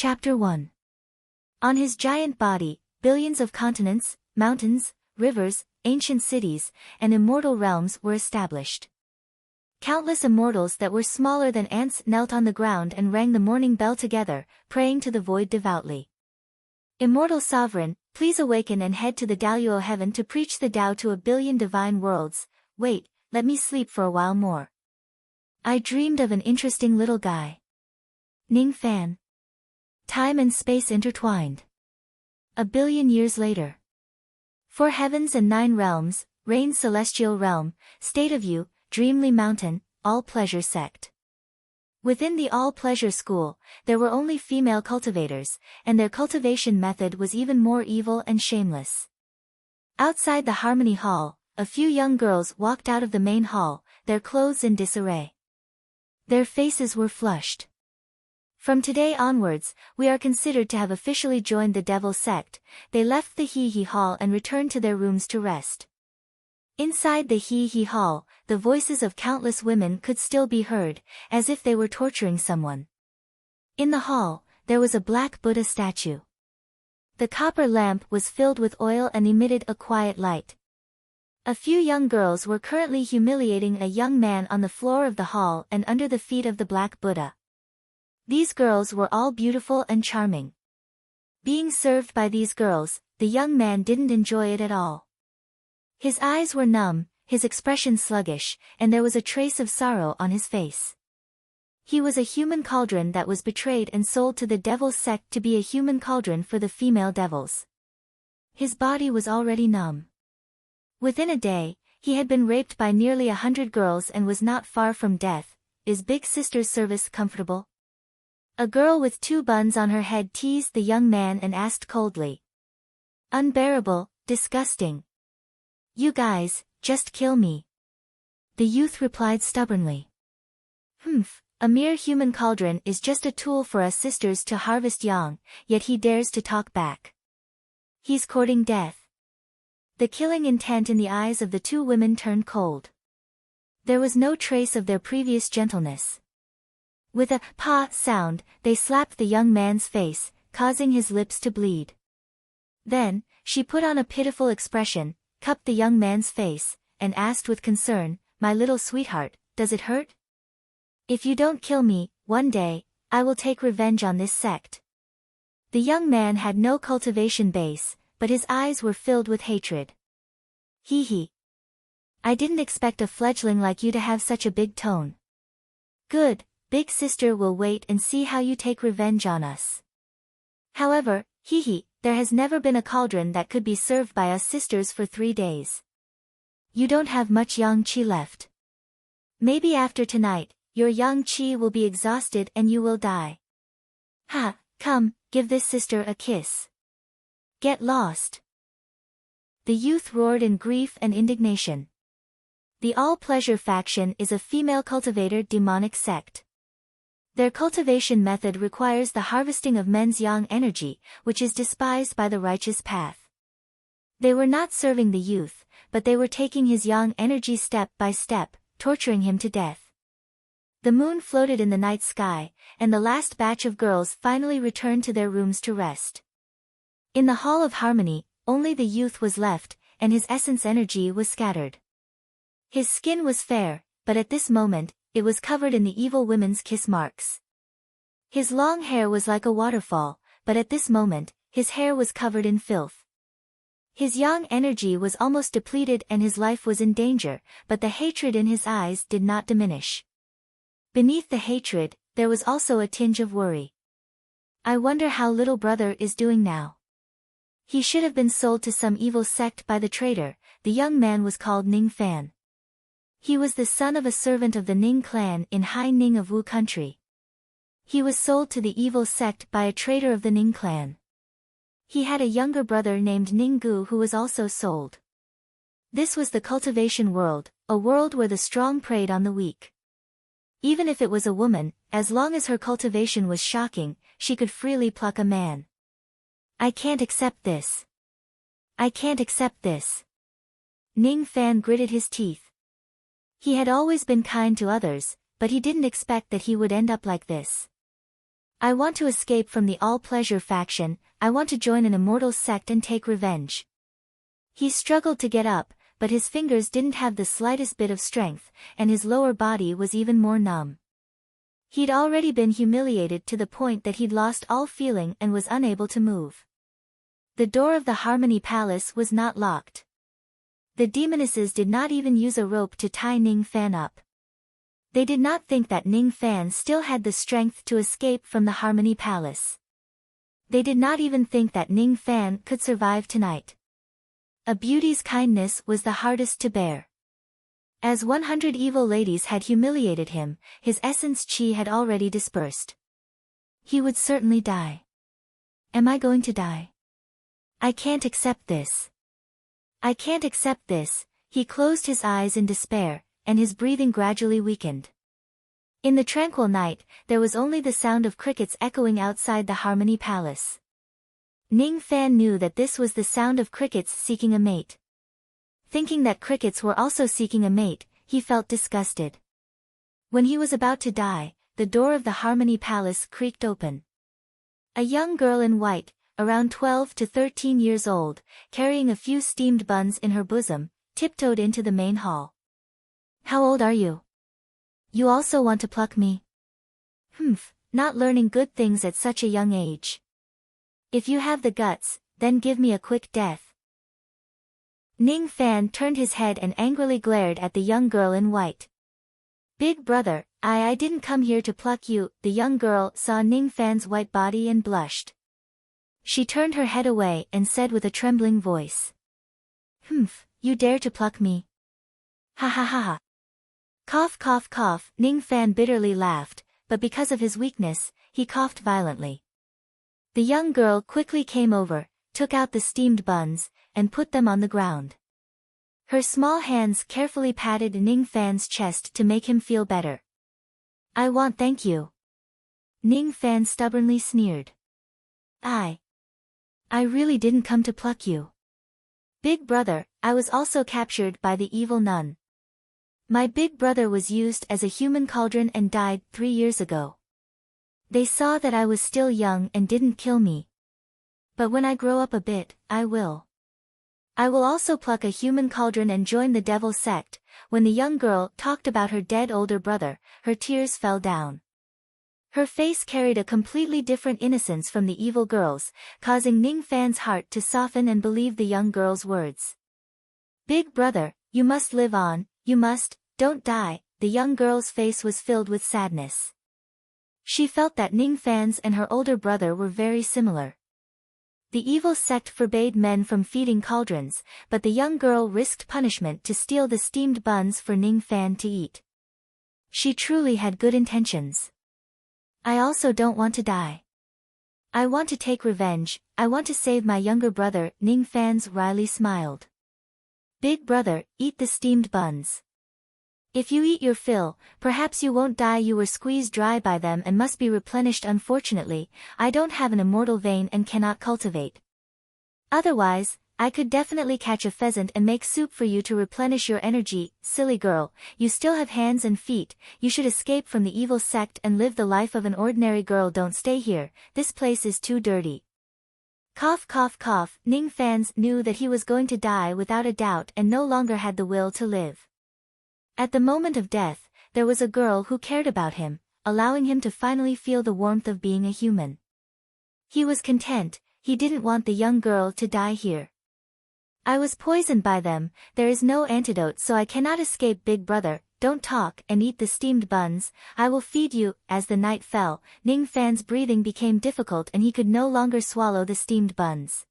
Chapter 1. On his giant body, billions of continents, mountains, rivers, ancient cities, and immortal realms were established. Countless immortals that were smaller than ants knelt on the ground and rang the morning bell together, praying to the void devoutly. Immortal sovereign, please awaken and head to the Daluo heaven to preach the Tao to a billion divine worlds. Wait, let me sleep for a while more. I dreamed of an interesting little guy. Ning Fan. Time and space intertwined. A billion years later. 4 heavens and 9 realms, reign celestial realm, state of you, dreamly mountain, all-pleasure sect. Within the all-pleasure school, there were only female cultivators, and their cultivation method was even more evil and shameless. Outside the Harmony Hall, a few young girls walked out of the main hall, their clothes in disarray. Their faces were flushed. From today onwards, we are considered to have officially joined the devil sect. They left the He Hall and returned to their rooms to rest. Inside the He Hall, the voices of countless women could still be heard, as if they were torturing someone. In the hall, there was a black Buddha statue. The copper lamp was filled with oil and emitted a quiet light. A few young girls were currently humiliating a young man on the floor of the hall and under the feet of the black Buddha. These girls were all beautiful and charming. Being served by these girls, the young man didn't enjoy it at all. His eyes were numb, his expression sluggish, and there was a trace of sorrow on his face. He was a human cauldron that was betrayed and sold to the devil's sect to be a human cauldron for the female devils. His body was already numb. Within a day, he had been raped by nearly 100 girls and was not far from death. Is Big Sister's service comfortable? A girl with 2 buns on her head teased the young man and asked coldly. Unbearable, disgusting. You guys, just kill me. The youth replied stubbornly. A mere human cauldron is just a tool for us sisters to harvest yang, yet he dares to talk back. He's courting death. The killing intent in the eyes of the 2 women turned cold. There was no trace of their previous gentleness. With a "pa" sound, they slapped the young man's face, causing his lips to bleed. Then, she put on a pitiful expression, cupped the young man's face, and asked with concern, "My little sweetheart, does it hurt? If you don't kill me, one day, I will take revenge on this sect." The young man had no cultivation base, but his eyes were filled with hatred. Hee. I didn't expect a fledgling like you to have such a big tone. Good. Big Sister will wait and see how you take revenge on us. However, there has never been a cauldron that could be served by us sisters for 3 days. You don't have much yang qi left. Maybe after tonight, your yang qi will be exhausted and you will die. Come, give this sister a kiss. Get lost. The youth roared in grief and indignation. The all-pleasure faction is a female cultivator demonic sect. Their cultivation method requires the harvesting of men's yang energy, which is despised by the righteous path. They were not serving the youth, but they were taking his yang energy step by step, torturing him to death. The moon floated in the night sky, and the last batch of girls finally returned to their rooms to rest. In the Hall of Harmony, only the youth was left, and his essence energy was scattered. His skin was fair, but at this moment, it was covered in the evil women's kiss marks. His long hair was like a waterfall, but at this moment, his hair was covered in filth. His yang energy was almost depleted and his life was in danger, but the hatred in his eyes did not diminish. Beneath the hatred, there was also a tinge of worry. I wonder how little brother is doing now. He should have been sold to some evil sect by the traitor. The young man was called Ning Fan. He was the son of a servant of the Ning clan in Hai Ning of Wu country. He was sold to the evil sect by a traitor of the Ning clan. He had a younger brother named Ning Gu who was also sold. This was the cultivation world, a world where the strong preyed on the weak. Even if it was a woman, as long as her cultivation was shocking, she could freely pluck a man. I can't accept this. I can't accept this. Ning Fan gritted his teeth. He had always been kind to others, but he didn't expect that he would end up like this. I want to escape from the all-pleasure faction, I want to join an immortal sect and take revenge. He struggled to get up, but his fingers didn't have the slightest bit of strength, and his lower body was even more numb. He'd already been humiliated to the point that he'd lost all feeling and was unable to move. The door of the Harmony Palace was not locked. The demonesses did not even use a rope to tie Ning Fan up. They did not think that Ning Fan still had the strength to escape from the Harmony Palace. They did not even think that Ning Fan could survive tonight. A beauty's kindness was the hardest to bear. As 100 evil ladies had humiliated him, his essence chi had already dispersed. He would certainly die. Am I going to die? I can't accept this. I can't accept this. He closed his eyes in despair, and his breathing gradually weakened. In the tranquil night, there was only the sound of crickets echoing outside the Harmony Palace. Ning Fan knew that this was the sound of crickets seeking a mate. Thinking that crickets were also seeking a mate, he felt disgusted. When he was about to die, the door of the Harmony Palace creaked open. A young girl in white, around 12 to 13 years old, carrying a few steamed buns in her bosom, tiptoed into the main hall. How old are you? You also want to pluck me? Not learning good things at such a young age. If you have the guts, then give me a quick death. Ning Fan turned his head and angrily glared at the young girl in white. Big brother, I didn't come here to pluck you. The young girl saw Ning Fan's white body and blushed. She turned her head away and said with a trembling voice. You dare to pluck me? Ha ha ha ha. Cough cough cough. Ning Fan bitterly laughed, but because of his weakness, he coughed violently. The young girl quickly came over, took out the steamed buns, and put them on the ground. Her small hands carefully patted Ning Fan's chest to make him feel better. I won't thank you. Ning Fan stubbornly sneered. I really didn't come to pluck you. Big brother, I was also captured by the evil nun. My big brother was used as a human cauldron and died 3 years ago. They saw that I was still young and didn't kill me. But when I grow up a bit, I will. I will also pluck a human cauldron and join the devil sect. When the young girl talked about her dead older brother, her tears fell down. Her face carried a completely different innocence from the evil girl's, causing Ning Fan's heart to soften and believe the young girl's words. Big brother, you must live on, you must, don't die. The young girl's face was filled with sadness. She felt that Ning Fan's and her older brother were very similar. The evil sect forbade men from feeding cauldrons, but the young girl risked punishment to steal the steamed buns for Ning Fan to eat. She truly had good intentions. I also don't want to die. I want to take revenge, I want to save my younger brother. Ning Fan's wryly smiled. Big brother, eat the steamed buns. If you eat your fill, perhaps you won't die. You were squeezed dry by them and must be replenished. Unfortunately, I don't have an immortal vein and cannot cultivate. Otherwise, I could definitely catch a pheasant and make soup for you to replenish your energy. Silly girl, you still have hands and feet. You should escape from the evil sect and live the life of an ordinary girl. Don't stay here, this place is too dirty. Cough cough cough. Ning Fan knew that he was going to die without a doubt and no longer had the will to live. At the moment of death, there was a girl who cared about him, allowing him to finally feel the warmth of being a human. He was content, he didn't want the young girl to die here. I was poisoned by them, there is no antidote, so I cannot escape. Big brother, don't talk and eat the steamed buns, I will feed you. As the night fell, Ning Fan's breathing became difficult and he could no longer swallow the steamed buns.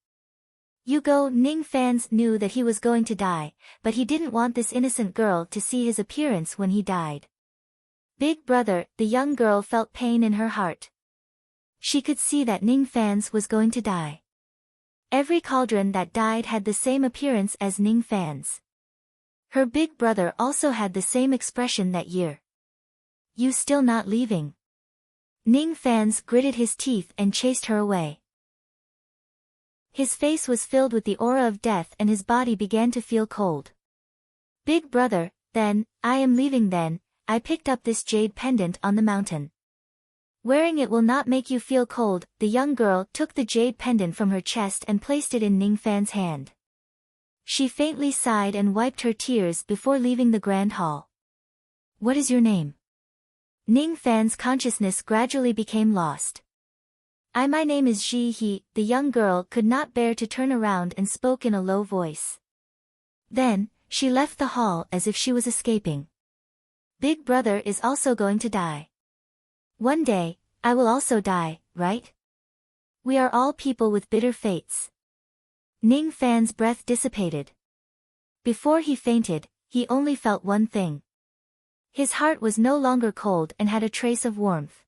You go. Ning Fan knew that he was going to die, but he didn't want this innocent girl to see his appearance when he died. Big brother, the young girl felt pain in her heart. She could see that Ning Fan was going to die. Every cauldron that died had the same appearance as Ning Fan's. Her big brother also had the same expression that year. You still not leaving? Ning Fan gritted his teeth and chased her away. His face was filled with the aura of death and his body began to feel cold. Big brother, then, I am leaving then, I picked up this jade pendant on the mountain. Wearing it will not make you feel cold. The young girl took the jade pendant from her chest and placed it in Ningfan's hand. She faintly sighed and wiped her tears before leaving the grand hall. What is your name? Ningfan's consciousness gradually became lost. My name is Ji He. The young girl could not bear to turn around and spoke in a low voice. Then, she left the hall as if she was escaping. Big brother is also going to die. One day, I will also die, right? We are all people with bitter fates. Ningfan's breath dissipated. Before he fainted, he only felt one thing. His heart was no longer cold and had a trace of warmth.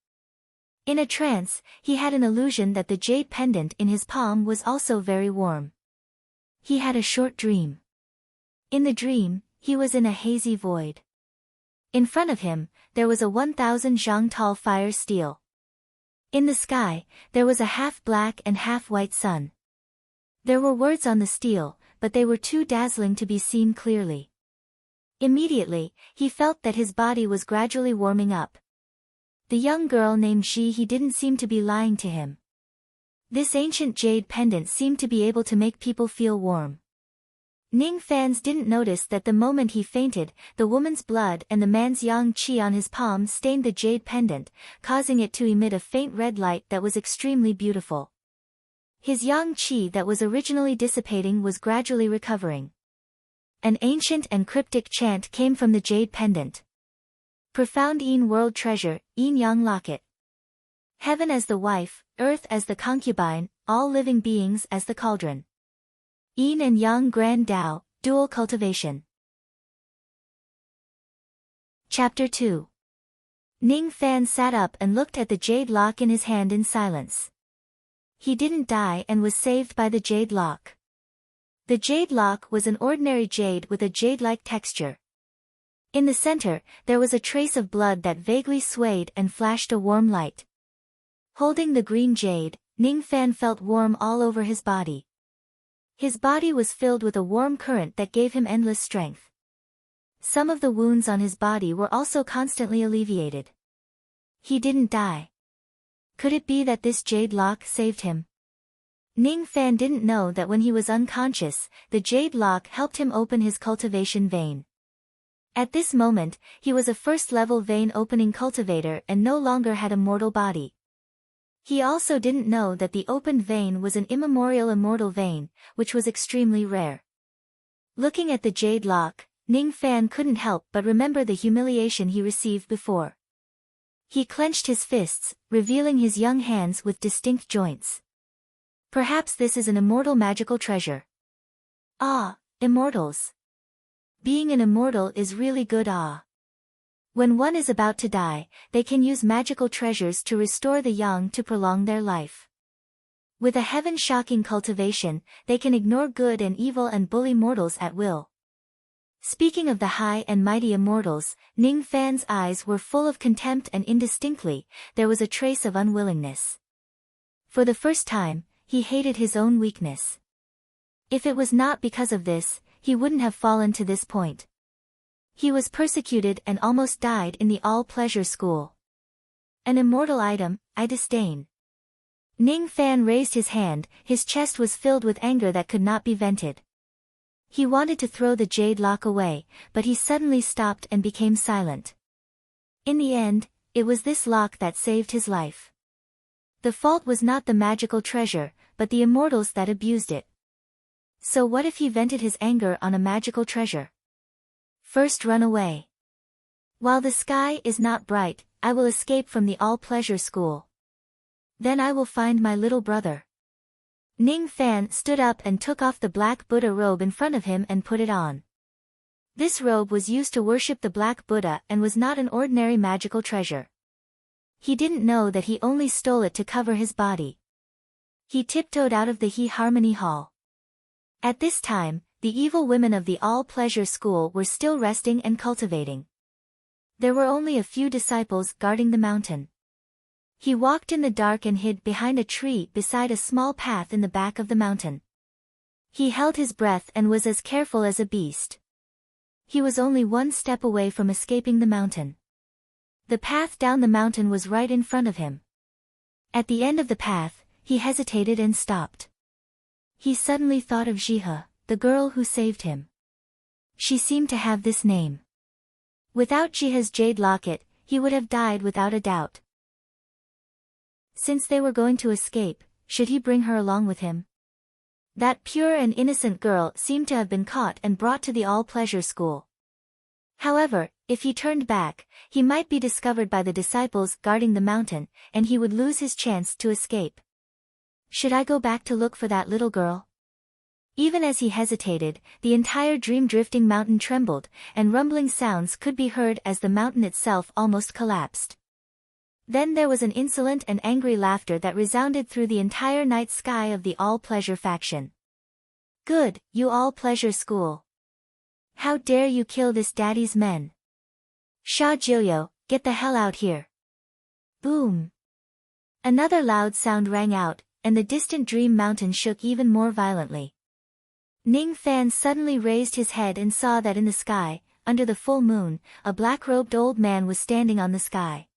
In a trance, he had an illusion that the jade pendant in his palm was also very warm. He had a short dream. In the dream, he was in a hazy void. In front of him, there was a 1,000 zhang tall fire steel. In the sky, there was a half-black and half-white sun. There were words on the steel, but they were too dazzling to be seen clearly. Immediately, he felt that his body was gradually warming up. The young girl named Ji He didn't seem to be lying to him. This ancient jade pendant seemed to be able to make people feel warm. Ningfan's didn't notice that the moment he fainted, the woman's blood and the man's yang qi on his palm stained the jade pendant, causing it to emit a faint red light that was extremely beautiful. His yang qi that was originally dissipating was gradually recovering. An ancient and cryptic chant came from the jade pendant. Profound Yin world treasure, Yin yang locket. Heaven as the wife, earth as the concubine, all living beings as the cauldron. Yin and Yang Grand Tao, Dual Cultivation. Chapter 2. Ningfan sat up and looked at the jade lock in his hand in silence. He didn't die and was saved by the jade lock. The jade lock was an ordinary jade with a jade-like texture. In the center, there was a trace of blood that vaguely swayed and flashed a warm light. Holding the green jade, Ningfan felt warm all over his body. His body was filled with a warm current that gave him endless strength. Some of the wounds on his body were also constantly alleviated. He didn't die. Could it be that this jade lock saved him? Ningfan didn't know that when he was unconscious, the jade lock helped him open his cultivation vein. At this moment, he was a first-level vein opening cultivator and no longer had a mortal body. He also didn't know that the opened vein was an immemorial immortal vein, which was extremely rare. Looking at the jade lock, Ningfan couldn't help but remember the humiliation he received before. He clenched his fists, revealing his young hands with distinct joints. Perhaps this is an immortal magical treasure. Ah, immortals. Being an immortal is really good. When one is about to die, they can use magical treasures to restore the young to prolong their life. With a heaven-shocking cultivation, they can ignore good and evil and bully mortals at will. Speaking of the high and mighty immortals, Ningfan's eyes were full of contempt and indistinctly, there was a trace of unwillingness. For the first time, he hated his own weakness. If it was not because of this, he wouldn't have fallen to this point. He was persecuted and almost died in the all-pleasure school. An immortal item, I disdain. Ningfan raised his hand, his chest was filled with anger that could not be vented. He wanted to throw the jade lock away, but he suddenly stopped and became silent. In the end, it was this lock that saved his life. The fault was not the magical treasure, but the immortals that abused it. So what if he vented his anger on a magical treasure? First run away. While the sky is not bright, I will escape from the all-pleasure school. Then I will find my little brother. Ningfan stood up and took off the black Buddha robe in front of him and put it on. This robe was used to worship the black Buddha and was not an ordinary magical treasure. He didn't know that he only stole it to cover his body. He tiptoed out of the Harmony Hall. At this time, the evil women of the all-pleasure school were still resting and cultivating. There were only a few disciples guarding the mountain. He walked in the dark and hid behind a tree beside a small path in the back of the mountain. He held his breath and was as careful as a beast. He was only one step away from escaping the mountain. The path down the mountain was right in front of him. At the end of the path, he hesitated and stopped. He suddenly thought of Jihe, the girl who saved him. She seemed to have this name. Without Jihe's jade locket, he would have died without a doubt. Since they were going to escape, should he bring her along with him? That pure and innocent girl seemed to have been caught and brought to the all-pleasure school. However, if he turned back, he might be discovered by the disciples guarding the mountain, and he would lose his chance to escape. Should I go back to look for that little girl? Even as he hesitated, the entire dream-drifting mountain trembled, and rumbling sounds could be heard as the mountain itself almost collapsed. Then there was an insolent and angry laughter that resounded through the entire night sky of the all-pleasure faction. "Good, you all-pleasure school. How dare you kill this daddy's men? Sha Jilyo, get the hell out here." Boom! Another loud sound rang out, and the distant dream mountain shook even more violently. Ning Fan suddenly raised his head and saw that in the sky, under the full moon, a black-robed old man was standing on the sky.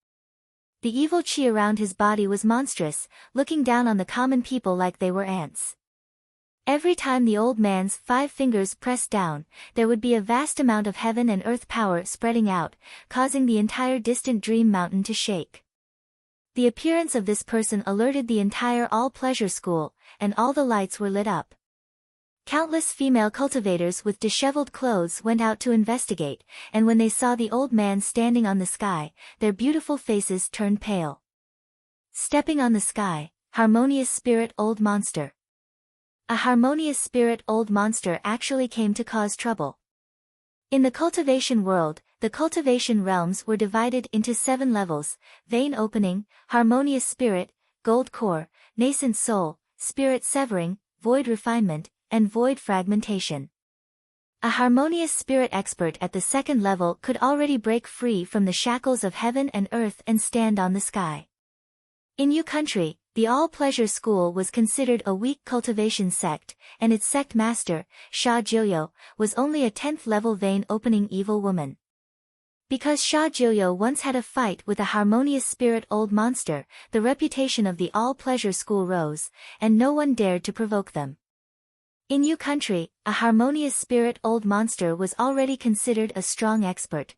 The evil chi around his body was monstrous, looking down on the common people like they were ants. Every time the old man's 5 fingers pressed down, there would be a vast amount of heaven and earth power spreading out, causing the entire distant dream mountain to shake. The appearance of this person alerted the entire all-pleasure school, and all the lights were lit up. Countless female cultivators with disheveled clothes went out to investigate, and when they saw the old man standing on the sky, their beautiful faces turned pale. Stepping on the sky, harmonious spirit old monster. A harmonious spirit old monster actually came to cause trouble. In the cultivation world, the cultivation realms were divided into 7 levels: vein opening, harmonious spirit, gold core, nascent soul, spirit severing, void refinement, and void fragmentation. A harmonious spirit expert at the 2nd level could already break free from the shackles of heaven and earth and stand on the sky. In Yu country, the all-pleasure school was considered a weak cultivation sect, and its sect master, Sha Jilyo, was only a 10th level vein opening evil woman. Because Sha Jilyo once had a fight with a harmonious spirit old monster, the reputation of the all-pleasure school rose, and no one dared to provoke them. In Yu country, a harmonious spirit old monster was already considered a strong expert.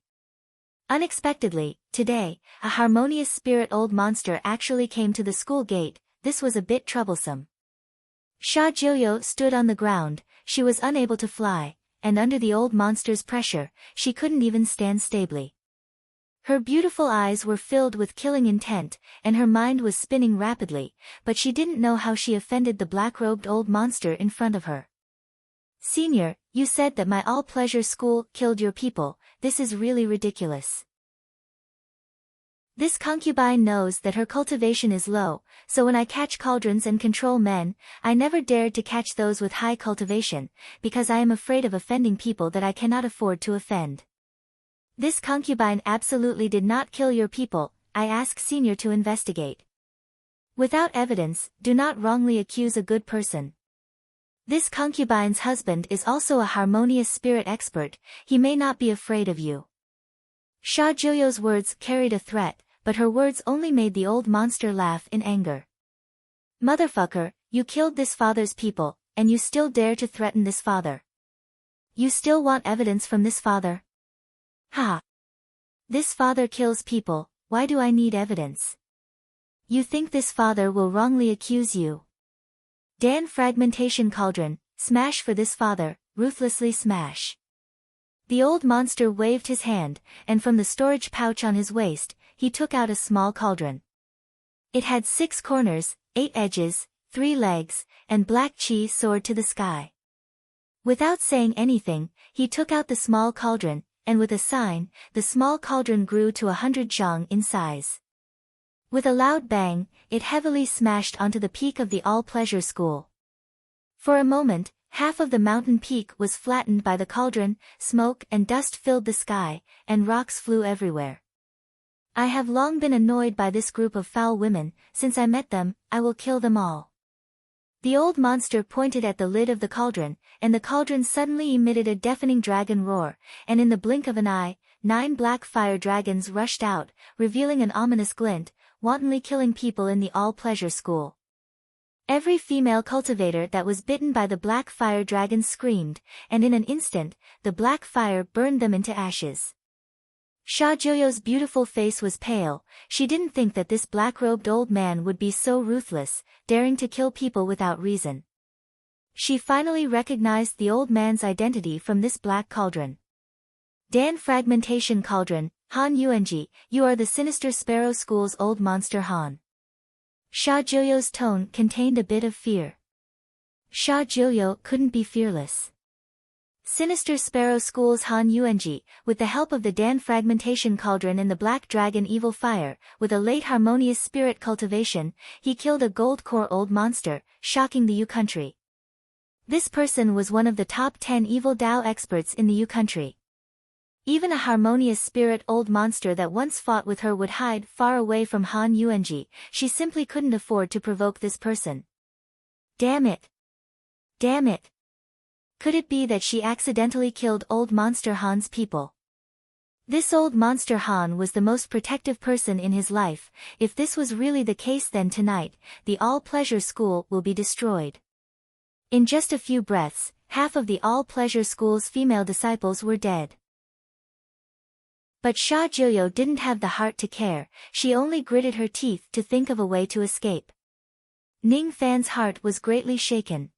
Unexpectedly, today, a harmonious spirit old monster actually came to the school gate. This was a bit troublesome. Sha Jilyo stood on the ground, she was unable to fly, and under the old monster's pressure, she couldn't even stand stably. Her beautiful eyes were filled with killing intent, and her mind was spinning rapidly, but she didn't know how she offended the black-robed old monster in front of her. "Senior, you said that my all-pleasure school killed your people. This is really ridiculous. This concubine knows that her cultivation is low, so when I catch cauldrons and control men, I never dared to catch those with high cultivation, because I am afraid of offending people that I cannot afford to offend. This concubine absolutely did not kill your people. I ask Senior to investigate. Without evidence, do not wrongly accuse a good person. This concubine's husband is also a harmonious spirit expert. He may not be afraid of you." Sha Jilyo's words carried a threat, but her words only made the old monster laugh in anger. "Motherfucker, you killed this father's people, and you still dare to threaten this father. You still want evidence from this father? Ha! This father kills people, why do I need evidence? You think this father will wrongly accuse you? Dan fragmentation cauldron, smash for this father, ruthlessly smash." The old monster waved his hand, and from the storage pouch on his waist, he took out a small cauldron. It had 6 corners, 8 edges, 3 legs, and black chi soared to the sky. Without saying anything, he took out the small cauldron, and with a sign, the small cauldron grew to 100 zhang in size. With a loud bang, it heavily smashed onto the peak of the all-pleasure school. For a moment, half of the mountain peak was flattened by the cauldron, smoke and dust filled the sky, and rocks flew everywhere. "I have long been annoyed by this group of foul women. Since I met them, I will kill them all." The old monster pointed at the lid of the cauldron, and the cauldron suddenly emitted a deafening dragon roar, and in the blink of an eye, 9 black fire dragons rushed out, revealing an ominous glint. wantonly killing people in the all-pleasure school. Every female cultivator that was bitten by the black fire dragon screamed, and in an instant, the black fire burned them into ashes. Sha Joyo's beautiful face was pale. She didn't think that this black-robed old man would be so ruthless, daring to kill people without reason. She finally recognized the old man's identity from this black cauldron. Dan Fragmentation Cauldron, Han Yuanji, you are the sinister Sparrow School's old monster Han. Sha Joyo's tone contained a bit of fear. Sha Joyo couldn't be fearless. Sinister Sparrow School's Han Yuanji, with the help of the Dan Fragmentation Cauldron and the Black Dragon Evil Fire, with a late harmonious spirit cultivation, he killed a gold core old monster, shocking the Yu country. This person was one of the top 10 evil Dao experts in the Yu country. Even a harmonious spirit old monster that once fought with her would hide far away from Han Yuanji. She simply couldn't afford to provoke this person. Damn it! Damn it! Could it be that she accidentally killed old monster Han's people? This old monster Han was the most protective person in his life. If this was really the case, then tonight, the all-pleasure school will be destroyed. In just a few breaths, half of the all-pleasure school's female disciples were dead. But Sha Joyo didn't have the heart to care. She only gritted her teeth to think of a way to escape. Ning Fan's heart was greatly shaken.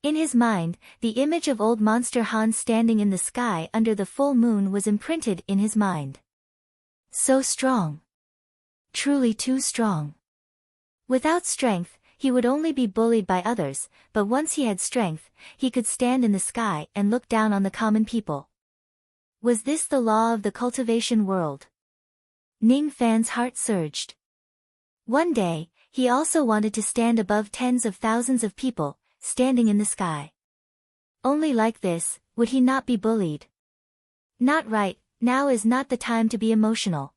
In his mind, the image of old monster Han standing in the sky under the full moon was imprinted in his mind. So strong. Truly too strong. Without strength, he would only be bullied by others, but once he had strength, he could stand in the sky and look down on the common people. Was this the law of the cultivation world? Ning Fan's heart surged. One day, he also wanted to stand above tens of thousands of people, standing in the sky. Only like this, would he not be bullied? Not right, now is not the time to be emotional.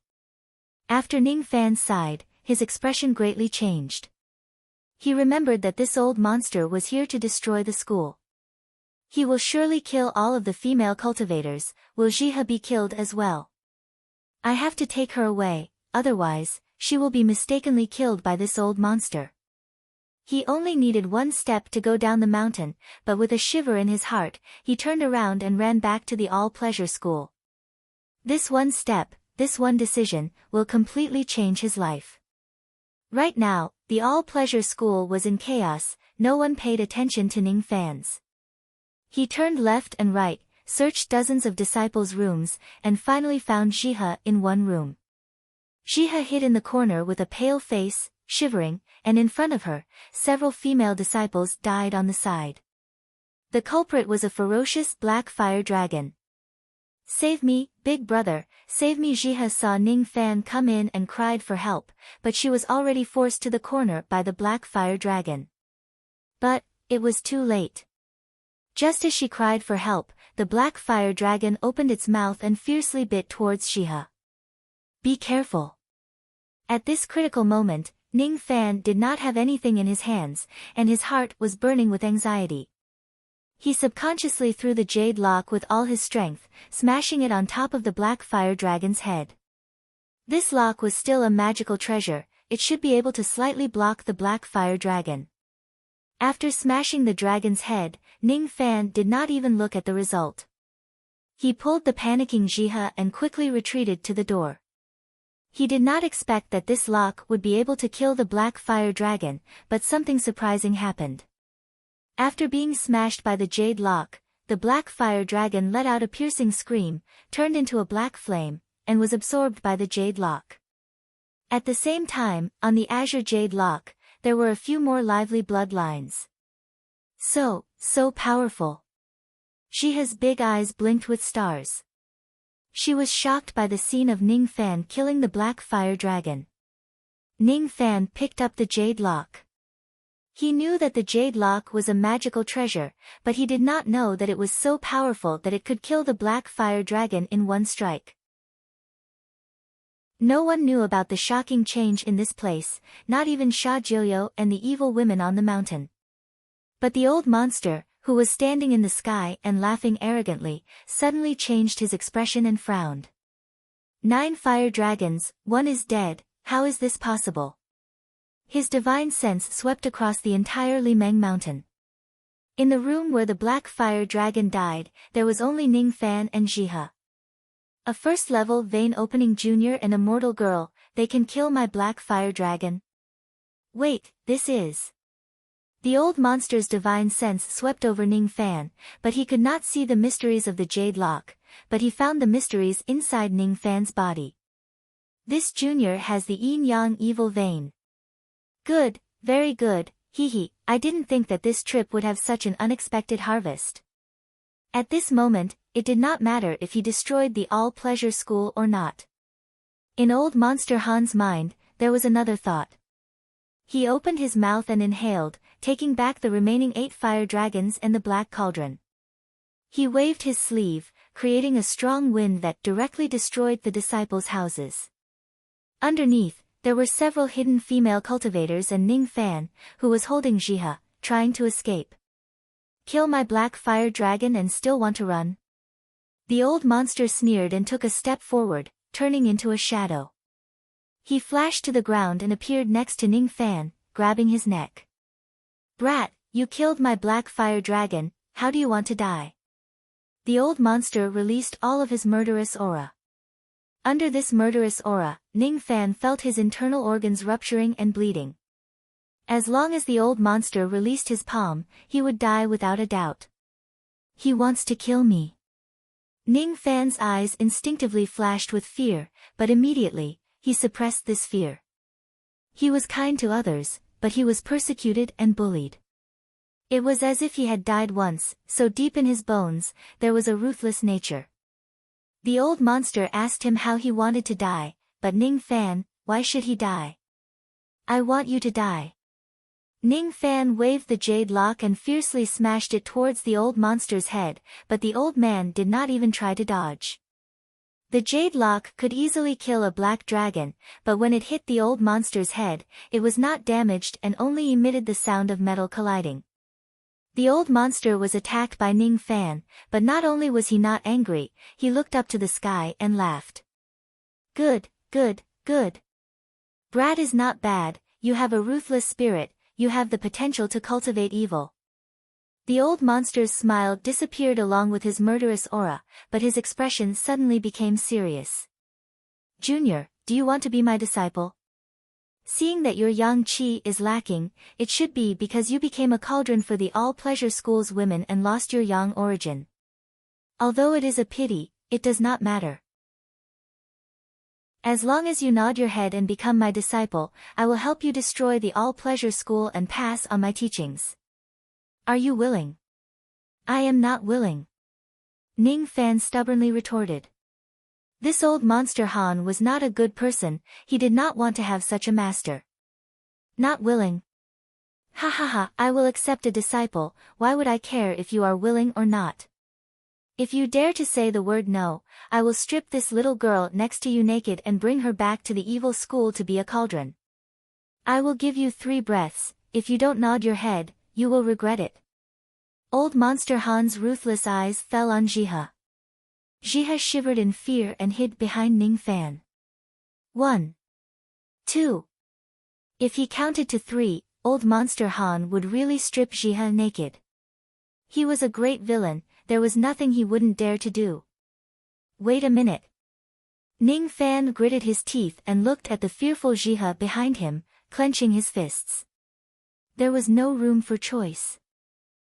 After Ning Fan sighed, his expression greatly changed. He remembered that this old monster was here to destroy the school. He will surely kill all of the female cultivators. Will Jihe be killed as well? I have to take her away, otherwise, she will be mistakenly killed by this old monster. He only needed one step to go down the mountain, but with a shiver in his heart, he turned around and ran back to the all-pleasure school. This one step, this one decision, will completely change his life. Right now, the all-pleasure school was in chaos. No one paid attention to Ning Fan's. He turned left and right, searched dozens of disciples' rooms, and finally found Jihe in one room. Jihe hid in the corner with a pale face, shivering, and in front of her, several female disciples died on the side. The culprit was a ferocious black fire dragon. Save me, big brother, save me! Jihe saw Ning Fan come in and cried for help, but she was already forced to the corner by the black fire dragon. But, it was too late. Just as she cried for help, the black fire dragon opened its mouth and fiercely bit towards Jihe. Be careful. At this critical moment, Ning Fan did not have anything in his hands, and his heart was burning with anxiety. He subconsciously threw the jade lock with all his strength, smashing it on top of the black fire dragon's head. This lock was still a magical treasure. It should be able to slightly block the black fire dragon. After smashing the dragon's head, Ning Fan did not even look at the result. He pulled the panicking Jihe and quickly retreated to the door. He did not expect that this lock would be able to kill the black fire dragon, but something surprising happened. After being smashed by the jade lock, the black fire dragon let out a piercing scream, turned into a black flame, and was absorbed by the jade lock. At the same time, on the azure jade lock, there were a few more lively bloodlines. So powerful. Jihe's big eyes blinked with stars. She was shocked by the scene of Ning Fan killing the black fire dragon. Ning Fan picked up the jade lock. He knew that the jade lock was a magical treasure, but he did not know that it was so powerful that it could kill the black fire dragon in one strike. No one knew about the shocking change in this place, not even Sha Joyo and the evil women on the mountain. But the old monster, who was standing in the sky and laughing arrogantly, suddenly changed his expression and frowned. 9 fire dragons, one is dead, How is this possible? His divine sense swept across the entire Limeng mountain. In the room where the black fire dragon died, there was only Ning Fan and Jihe. A first-level vein-opening junior and immortal girl, they can kill my black fire dragon? Wait, this is... The old monster's divine sense swept over Ning Fan, but he could not see the mysteries of the jade lock, but he found the mysteries inside Ning Fan's body. This junior has the yin-yang evil vein. Good, very good, hee. I didn't think that this trip would have such an unexpected harvest. At this moment, it did not matter if he destroyed the all-pleasure school or not. In old Monster Han's mind, there was another thought. He opened his mouth and inhaled, taking back the remaining 8 fire dragons and the black cauldron. He waved his sleeve, creating a strong wind that directly destroyed the disciples' houses. Underneath, there were several hidden female cultivators and Ning Fan, who was holding Jihe, trying to escape. Kill my black fire dragon and still want to run? The old monster sneered and took a step forward, turning into a shadow. He flashed to the ground and appeared next to Ning Fan, grabbing his neck. Brat, you killed my black fire dragon, how do you want to die? The old monster released all of his murderous aura. Under this murderous aura, Ning Fan felt his internal organs rupturing and bleeding. As long as the old monster released his palm, he would die without a doubt. He wants to kill me. Ning Fan's eyes instinctively flashed with fear, but immediately, he suppressed this fear. He was kind to others, but he was persecuted and bullied. It was as if he had died once, so deep in his bones, there was a ruthless nature. The old monster asked him how he wanted to die, but Ning Fan, why should he die? I want you to die. Ning Fan waved the jade lock and fiercely smashed it towards the old monster's head, but the old man did not even try to dodge. The jade lock could easily kill a black dragon, but when it hit the old monster's head, it was not damaged and only emitted the sound of metal colliding. The old monster was attacked by Ning Fan, but not only was he not angry, he looked up to the sky and laughed. Good, good, good. Brat is not bad, you have a ruthless spirit, you have the potential to cultivate evil. The old monster's smile disappeared along with his murderous aura, but his expression suddenly became serious. Junior, do you want to be my disciple? Seeing that your yang qi is lacking, it should be because you became a cauldron for the all-pleasure school's women and lost your yang origin. Although it is a pity, it does not matter. As long as you nod your head and become my disciple, I will help you destroy the all-pleasure school and pass on my teachings. Are you willing? I am not willing. Ning Fan stubbornly retorted. This old monster Han was not a good person, he did not want to have such a master. Not willing. Ha ha ha, I will accept a disciple, why would I care if you are willing or not? If you dare to say the word no, I will strip this little girl next to you naked and bring her back to the evil school to be a cauldron. I will give you 3 breaths, if you don't nod your head, you will regret it. Old monster Han's ruthless eyes fell on Jihe. Jihe shivered in fear and hid behind Ning Fan. 1. 2. If he counted to 3, old monster Han would really strip Jihe naked. He was a great villain, there was nothing he wouldn't dare to do. Wait a minute. Ning Fan gritted his teeth and looked at the fearful Jihe behind him, clenching his fists. There was no room for choice.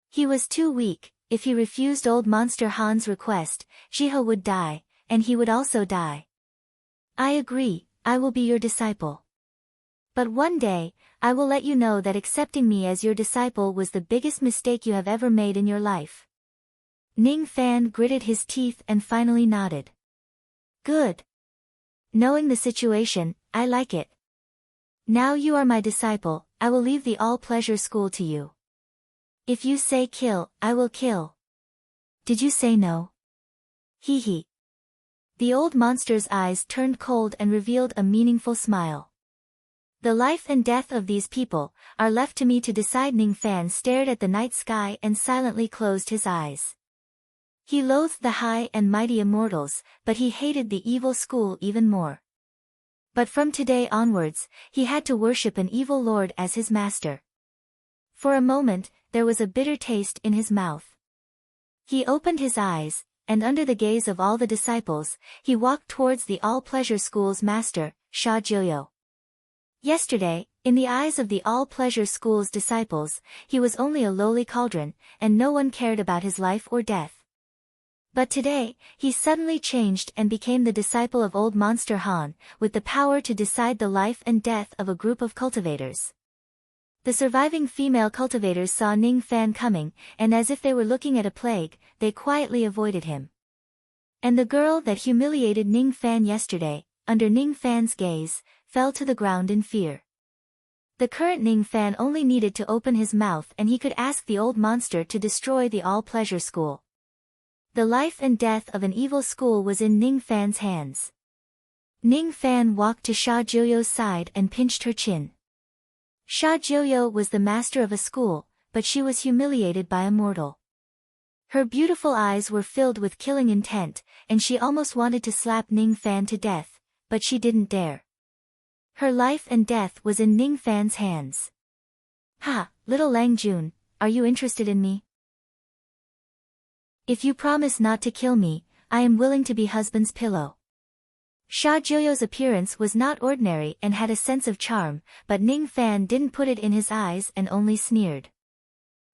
He was too weak. If he refused old monster Han's request, Jihe would die, and he would also die. I agree, I will be your disciple. But one day, I will let you know that accepting me as your disciple was the biggest mistake you have ever made in your life. Ning Fan gritted his teeth and finally nodded. Good. Knowing the situation, I like it. Now you are my disciple, I will leave the all-pleasure school to you. If you say kill, I will kill. Did you say no? Hee hee. The old monster's eyes turned cold and revealed a meaningful smile. The life and death of these people are left to me to decide. Ning Fan stared at the night sky and silently closed his eyes. He loathed the high and mighty immortals, but he hated the evil school even more. But from today onwards, he had to worship an evil lord as his master. For a moment, there was a bitter taste in his mouth. He opened his eyes, and under the gaze of all the disciples, he walked towards the all-pleasure school's master, Sha Jiuyo. Yesterday, in the eyes of the all-pleasure school's disciples, he was only a lowly cauldron, and no one cared about his life or death. But today, he suddenly changed and became the disciple of old Monster Han, with the power to decide the life and death of a group of cultivators. The surviving female cultivators saw Ning Fan coming, and as if they were looking at a plague, they quietly avoided him. And the girl that humiliated Ning Fan yesterday, under Ning Fan's gaze, fell to the ground in fear. The current Ning Fan only needed to open his mouth and he could ask the old monster to destroy the all-pleasure school. The life and death of an evil school was in Ning Fan's hands. Ning Fan walked to Sha Jiuyo's side and pinched her chin. Sha Jiuyo was the master of a school, but she was humiliated by a mortal. Her beautiful eyes were filled with killing intent, and she almost wanted to slap Ning Fan to death, but she didn't dare. Her life and death was in Ning Fan's hands. "Ha, little Lang Jun, are you interested in me? If you promise not to kill me, I am willing to be husband's pillow." Sha Jiuyo's appearance was not ordinary and had a sense of charm, but Ning Fan didn't put it in his eyes and only sneered.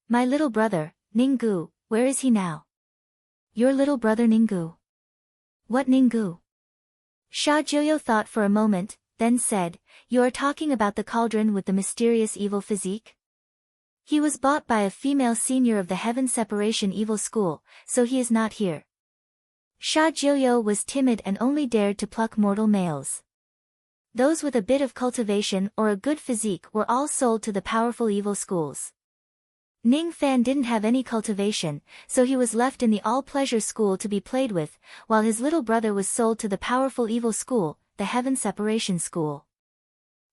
"My little brother, Ninggu, where is he now?" "Your little brother Ninggu? What Ninggu?" Sha Jiuyo thought for a moment, then said, "You are talking about the cauldron with the mysterious evil physique? He was bought by a female senior of the Heaven Separation Evil School, so he is not here." Sha Jiuyo was timid and only dared to pluck mortal males. Those with a bit of cultivation or a good physique were all sold to the powerful evil schools. Ning Fan didn't have any cultivation, so he was left in the all-pleasure school to be played with, while his little brother was sold to the powerful evil school, the Heaven Separation School.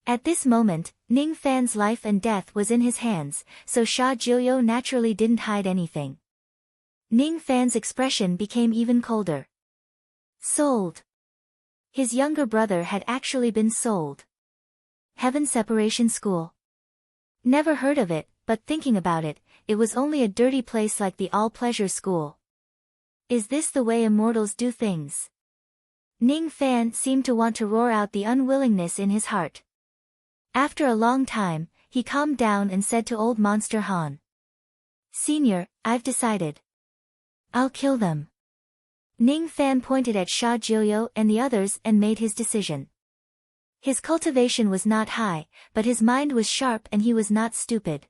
At this moment, Ning Fan's life and death was in his hands, so Sha Jiuyo naturally didn't hide anything. Ning Fan's expression became even colder. Sold. His younger brother had actually been sold. Heaven Separation School. Never heard of it, but thinking about it, it was only a dirty place like the all-pleasure school. Is this the way immortals do things? Ning Fan seemed to want to roar out the unwillingness in his heart. After a long time, he calmed down and said to old Monster Han. "Senior, I've decided. I'll kill them." Ning Fan pointed at Sha Jiuyo and the others and made his decision. His cultivation was not high, but his mind was sharp and he was not stupid.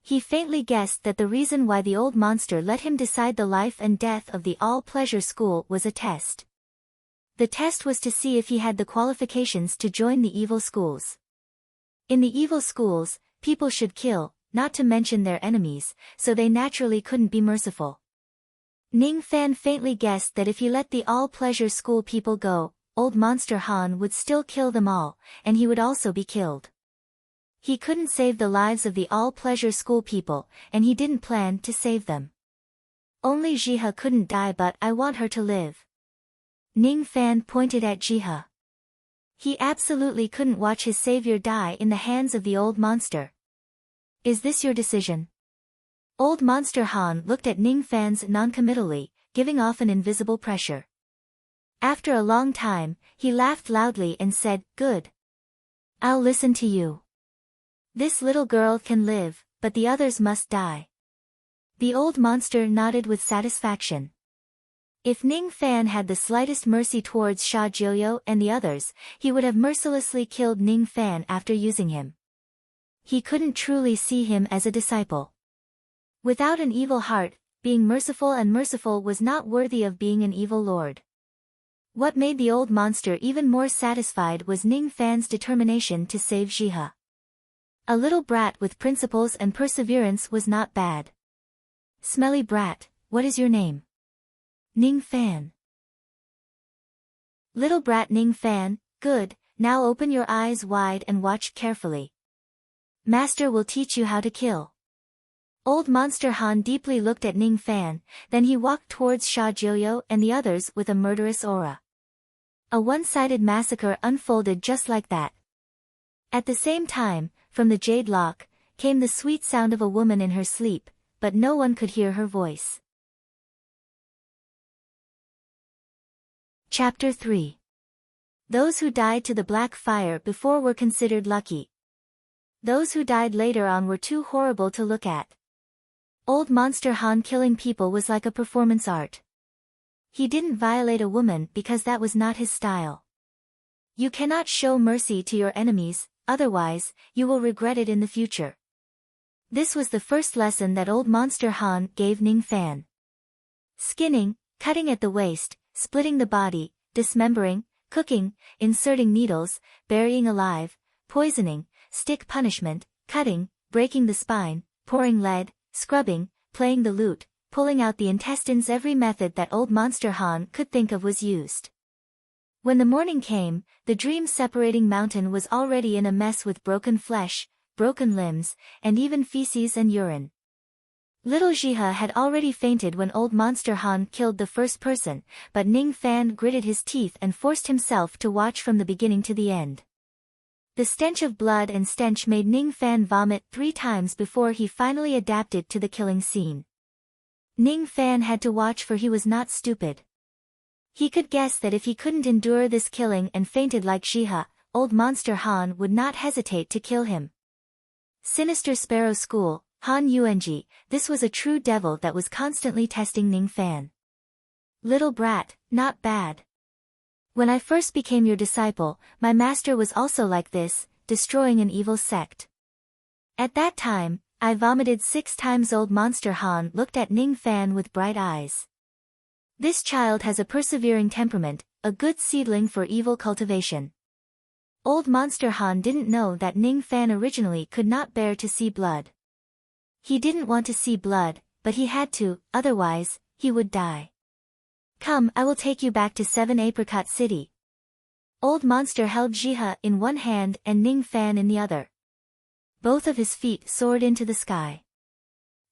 He faintly guessed that the reason why the old monster let him decide the life and death of the all-pleasure school was a test. The test was to see if he had the qualifications to join the evil schools. In the evil schools, people should kill, not to mention their enemies, so they naturally couldn't be merciful. Ning Fan faintly guessed that if he let the all-pleasure school people go, old Monster Han would still kill them all, and he would also be killed. He couldn't save the lives of the all-pleasure school people, and he didn't plan to save them. "Only Jihe couldn't die, but I want her to live." Ning Fan pointed at Jihe. He absolutely couldn't watch his savior die in the hands of the old monster. "Is this your decision?" Old Monster Han looked at Ning Fan's noncommittally, giving off an invisible pressure. After a long time, he laughed loudly and said, "Good. I'll listen to you. This little girl can live, but the others must die." The old monster nodded with satisfaction. If Ning Fan had the slightest mercy towards Sha Jiuyo and the others, he would have mercilessly killed Ning Fan after using him. He couldn't truly see him as a disciple. Without an evil heart, being merciful and merciful was not worthy of being an evil lord. What made the old monster even more satisfied was Ning Fan's determination to save Jihe. A little brat with principles and perseverance was not bad. "Smelly brat, what is your name?" "Ning Fan." "Little brat Ning Fan, good, now open your eyes wide and watch carefully. Master will teach you how to kill." Old Monster Han deeply looked at Ning Fan, then he walked towards Sha Jiuyo and the others with a murderous aura. A one-sided massacre unfolded just like that. At the same time, from the jade lock, came the sweet sound of a woman in her sleep, but no one could hear her voice. Chapter 3. Those who died to the black fire before were considered lucky. Those who died later on were too horrible to look at. Old Monster Han killing people was like a performance art. He didn't violate a woman because that was not his style. You cannot show mercy to your enemies, otherwise, you will regret it in the future. This was the first lesson that Old Monster Han gave Ning Fan. Skinning, cutting at the waist, splitting the body, dismembering, cooking, inserting needles, burying alive, poisoning, stick punishment, cutting, breaking the spine, pouring lead, scrubbing, playing the lute, pulling out the intestines. Every method that Old Monster Han could think of was used. When the morning came, the dream-separating mountain was already in a mess with broken flesh, broken limbs, and even feces and urine. Little Jihe had already fainted when Old Monster Han killed the first person, but Ning Fan gritted his teeth and forced himself to watch from the beginning to the end. The stench of blood and stench made Ning Fan vomit 3 times before he finally adapted to the killing scene. Ning Fan had to watch, for he was not stupid. He could guess that if he couldn't endure this killing and fainted like Jihe, Old Monster Han would not hesitate to kill him. Sinister Sparrow School, Han Yuanji, this was a true devil that was constantly testing Ning Fan. Little brat, not bad. When I first became your disciple, my master was also like this, destroying an evil sect. At that time, I vomited 6 times. Old Monster Han looked at Ning Fan with bright eyes. This child has a persevering temperament, a good seedling for evil cultivation. Old Monster Han didn't know that Ning Fan originally could not bear to see blood. He didn't want to see blood, but he had to, otherwise, he would die. Come, I will take you back to 7 Apricot City. Old Monster held Jihe in one hand and Ning Fan in the other. Both of his feet soared into the sky.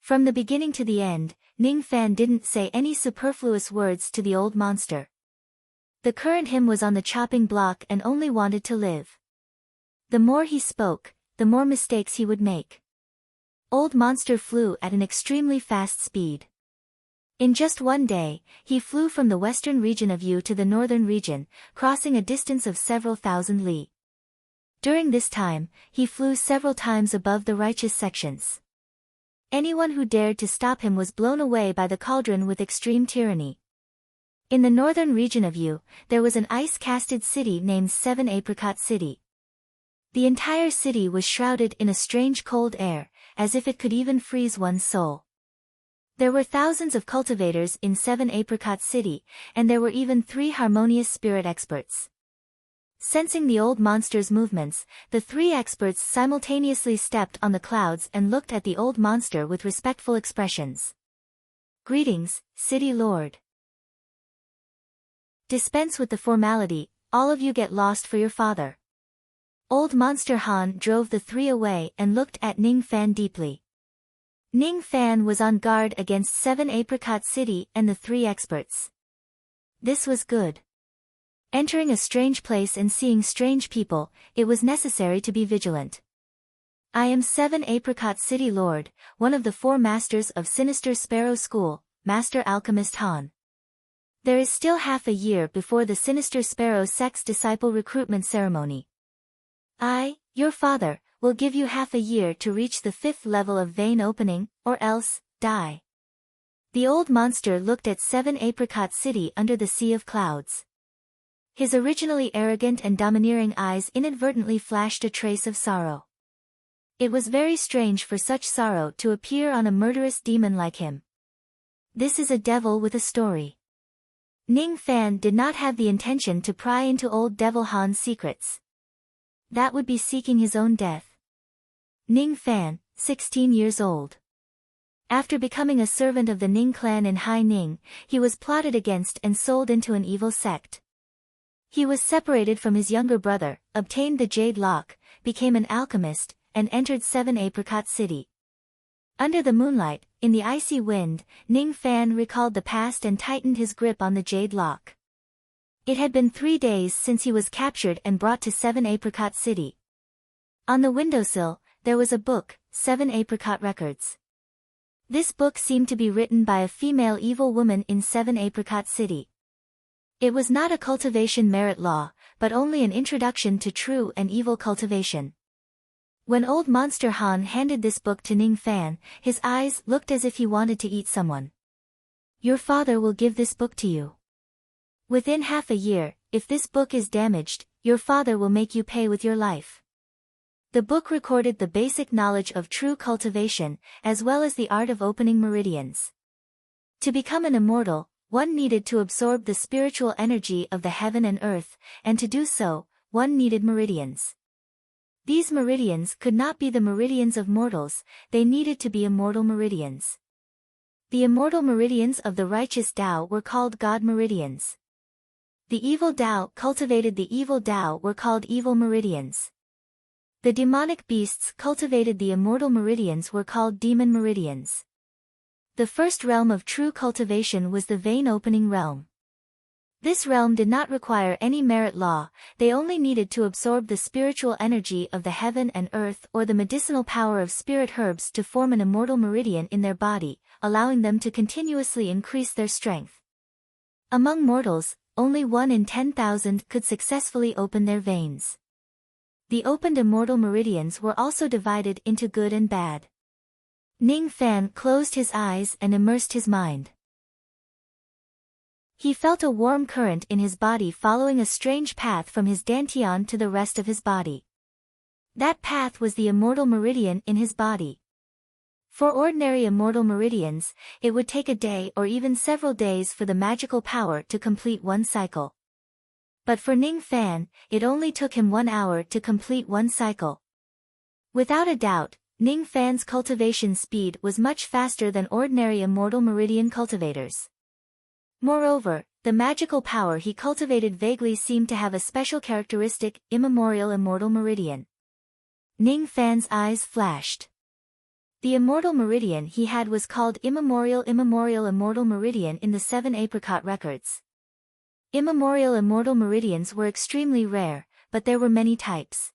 From the beginning to the end, Ning Fan didn't say any superfluous words to the old monster. The current him was on the chopping block and only wanted to live. The more he spoke, the more mistakes he would make. Old Monster flew at an extremely fast speed. In just one day, he flew from the western region of Yu to the northern region, crossing a distance of several thousand li. During this time, he flew several times above the righteous sections. Anyone who dared to stop him was blown away by the cauldron with extreme tyranny. In the northern region of Yu, there was an ice-casted city named 7 Apricot City. The entire city was shrouded in a strange cold air, as if it could even freeze one's soul. There were thousands of cultivators in 7 Apricot City, and there were even 3 harmonious spirit experts. Sensing the old monster's movements, the 3 experts simultaneously stepped on the clouds and looked at the old monster with respectful expressions. Greetings, City Lord. Dispense with the formality, all of you get lost for your father. Old Monster Han drove the 3 away and looked at Ning Fan deeply. Ning Fan was on guard against 7 Apricot City and the 3 experts. This was good. Entering a strange place and seeing strange people, it was necessary to be vigilant. I am 7 Apricot City Lord, one of the 4 masters of Sinister Sparrow School, Master Alchemist Han. There is still half a year before the Sinister Sparrow Sect's disciple recruitment ceremony. I, your father, will give you half a year to reach the 5th level of vein opening, or else, die. The old monster looked at 7 Apricot City under the sea of clouds. His originally arrogant and domineering eyes inadvertently flashed a trace of sorrow. It was very strange for such sorrow to appear on a murderous demon like him. This is a devil with a story. Ning Fan did not have the intention to pry into old Devil Han's secrets. That would be seeking his own death. Ning Fan, 16 years old. After becoming a servant of the Ning clan in Hai Ning, he was plotted against and sold into an evil sect. He was separated from his younger brother, obtained the Jade Lock, became an alchemist, and entered 7 Apricot City. Under the moonlight, in the icy wind, Ning Fan recalled the past and tightened his grip on the Jade Lock. It had been 3 days since he was captured and brought to 7 Apricot City. On the windowsill, there was a book, 7 Apricot Records. This book seemed to be written by a female evil woman in 7 Apricot City. It was not a cultivation merit law, but only an introduction to true and evil cultivation. When Old Monster Han handed this book to Ning Fan, his eyes looked as if he wanted to eat someone. Your father will give this book to you. Within half a year, if this book is damaged, your father will make you pay with your life. The book recorded the basic knowledge of true cultivation, as well as the art of opening meridians. To become an immortal, one needed to absorb the spiritual energy of the heaven and earth, and to do so, one needed meridians. These meridians could not be the meridians of mortals, they needed to be immortal meridians. The immortal meridians of the righteous Tao were called God meridians. The evil Tao cultivated the evil Tao were called evil meridians. The demonic beasts cultivated the immortal meridians were called demon meridians. The first realm of true cultivation was the vein opening realm. This realm did not require any merit law, they only needed to absorb the spiritual energy of the heaven and earth or the medicinal power of spirit herbs to form an immortal meridian in their body, allowing them to continuously increase their strength. Among mortals, only 1 in 10,000 could successfully open their veins. The opened immortal meridians were also divided into good and bad. Ning Fan closed his eyes and immersed his mind. He felt a warm current in his body following a strange path from his dantian to the rest of his body. That path was the immortal meridian in his body. For ordinary immortal meridians, it would take a day or even several days for the magical power to complete one cycle. But for Ning Fan, it only took him 1 hour to complete one cycle. Without a doubt, Ning Fan's cultivation speed was much faster than ordinary immortal meridian cultivators. Moreover, the magical power he cultivated vaguely seemed to have a special characteristic, immemorial immortal meridian. Ning Fan's eyes flashed. The immortal meridian he had was called immemorial immortal meridian in the 7 Apricot Records. Immemorial immortal meridians were extremely rare, but there were many types.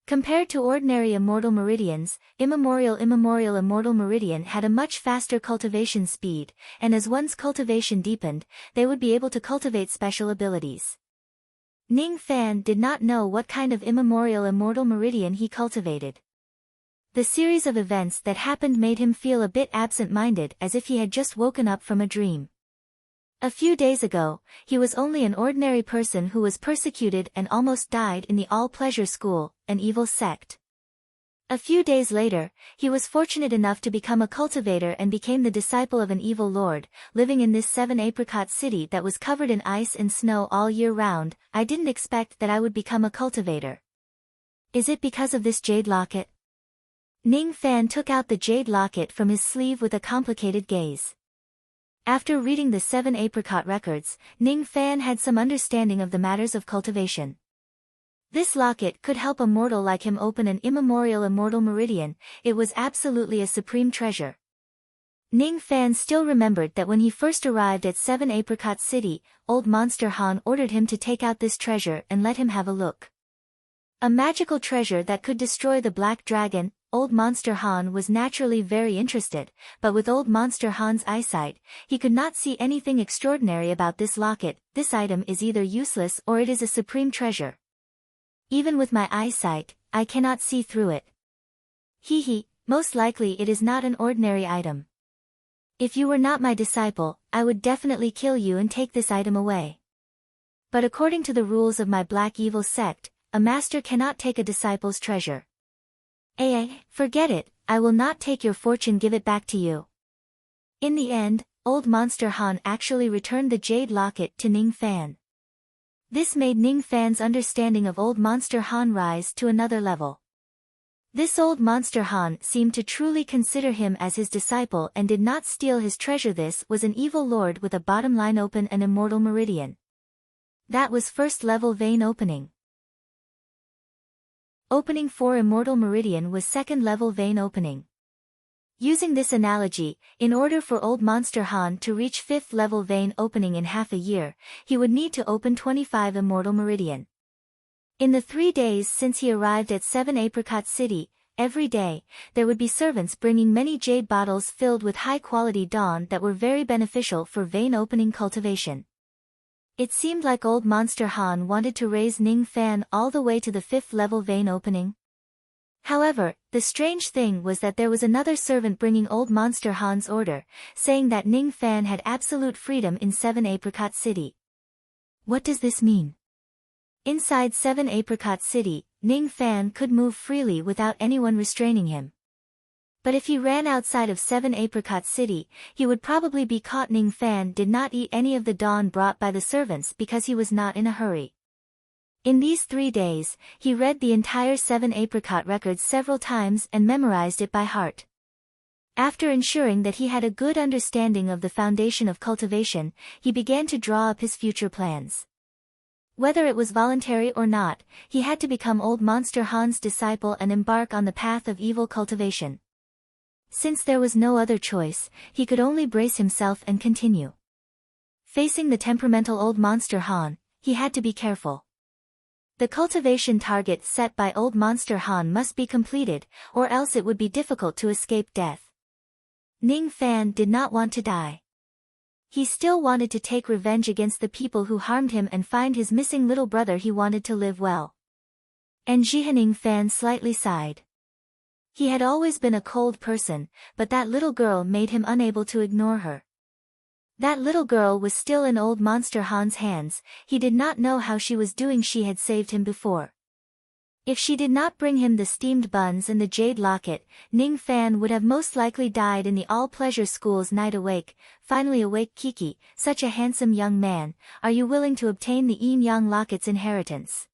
Compared to ordinary immortal meridians, immemorial immortal meridian had a much faster cultivation speed, and as one's cultivation deepened, they would be able to cultivate special abilities. Ning Fan did not know what kind of immemorial immortal meridian he cultivated. The series of events that happened made him feel a bit absent-minded, as if he had just woken up from a dream. A few days ago, he was only an ordinary person who was persecuted and almost died in the all-pleasure school, an evil sect. A few days later, he was fortunate enough to become a cultivator and became the disciple of an evil lord, living in this 7 Apricot City that was covered in ice and snow all year round. I didn't expect that I would become a cultivator. Is it because of this jade locket? Ning Fan took out the jade locket from his sleeve with a complicated gaze. After reading the 7 Apricot Records, Ning Fan had some understanding of the matters of cultivation. This locket could help a mortal like him open an immemorial immortal meridian. It was absolutely a supreme treasure. Ning Fan still remembered that when he first arrived at 7 Apricot City, Old Monster Han ordered him to take out this treasure and let him have a look. A magical treasure that could destroy the Black Dragon. Old Monster Han was naturally very interested, but with Old Monster Han's eyesight, he could not see anything extraordinary about this locket. This item is either useless or it is a supreme treasure. Even with my eyesight, I cannot see through it. Most likely it is not an ordinary item. If you were not my disciple, I would definitely kill you and take this item away. But according to the rules of my black evil sect, a master cannot take a disciple's treasure. Forget it, I will not take your fortune, give it back to you. In the end, Old Monster Han actually returned the jade locket to Ning Fan. This made Ning Fan's understanding of Old Monster Han rise to another level. This Old Monster Han seemed to truly consider him as his disciple and did not steal his treasure. This was an evil lord with a bottom line open an immortal meridian. That was first level vein opening. Opening 4 immortal meridian was second level vein opening. Using this analogy, in order for Old Monster Han to reach 5th level vein opening in half a year, he would need to open 25 Immortal Meridian. In the 3 days since he arrived at 7 Apricot City, every day, there would be servants bringing many jade bottles filled with high-quality dawn that were very beneficial for vein opening cultivation. It seemed like Old Monster Han wanted to raise Ning Fan all the way to the 5th level vein opening. However, the strange thing was that there was another servant bringing Old Monster Han's order, saying that Ning Fan had absolute freedom in 7 Apricot City. What does this mean? Inside 7 Apricot City, Ning Fan could move freely without anyone restraining him. But if he ran outside of 7 Apricot City, he would probably be caught. Ning Fan did not eat any of the dawn brought by the servants because he was not in a hurry. In these 3 days, he read the entire 7 Apricot records several times and memorized it by heart. After ensuring that he had a good understanding of the foundation of cultivation, he began to draw up his future plans. Whether it was voluntary or not, he had to become Old Monster Han's disciple and embark on the path of evil cultivation. Since there was no other choice, he could only brace himself and continue. Facing the temperamental Old Monster Han, he had to be careful. The cultivation target set by Old Monster Han must be completed, or else it would be difficult to escape death. Ning Fan did not want to die. He still wanted to take revenge against the people who harmed him and find his missing little brother. He wanted to live well. And Ning Fan slightly sighed. He had always been a cold person, but that little girl made him unable to ignore her. That little girl was still in Old Monster Han's hands. He did not know how she was doing. She had saved him before. If she did not bring him the steamed buns and the jade locket, Ning Fan would have most likely died in the all-pleasure school's night. Awake, finally awake. Kiki, such a handsome young man, are you willing to obtain the Yin Yang locket's inheritance?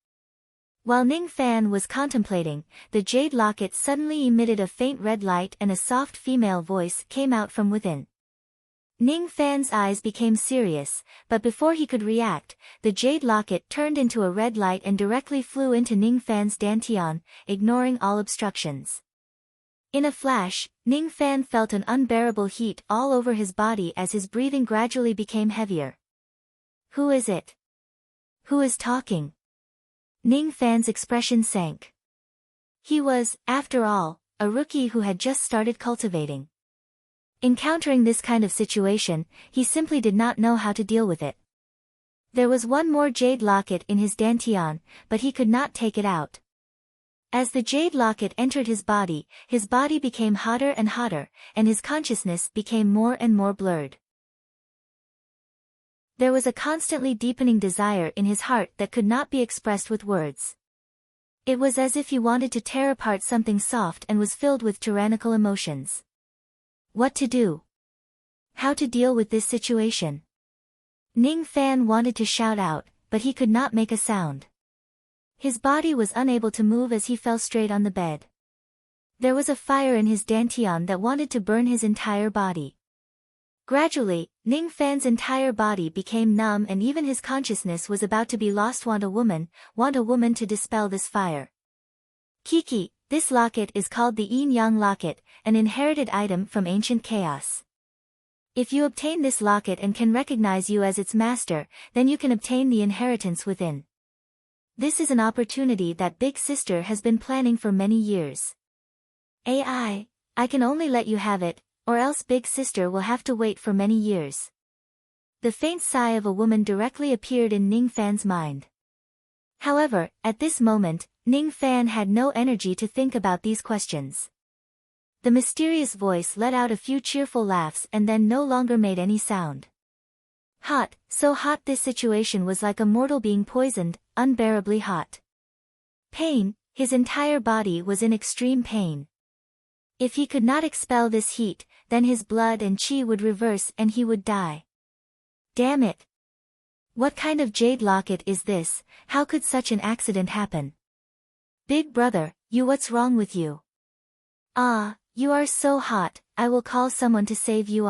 While Ning Fan was contemplating, the jade locket suddenly emitted a faint red light and a soft female voice came out from within. Ning Fan's eyes became serious, but before he could react, the jade locket turned into a red light and directly flew into Ning Fan's dantian, ignoring all obstructions. In a flash, Ning Fan felt an unbearable heat all over his body as his breathing gradually became heavier. Who is it? Who is talking? Ning Fan's expression sank. He was, after all, a rookie who had just started cultivating. Encountering this kind of situation, he simply did not know how to deal with it. There was one more jade locket in his dantian, but he could not take it out. As the jade locket entered his body became hotter and hotter, and his consciousness became more and more blurred. There was a constantly deepening desire in his heart that could not be expressed with words. It was as if he wanted to tear apart something soft and was filled with tyrannical emotions. What to do? How to deal with this situation? Ning Fan wanted to shout out, but he could not make a sound. His body was unable to move as he fell straight on the bed. There was a fire in his dantian that wanted to burn his entire body. Gradually, Ning Fan's entire body became numb and even his consciousness was about to be lost. Want a woman to dispel this fire. Kiki, this locket is called the Yin Yang locket, an inherited item from ancient chaos. If you obtain this locket and can recognize you as its master, then you can obtain the inheritance within. This is an opportunity that Big Sister has been planning for many years. I can only let you have it, or else Big Sister will have to wait for many years. The faint sigh of a woman directly appeared in Ning Fan's mind. However, at this moment, Ning Fan had no energy to think about these questions. The mysterious voice let out a few cheerful laughs and then no longer made any sound. Hot, so hot. This situation was like a mortal being poisoned, unbearably hot. Pain, his entire body was in extreme pain. If he could not expel this heat, then his blood and chi would reverse and he would die. Damn it! What kind of jade locket is this? How could such an accident happen? Big brother, what's wrong with you? You are so hot, I will call someone to save you.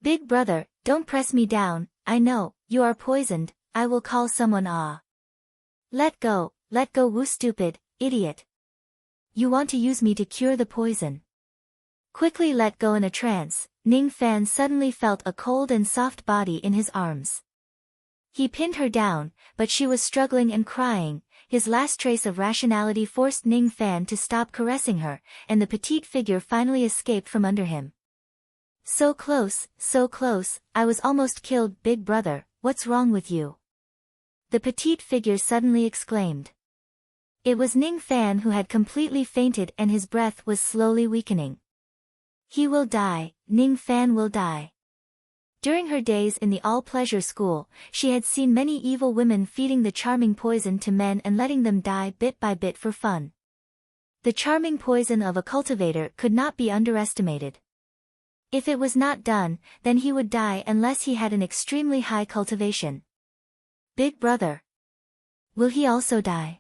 Big brother, don't press me down, I know, you are poisoned, I will call someone. Let go, woo stupid, idiot. You want to use me to cure the poison. Quickly let go in a trance, Ning Fan suddenly felt a cold and soft body in his arms. He pinned her down, but she was struggling and crying. His last trace of rationality forced Ning Fan to stop caressing her, and the petite figure finally escaped from under him. So close, I was almost killed, big brother, what's wrong with you? The petite figure suddenly exclaimed. It was Ning Fan who had completely fainted and his breath was slowly weakening. He will die, Ning Fan will die. During her days in the all-pleasure school, she had seen many evil women feeding the charming poison to men and letting them die bit by bit for fun. The charming poison of a cultivator could not be underestimated. If it was not done, then he would die unless he had an extremely high cultivation. Big brother. Will he also die?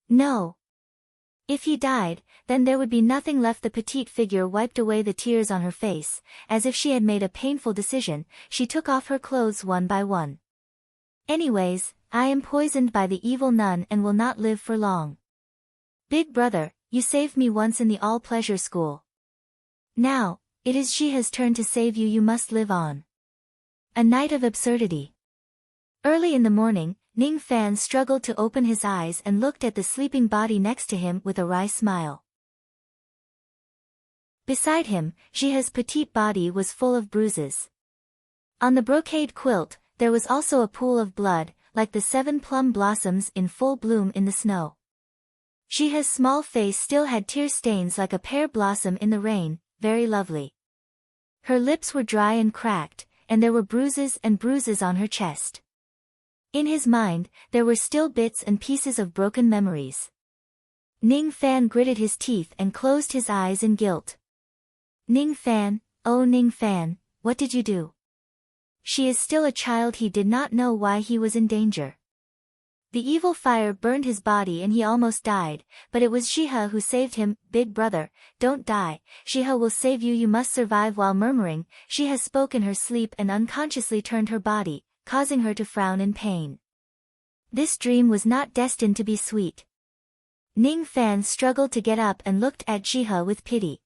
No. If he died, then there would be nothing left. The petite figure wiped away the tears on her face. As if she had made a painful decision, she took off her clothes one by one. Anyways, I am poisoned by the evil nun and will not live for long. Big brother, you saved me once in the all-pleasure school. Now, it is Jihe's turn to save you. You must live on. A night of absurdity. Early in the morning, Ning Fan struggled to open his eyes and looked at the sleeping body next to him with a wry smile. Beside him, Jihe's petite body was full of bruises. On the brocade quilt, there was also a pool of blood, like the 7 plum blossoms in full bloom in the snow. Jihe's small face still had tear stains like a pear blossom in the rain, very lovely. Her lips were dry and cracked, and there were bruises and bruises on her chest. In his mind, there were still bits and pieces of broken memories. Ning Fan gritted his teeth and closed his eyes in guilt. Ning Fan, oh Ning Fan, what did you do? She is still a child. He did not know why he was in danger. The evil fire burned his body and he almost died, but it was Jihe who saved him. Big brother, don't die, Jihe will save you. You must survive. While murmuring, Jihe spoke in her sleep and unconsciously turned her body, causing her to frown in pain. This dream was not destined to be sweet. Ning Fan struggled to get up and looked at Jihe with pity.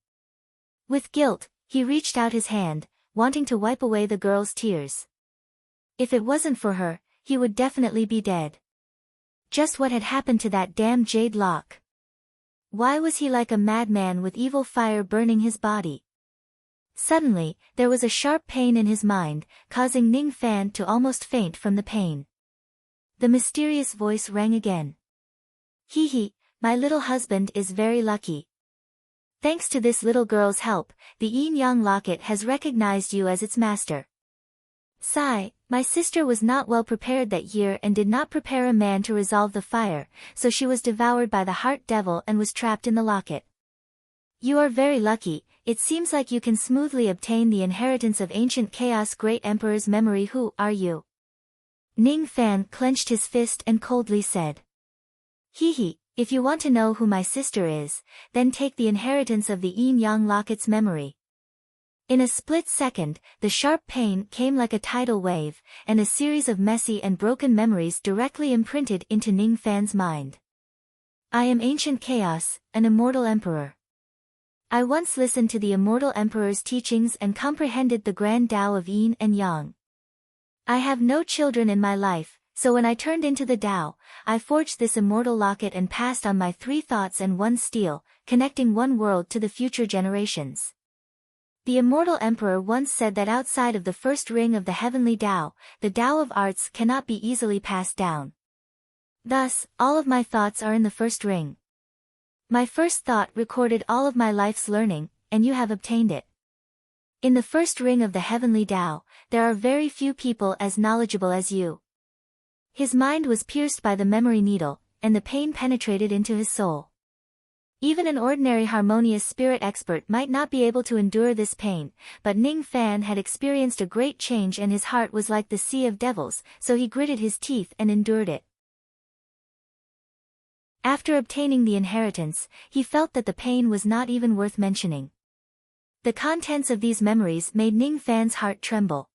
With guilt, he reached out his hand, wanting to wipe away the girl's tears. If it wasn't for her, he would definitely be dead. Just what had happened to that damn jade lock? Why was he like a madman with evil fire burning his body? Suddenly, there was a sharp pain in his mind, causing Ning Fan to almost faint from the pain. The mysterious voice rang again. He, my little husband is very lucky. Thanks to this little girl's help, the yin-yang locket has recognized you as its master. Sigh, my sister was not well prepared that year and did not prepare a man to resolve the fire, so she was devoured by the heart devil and was trapped in the locket. You are very lucky. It seems like you can smoothly obtain the inheritance of ancient chaos. Great Emperor's memory. Who are you? Ning Fan clenched his fist and coldly said. If you want to know who my sister is, then take the inheritance of the yin-yang locket's memory. In a split second, the sharp pain came like a tidal wave, and a series of messy and broken memories directly imprinted into Ning Fan's mind. I am ancient chaos, an immortal emperor. I once listened to the immortal emperor's teachings and comprehended the grand Tao of yin and yang. I have no children in my life, so when I turned into the Tao, I forged this immortal locket and passed on my 3 thoughts and 1 steel, connecting one world to the future generations. The immortal emperor once said that outside of the first ring of the heavenly Tao, the Tao of arts cannot be easily passed down. Thus, all of my thoughts are in the first ring. My first thought recorded all of my life's learning, and you have obtained it. In the first ring of the heavenly Tao, there are very few people as knowledgeable as you. His mind was pierced by the memory needle, and the pain penetrated into his soul. Even an ordinary harmonious spirit expert might not be able to endure this pain, but Ning Fan had experienced a great change and his heart was like the sea of devils, so he gritted his teeth and endured it. After obtaining the inheritance, he felt that the pain was not even worth mentioning. The contents of these memories made Ning Fan's heart tremble.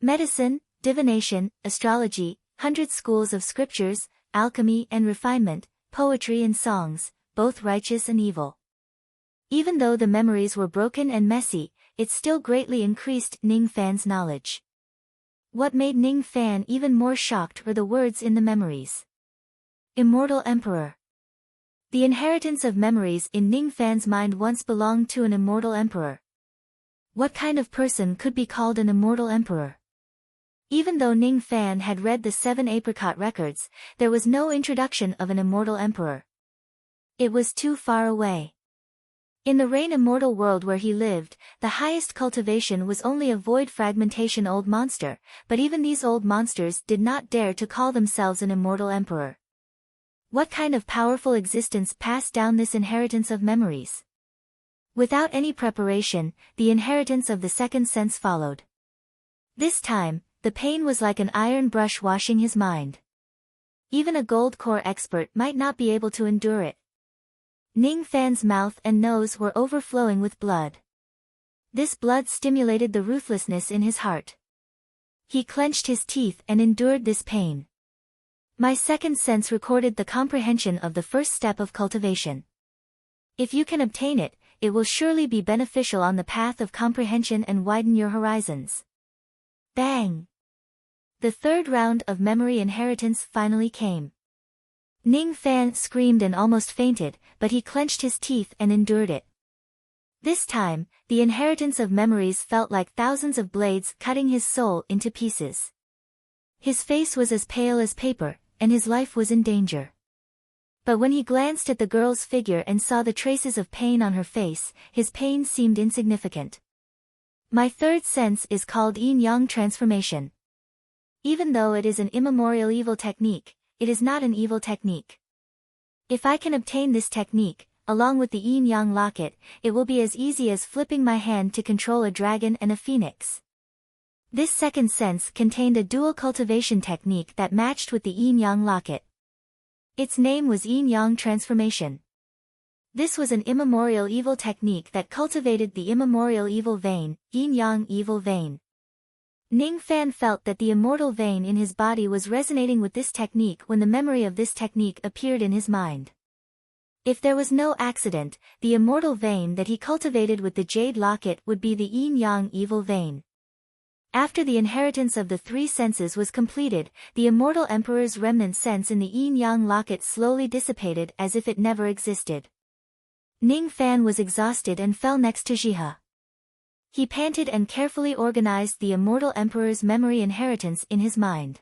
Medicine, divination, astrology, 100 schools of scriptures, alchemy and refinement, poetry and songs, both righteous and evil. Even though the memories were broken and messy, it still greatly increased Ning Fan's knowledge. What made Ning Fan even more shocked were the words in the memories. Immortal Emperor. The inheritance of memories in Ning Fan's mind once belonged to an immortal emperor. What kind of person could be called an immortal emperor? Even though Ning Fan had read the 7 apricot records, there was no introduction of an immortal emperor. It was too far away. In the Rain Immortal world where he lived, the highest cultivation was only a void fragmentation old monster, but even these old monsters did not dare to call themselves an immortal emperor. What kind of powerful existence passed down this inheritance of memories? Without any preparation, the inheritance of the second sense followed. This time, the pain was like an iron brush washing his mind. Even a gold core expert might not be able to endure it. Ning Fan's mouth and nose were overflowing with blood. This blood stimulated the ruthlessness in his heart. He clenched his teeth and endured this pain. My second sense recorded the comprehension of the first step of cultivation. If you can obtain it, it will surely be beneficial on the path of comprehension and widen your horizons. Bang! The third round of memory inheritance finally came. Ning Fan screamed and almost fainted, but he clenched his teeth and endured it. This time, the inheritance of memories felt like thousands of blades cutting his soul into pieces. His face was as pale as paper, and his life was in danger. But when he glanced at the girl's figure and saw the traces of pain on her face, his pain seemed insignificant. My third sense is called yin-yang transformation. Even though it is an immemorial evil technique, it is not an evil technique. If I can obtain this technique, along with the yin-yang locket, it will be as easy as flipping my hand to control a dragon and a phoenix. This second sense contained a dual cultivation technique that matched with the yin-yang locket. Its name was yin-yang transformation. This was an immemorial evil technique that cultivated the immemorial evil vein, yin-yang evil vein. Ning Fan felt that the immortal vein in his body was resonating with this technique when the memory of this technique appeared in his mind. If there was no accident, the immortal vein that he cultivated with the jade locket would be the yin-yang evil vein. After the inheritance of the three senses was completed, the immortal emperor's remnant sense in the yin-yang locket slowly dissipated as if it never existed. Ning Fan was exhausted and fell next to Jihe. He panted and carefully organized the immortal emperor's memory inheritance in his mind.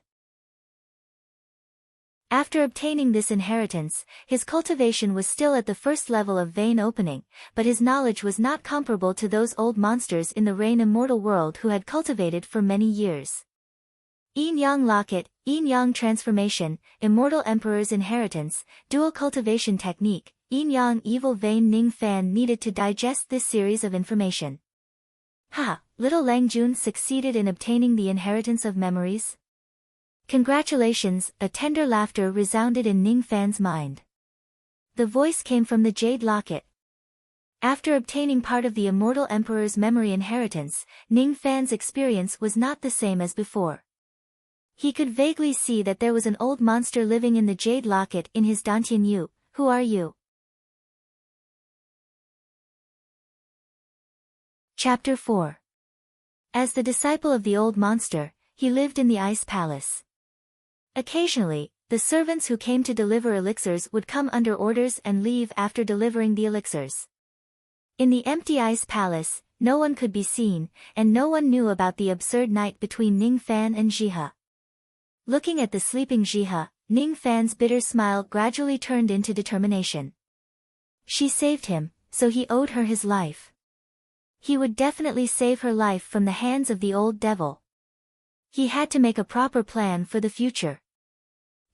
After obtaining this inheritance, his cultivation was still at the first level of vein opening, but his knowledge was not comparable to those old monsters in the Rain Immortal world who had cultivated for many years. Yin-yang locket, yin-yang transformation, immortal emperor's inheritance, dual cultivation technique, yin-yang evil vein. Ning Fan needed to digest this series of information. Ha! Little Lang Jun succeeded in obtaining the inheritance of memories? Congratulations! A tender laughter resounded in Ning Fan's mind. The voice came from the jade locket. After obtaining part of the immortal emperor's memory inheritance, Ning Fan's experience was not the same as before. He could vaguely see that there was an old monster living in the jade locket in his Dantian Yu. Who are you? Chapter 4. As the disciple of the old monster, he lived in the ice palace. Occasionally, the servants who came to deliver elixirs would come under orders and leave after delivering the elixirs. In the empty ice palace, no one could be seen, and no one knew about the absurd night between Ning Fan and Jihe. Looking at the sleeping Jihe, Ning Fan's bitter smile gradually turned into determination. She saved him, so he owed her his life. He would definitely save her life from the hands of the old devil. He had to make a proper plan for the future.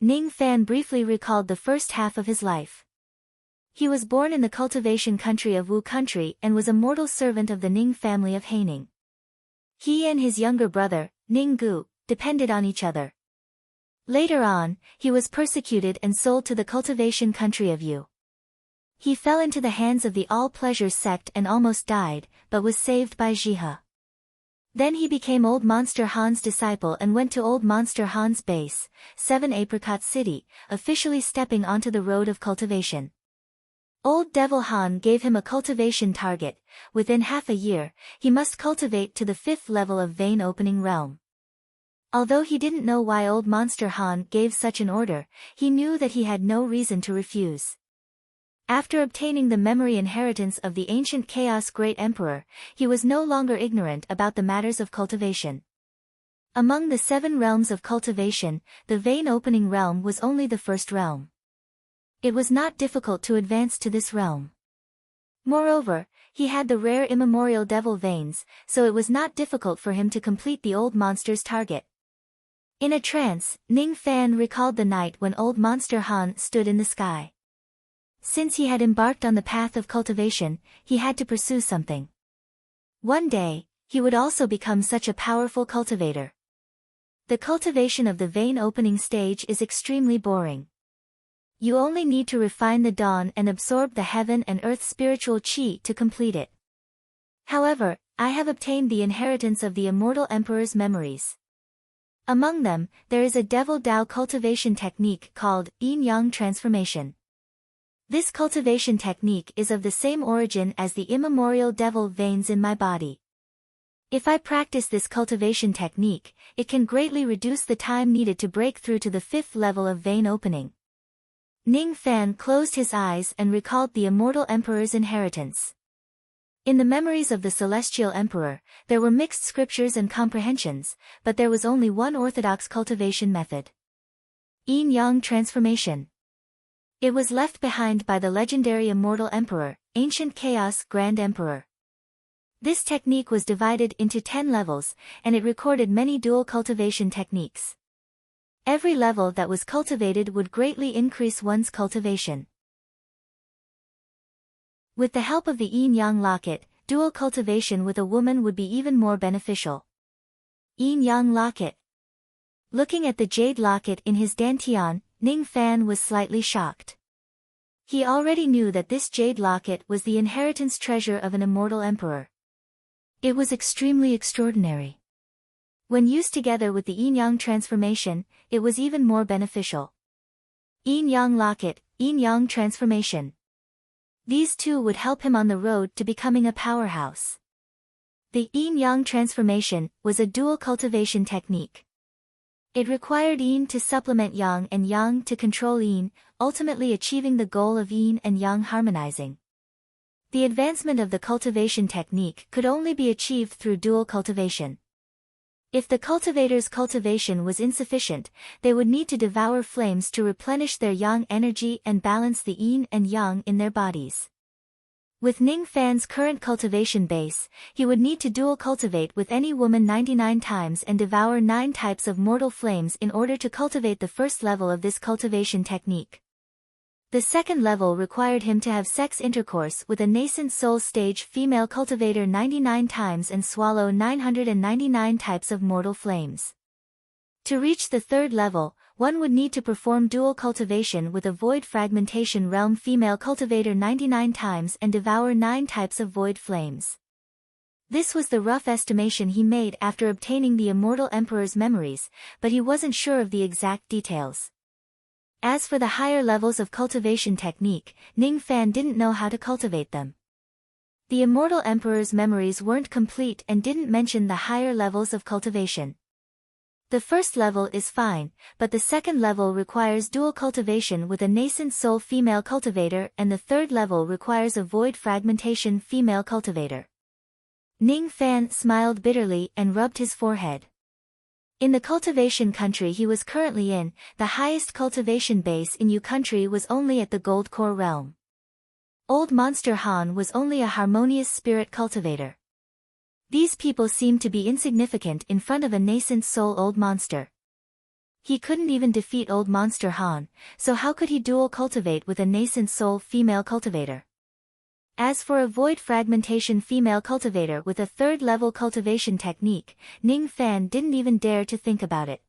Ning Fan briefly recalled the first half of his life. He was born in the cultivation country of Wu country and was a mortal servant of the Ning family of Haining. He and his younger brother, Ning Gu, depended on each other. Later on, he was persecuted and sold to the cultivation country of Yu. He fell into the hands of the All-Pleasure sect and almost died, but was saved by Jihe. Then he became Old Monster Han's disciple and went to Old Monster Han's base, 7 Apricot City, officially stepping onto the road of cultivation. Old Devil Han gave him a cultivation target. Within half a year, he must cultivate to the 5th level of vein opening realm. Although he didn't know why Old Monster Han gave such an order, he knew that he had no reason to refuse. After obtaining the memory inheritance of the ancient Chaos Great Emperor, he was no longer ignorant about the matters of cultivation. Among the 7 realms of cultivation, the vein opening realm was only the first realm. It was not difficult to advance to this realm. Moreover, he had the rare immemorial devil veins, so it was not difficult for him to complete the old monster's target. In a trance, Ning Fan recalled the night when Old Monster Han stood in the sky. Since he had embarked on the path of cultivation, he had to pursue something. One day, he would also become such a powerful cultivator. The cultivation of the vein opening stage is extremely boring. You only need to refine the dawn and absorb the heaven and earth spiritual chi to complete it. However, I have obtained the inheritance of the immortal emperor's memories. Among them, there is a devil Dao cultivation technique called Yin-Yang transformation. This cultivation technique is of the same origin as the immemorial devil veins in my body. If I practice this cultivation technique, it can greatly reduce the time needed to break through to the 5th level of vein opening. Ning Fan closed his eyes and recalled the immortal emperor's inheritance. In the memories of the celestial emperor, there were mixed scriptures and comprehensions, but there was only one orthodox cultivation method. Yin-Yang transformation. It was left behind by the legendary immortal emperor, ancient chaos grand emperor. This technique was divided into 10 levels, and it recorded many dual cultivation techniques. Every level that was cultivated would greatly increase one's cultivation. With the help of the Yin-Yang locket, dual cultivation with a woman would be even more beneficial. Yin-Yang locket. Looking at the jade locket in his dantian, Ning Fan was slightly shocked. He already knew that this jade locket was the inheritance treasure of an immortal emperor. It was extremely extraordinary. When used together with the Yin-Yang transformation, it was even more beneficial. Yin-Yang locket, Yin-Yang transformation. These two would help him on the road to becoming a powerhouse. The Yin-Yang transformation was a dual cultivation technique. It required Yin to supplement Yang and Yang to control Yin, ultimately achieving the goal of Yin and Yang harmonizing. The advancement of the cultivation technique could only be achieved through dual cultivation. If the cultivator's cultivation was insufficient, they would need to devour flames to replenish their Yang energy and balance the Yin and Yang in their bodies. With Ning Fan's current cultivation base, he would need to dual cultivate with any woman 99 times and devour 9 types of mortal flames in order to cultivate the first level of this cultivation technique. The second level required him to have sex intercourse with a nascent soul stage female cultivator 99 times and swallow 999 types of mortal flames. To reach the third level, one would need to perform dual cultivation with a void fragmentation realm female cultivator 99 times and devour 9 types of void flames. This was the rough estimation he made after obtaining the immortal emperor's memories, but he wasn't sure of the exact details. As for the higher levels of cultivation technique, Ning Fan didn't know how to cultivate them. The immortal emperor's memories weren't complete and didn't mention the higher levels of cultivation. The first level is fine, but the second level requires dual cultivation with a nascent soul female cultivator and the third level requires a void fragmentation female cultivator. Ning Fan smiled bitterly and rubbed his forehead. In the cultivation country he was currently in, the highest cultivation base in Yu country was only at the Gold Core realm. Old Monster Han was only a harmonious spirit cultivator. These people seemed to be insignificant in front of a nascent soul Old Monster. He couldn't even defeat Old Monster Han, so how could he dual cultivate with a nascent soul female cultivator? As for a void fragmentation female cultivator with a third-level cultivation technique, Ning Fan didn't even dare to think about it.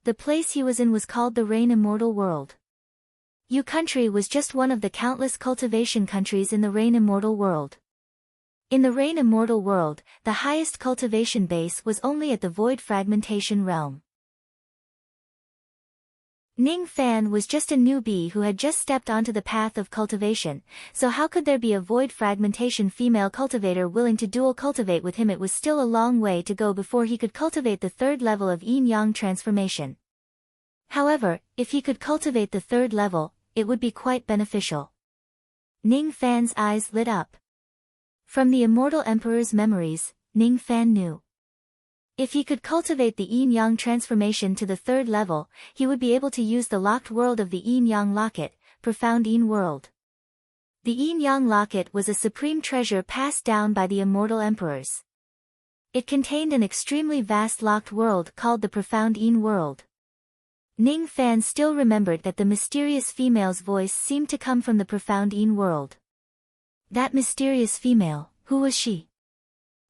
The place he was in was called the Rain Immortal World. Yu country was just one of the countless cultivation countries in the Rain Immortal World. In the Rain Immortal World, the highest cultivation base was only at the void fragmentation realm. Ning Fan was just a newbie who had just stepped onto the path of cultivation, so how could there be a void fragmentation female cultivator willing to dual cultivate with him? It was still a long way to go before he could cultivate the third level of yin-yang transformation. However, if he could cultivate the third level, it would be quite beneficial. Ning Fan's eyes lit up. From the immortal emperor's memories, Ning Fan knew. If he could cultivate the yin-yang transformation to the third level, he would be able to use the locked world of the yin-yang locket, profound yin world. The yin-yang locket was a supreme treasure passed down by the immortal emperors. It contained an extremely vast locked world called the profound yin world. Ning Fan still remembered that the mysterious female's voice seemed to come from the profound yin world. That mysterious female, who was she?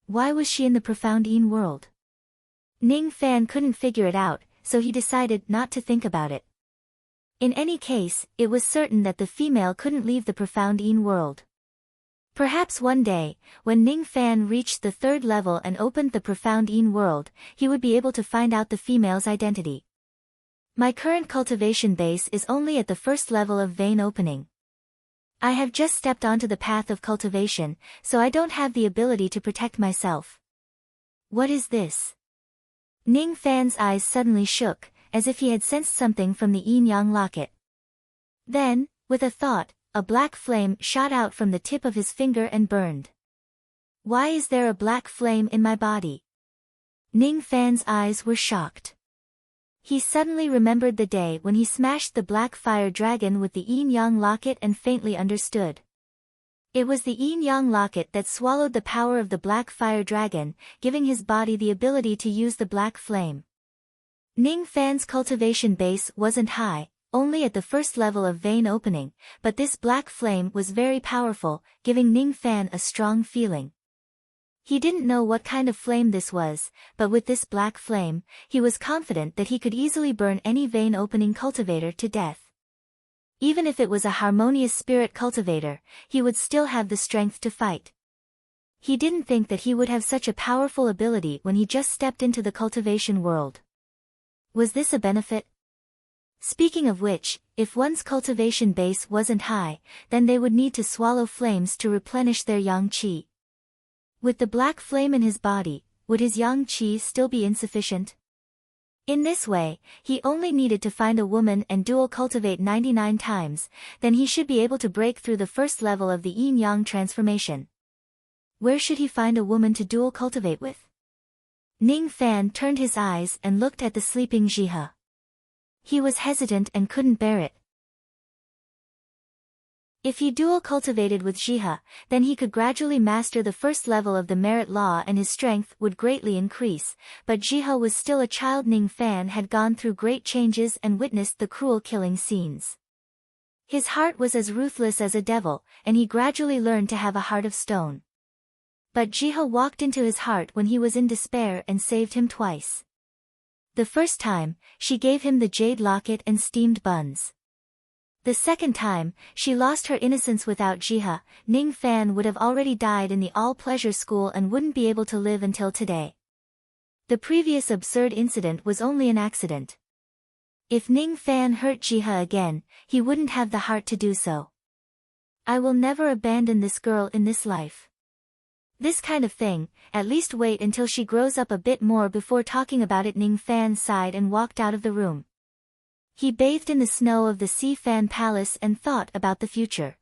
Why was she in the profound yin world? Ning Fan couldn't figure it out, so he decided not to think about it. In any case, it was certain that the female couldn't leave the profound yin world. Perhaps one day, when Ning Fan reached the third level and opened the profound yin world, he would be able to find out the female's identity. My current cultivation base is only at the first level of vein opening. I have just stepped onto the path of cultivation, so I don't have the ability to protect myself. What is this? Ning Fan's eyes suddenly shook, as if he had sensed something from the yin-yang locket. Then, with a thought, a black flame shot out from the tip of his finger and burned. Why is there a black flame in my body? Ning Fan's eyes were shocked. He suddenly remembered the day when he smashed the black fire dragon with the yin-yang locket and faintly understood. It was the yin-yang locket that swallowed the power of the black fire dragon, giving his body the ability to use the black flame. Ning Fan's cultivation base wasn't high, only at the first level of vein opening, but this black flame was very powerful, giving Ning Fan a strong feeling. He didn't know what kind of flame this was, but with this black flame, he was confident that he could easily burn any vein opening cultivator to death. Even if it was a harmonious spirit cultivator, he would still have the strength to fight. He didn't think that he would have such a powerful ability when he just stepped into the cultivation world. Was this a benefit? Speaking of which, if one's cultivation base wasn't high, then they would need to swallow flames to replenish their yang qi. With the black flame in his body, would his yang qi still be insufficient? In this way, he only needed to find a woman and dual cultivate 99 times, then he should be able to break through the first level of the yin-yang transformation. Where should he find a woman to dual cultivate with? Ning Fan turned his eyes and looked at the sleeping Jihe. He was hesitant and couldn't bear it. If he dual cultivated with Jihe, then he could gradually master the first level of the merit law and his strength would greatly increase, but Jihe was still a child. Ning Fan had gone through great changes and witnessed the cruel killing scenes. His heart was as ruthless as a devil, and he gradually learned to have a heart of stone. But Jihe walked into his heart when he was in despair and saved him twice. The first time, she gave him the jade locket and steamed buns. The second time, she lost her innocence. Without Jihe, Ning Fan would have already died in the all-pleasure school and wouldn't be able to live until today. The previous absurd incident was only an accident. If Ning Fan hurt Jihe again, he wouldn't have the heart to do so. I will never abandon this girl in this life. This kind of thing, at least wait until she grows up a bit more before talking about it. Ning Fan sighed and walked out of the room. He bathed in the snow of the Si Fan Palace and thought about the future.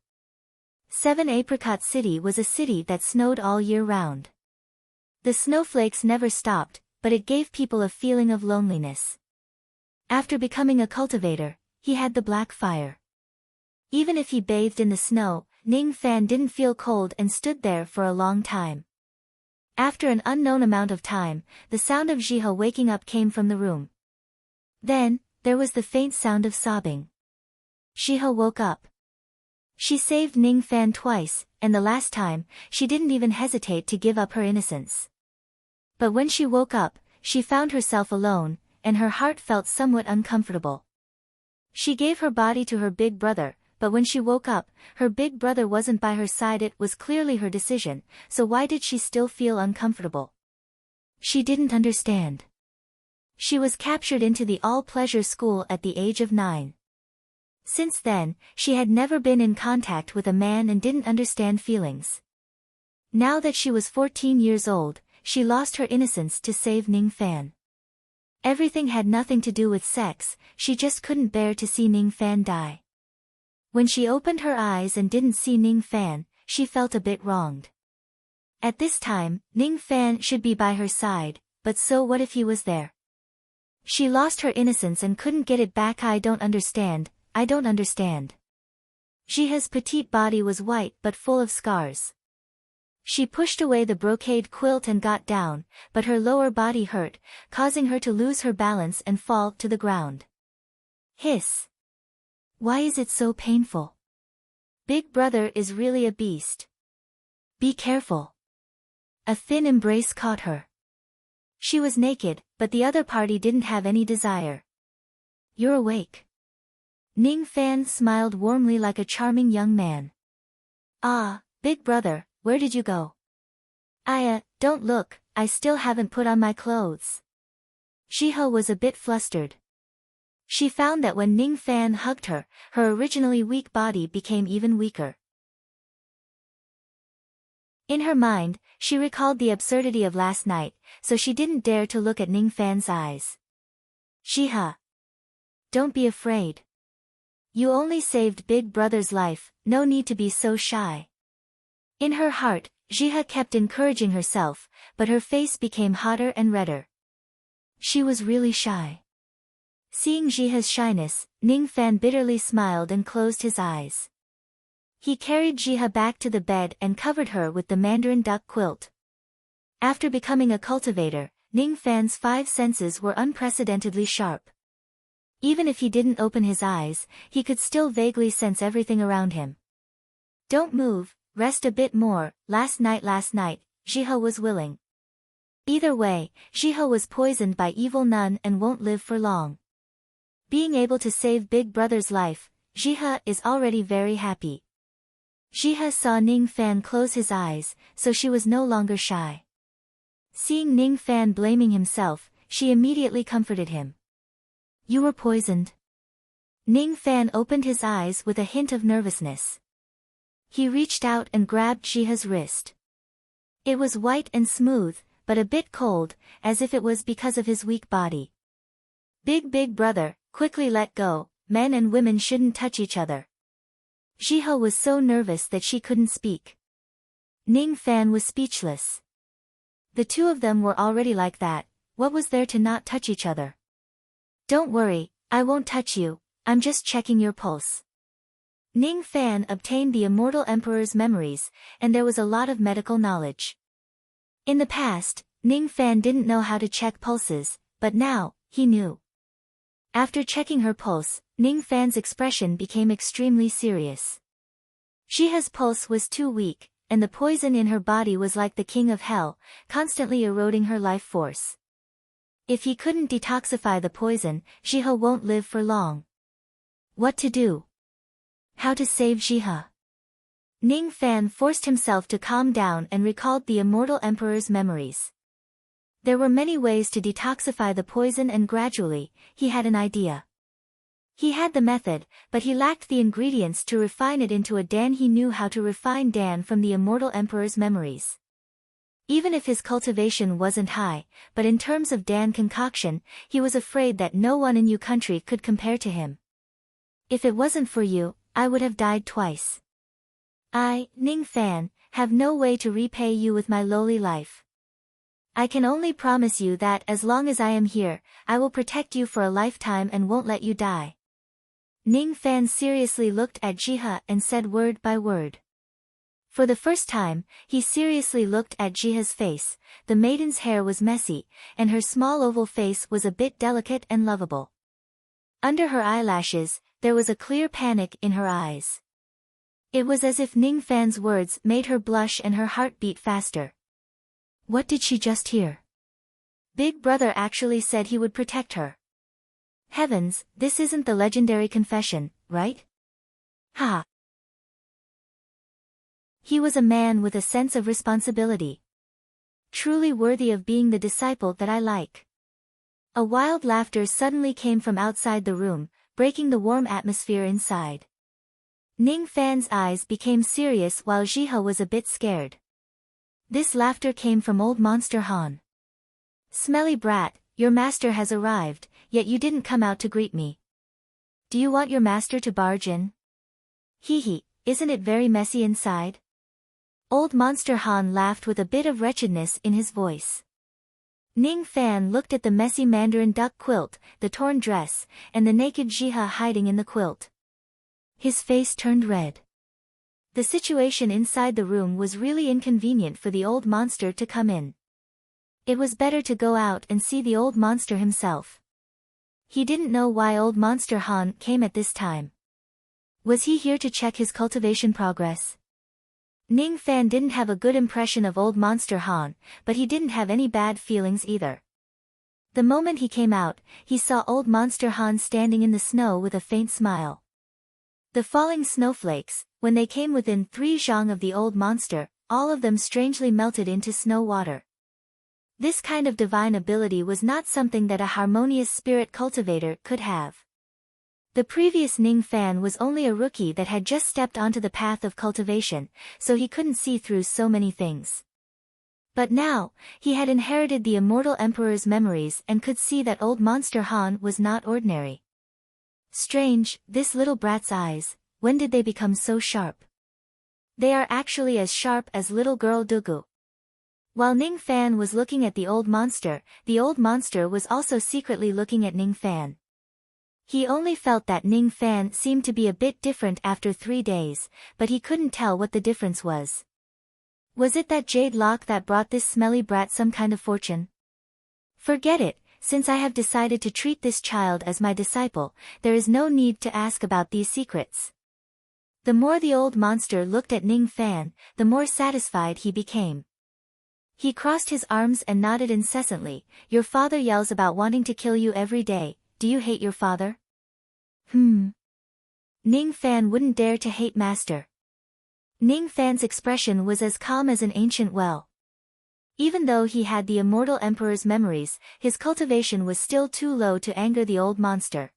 7 Apricot City was a city that snowed all year round. The snowflakes never stopped, but it gave people a feeling of loneliness. After becoming a cultivator, he had the black fire. Even if he bathed in the snow, Ning Fan didn't feel cold and stood there for a long time. After an unknown amount of time, the sound of Jihe waking up came from the room. Then, there was the faint sound of sobbing. Jihe woke up. She saved Ning Fan twice, and the last time, she didn't even hesitate to give up her innocence. But when she woke up, she found herself alone, and her heart felt somewhat uncomfortable. She gave her body to her big brother, but when she woke up, her big brother wasn't by her side. It was clearly her decision, so why did she still feel uncomfortable? She didn't understand. She was captured into the all-pleasure school at the age of 9. Since then, she had never been in contact with a man and didn't understand feelings. Now that she was 14 years old, she lost her innocence to save Ning Fan. Everything had nothing to do with sex, she just couldn't bear to see Ning Fan die. When she opened her eyes and didn't see Ning Fan, she felt a bit wronged. At this time, Ning Fan should be by her side, but so what if he was there? She lost her innocence and couldn't get it back. I don't understand. Jiha's petite body was white but full of scars. She pushed away the brocade quilt and got down, but her lower body hurt, causing her to lose her balance and fall to the ground. Hiss! Why is it so painful? Big brother is really a beast. Be careful. A thin embrace caught her. She was naked, but the other party didn't have any desire. You're awake. Ning Fan smiled warmly like a charming young man. Ah, big brother, where did you go? Don't look, I still haven't put on my clothes. Jiha was a bit flustered. She found that when Ning Fan hugged her, her originally weak body became even weaker. In her mind, she recalled the absurdity of last night, so she didn't dare to look at Ning Fan's eyes. Jiha. Don't be afraid. You only saved big brother's life, no need to be so shy. In her heart, Jiha kept encouraging herself, but her face became hotter and redder. She was really shy. Seeing Jiha's shyness, Ning Fan bitterly smiled and closed his eyes. He carried Jiha back to the bed and covered her with the mandarin duck quilt. After becoming a cultivator, Ning Fan's 5 senses were unprecedentedly sharp. Even if he didn't open his eyes, he could still vaguely sense everything around him. Don't move, rest a bit more. Last night, Jiha was willing. Either way, Jiha was poisoned by evil nun and won't live for long. Being able to save big brother's life, Jiha is already very happy. Jiha saw Ning Fan close his eyes, so she was no longer shy. Seeing Ning Fan blaming himself, she immediately comforted him. You were poisoned. Ning Fan opened his eyes with a hint of nervousness. He reached out and grabbed Jiha's wrist. It was white and smooth, but a bit cold, as if it was because of his weak body. Big brother, quickly let go, men and women shouldn't touch each other. Jiha was so nervous that she couldn't speak. Ning Fan was speechless. The two of them were already like that, what was there to not touch each other? Don't worry, I won't touch you, I'm just checking your pulse. Ning Fan obtained the immortal emperor's memories, and there was a lot of medical knowledge. In the past, Ning Fan didn't know how to check pulses, but now, he knew. After checking her pulse, Ning Fan's expression became extremely serious. Jiha's pulse was too weak, and the poison in her body was like the king of hell, constantly eroding her life force. If he couldn't detoxify the poison, Jiha won't live for long. What to do? How to save Jiha? Ning Fan forced himself to calm down and recalled the immortal emperor's memories. There were many ways to detoxify the poison, and gradually, he had an idea. He had the method, but he lacked the ingredients to refine it into a Dan. He knew how to refine Dan from the immortal emperor's memories. Even if his cultivation wasn't high, but in terms of Dan concoction, he was afraid that no one in Yu country could compare to him. If it wasn't for you, I would have died twice. I, Ning Fan, have no way to repay you with my lowly life. I can only promise you that as long as I am here, I will protect you for a lifetime and won't let you die. Ning Fan seriously looked at Jiha and said word by word. For the first time, he seriously looked at Jiha's face. The maiden's hair was messy, and her small oval face was a bit delicate and lovable. Under her eyelashes, there was a clear panic in her eyes. It was as if Ning Fan's words made her blush and her heart beat faster. What did she just hear? Big brother actually said he would protect her. Heavens, this isn't the legendary confession, right? Ha! He was a man with a sense of responsibility. Truly worthy of being the disciple that I like. A wild laughter suddenly came from outside the room, breaking the warm atmosphere inside. Ning Fan's eyes became serious while Jihe was a bit scared. This laughter came from old Monster Han. Smelly brat, your master has arrived, yet you didn't come out to greet me. Do you want your master to barge in? Hee hee, isn't it very messy inside? Old Monster Han laughed with a bit of wretchedness in his voice. Ning Fan looked at the messy mandarin duck quilt, the torn dress, and the naked Jihe hiding in the quilt. His face turned red. The situation inside the room was really inconvenient for the old monster to come in. It was better to go out and see the old monster himself. He didn't know why old Monster Han came at this time. Was he here to check his cultivation progress? Ning Fan didn't have a good impression of old Monster Han, but he didn't have any bad feelings either. The moment he came out, he saw old Monster Han standing in the snow with a faint smile. The falling snowflakes, when they came within 3 zhang of the old monster, all of them strangely melted into snow water. This kind of divine ability was not something that a harmonious spirit cultivator could have. The previous Ning Fan was only a rookie that had just stepped onto the path of cultivation, so he couldn't see through so many things. But now, he had inherited the immortal emperor's memories and could see that old Monster Han was not ordinary. Strange, this little brat's eyes, when did they become so sharp? They are actually as sharp as little girl Dugu. While Ning Fan was looking at the old monster was also secretly looking at Ning Fan. He only felt that Ning Fan seemed to be a bit different after 3 days, but he couldn't tell what the difference was. Was it that jade lock that brought this smelly brat some kind of fortune? Forget it, since I have decided to treat this child as my disciple, there is no need to ask about these secrets. The more the old monster looked at Ning Fan, the more satisfied he became. He crossed his arms and nodded incessantly. Your father yells about wanting to kill you every day. Do you hate your father? Ning Fan wouldn't dare to hate master. Ning Fan's expression was as calm as an ancient well. Even though he had the immortal emperor's memories, his cultivation was still too low to anger the old monster.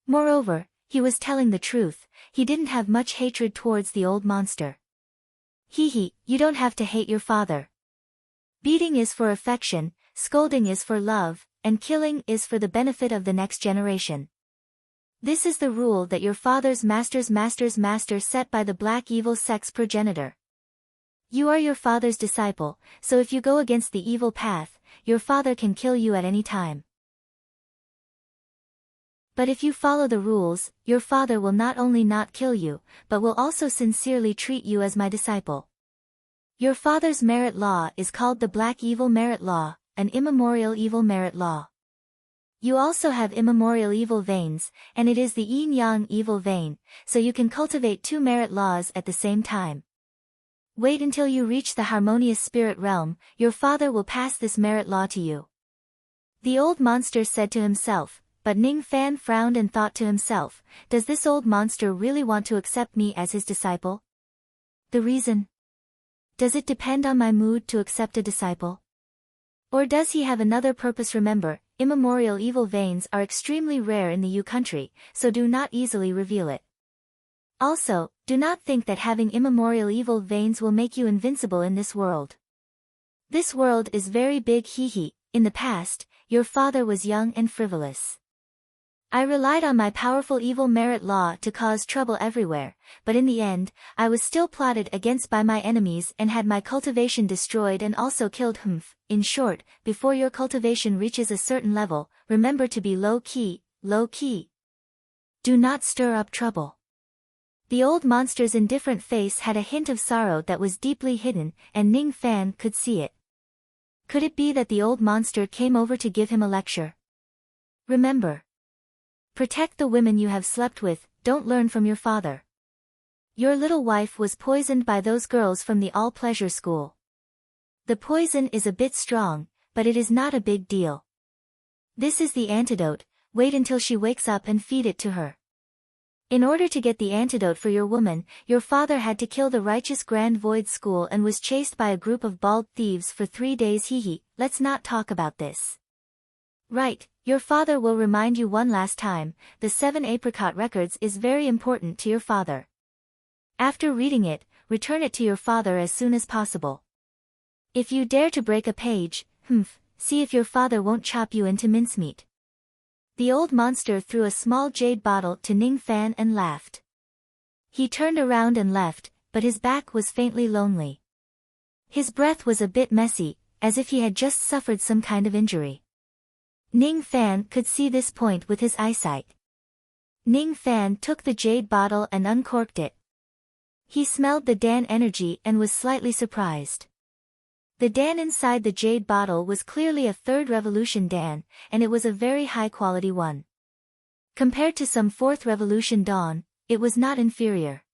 Moreover, he was telling the truth, he didn't have much hatred towards the old monster. Hee hee, you don't have to hate your father. Beating is for affection, scolding is for love, and killing is for the benefit of the next generation. This is the rule that your father's master's master set by the black evil sex progenitor. You are your father's disciple, so if you go against the evil path, your father can kill you at any time. But if you follow the rules, your father will not only not kill you, but will also sincerely treat you as my disciple. Your father's merit law is called the Black Evil Merit Law, an immemorial evil merit law. You also have immemorial evil veins, and it is the yin-yang evil vein, so you can cultivate 2 merit laws at the same time. Wait until you reach the harmonious spirit realm, your father will pass this merit law to you. The old monster said to himself, but Ning Fan frowned and thought to himself, does this old monster really want to accept me as his disciple? The reason? Does it depend on my mood to accept a disciple? Or does he have another purpose? Remember, immemorial evil veins are extremely rare in the Yu country, so do not easily reveal it. Also, do not think that having immemorial evil veins will make you invincible in this world. This world is very big. Hee hee, in the past, your father was young and frivolous. I relied on my powerful evil merit law to cause trouble everywhere, but in the end, I was still plotted against by my enemies and had my cultivation destroyed and also killed. In short, before your cultivation reaches a certain level, remember to be low-key, low-key. Do not stir up trouble. The old monster's indifferent face had a hint of sorrow that was deeply hidden, and Ning Fan could see it. Could it be that the old monster came over to give him a lecture? Remember. Protect the women you have slept with, don't learn from your father. Your little wife was poisoned by those girls from the all-pleasure school. The poison is a bit strong, but it is not a big deal. This is the antidote, wait until she wakes up and feed it to her. In order to get the antidote for your woman, your father had to kill the righteous Grand Void School and was chased by a group of bald thieves for 3 days. Hee hee, let's not talk about this. Right, your father will remind you one last time, the 7 apricot records is very important to your father. After reading it, return it to your father as soon as possible. If you dare to break a page, see if your father won't chop you into mincemeat. The old monster threw a small jade bottle to Ning Fan and laughed. He turned around and left, but his back was faintly lonely. His breath was a bit messy, as if he had just suffered some kind of injury. Ning Fan could see this point with his eyesight. Ning Fan took the jade bottle and uncorked it. He smelled the Dan energy and was slightly surprised. The Dan inside the jade bottle was clearly a 3rd revolution Dan, and it was a very high-quality one. Compared to some 4th revolution Dan, it was not inferior.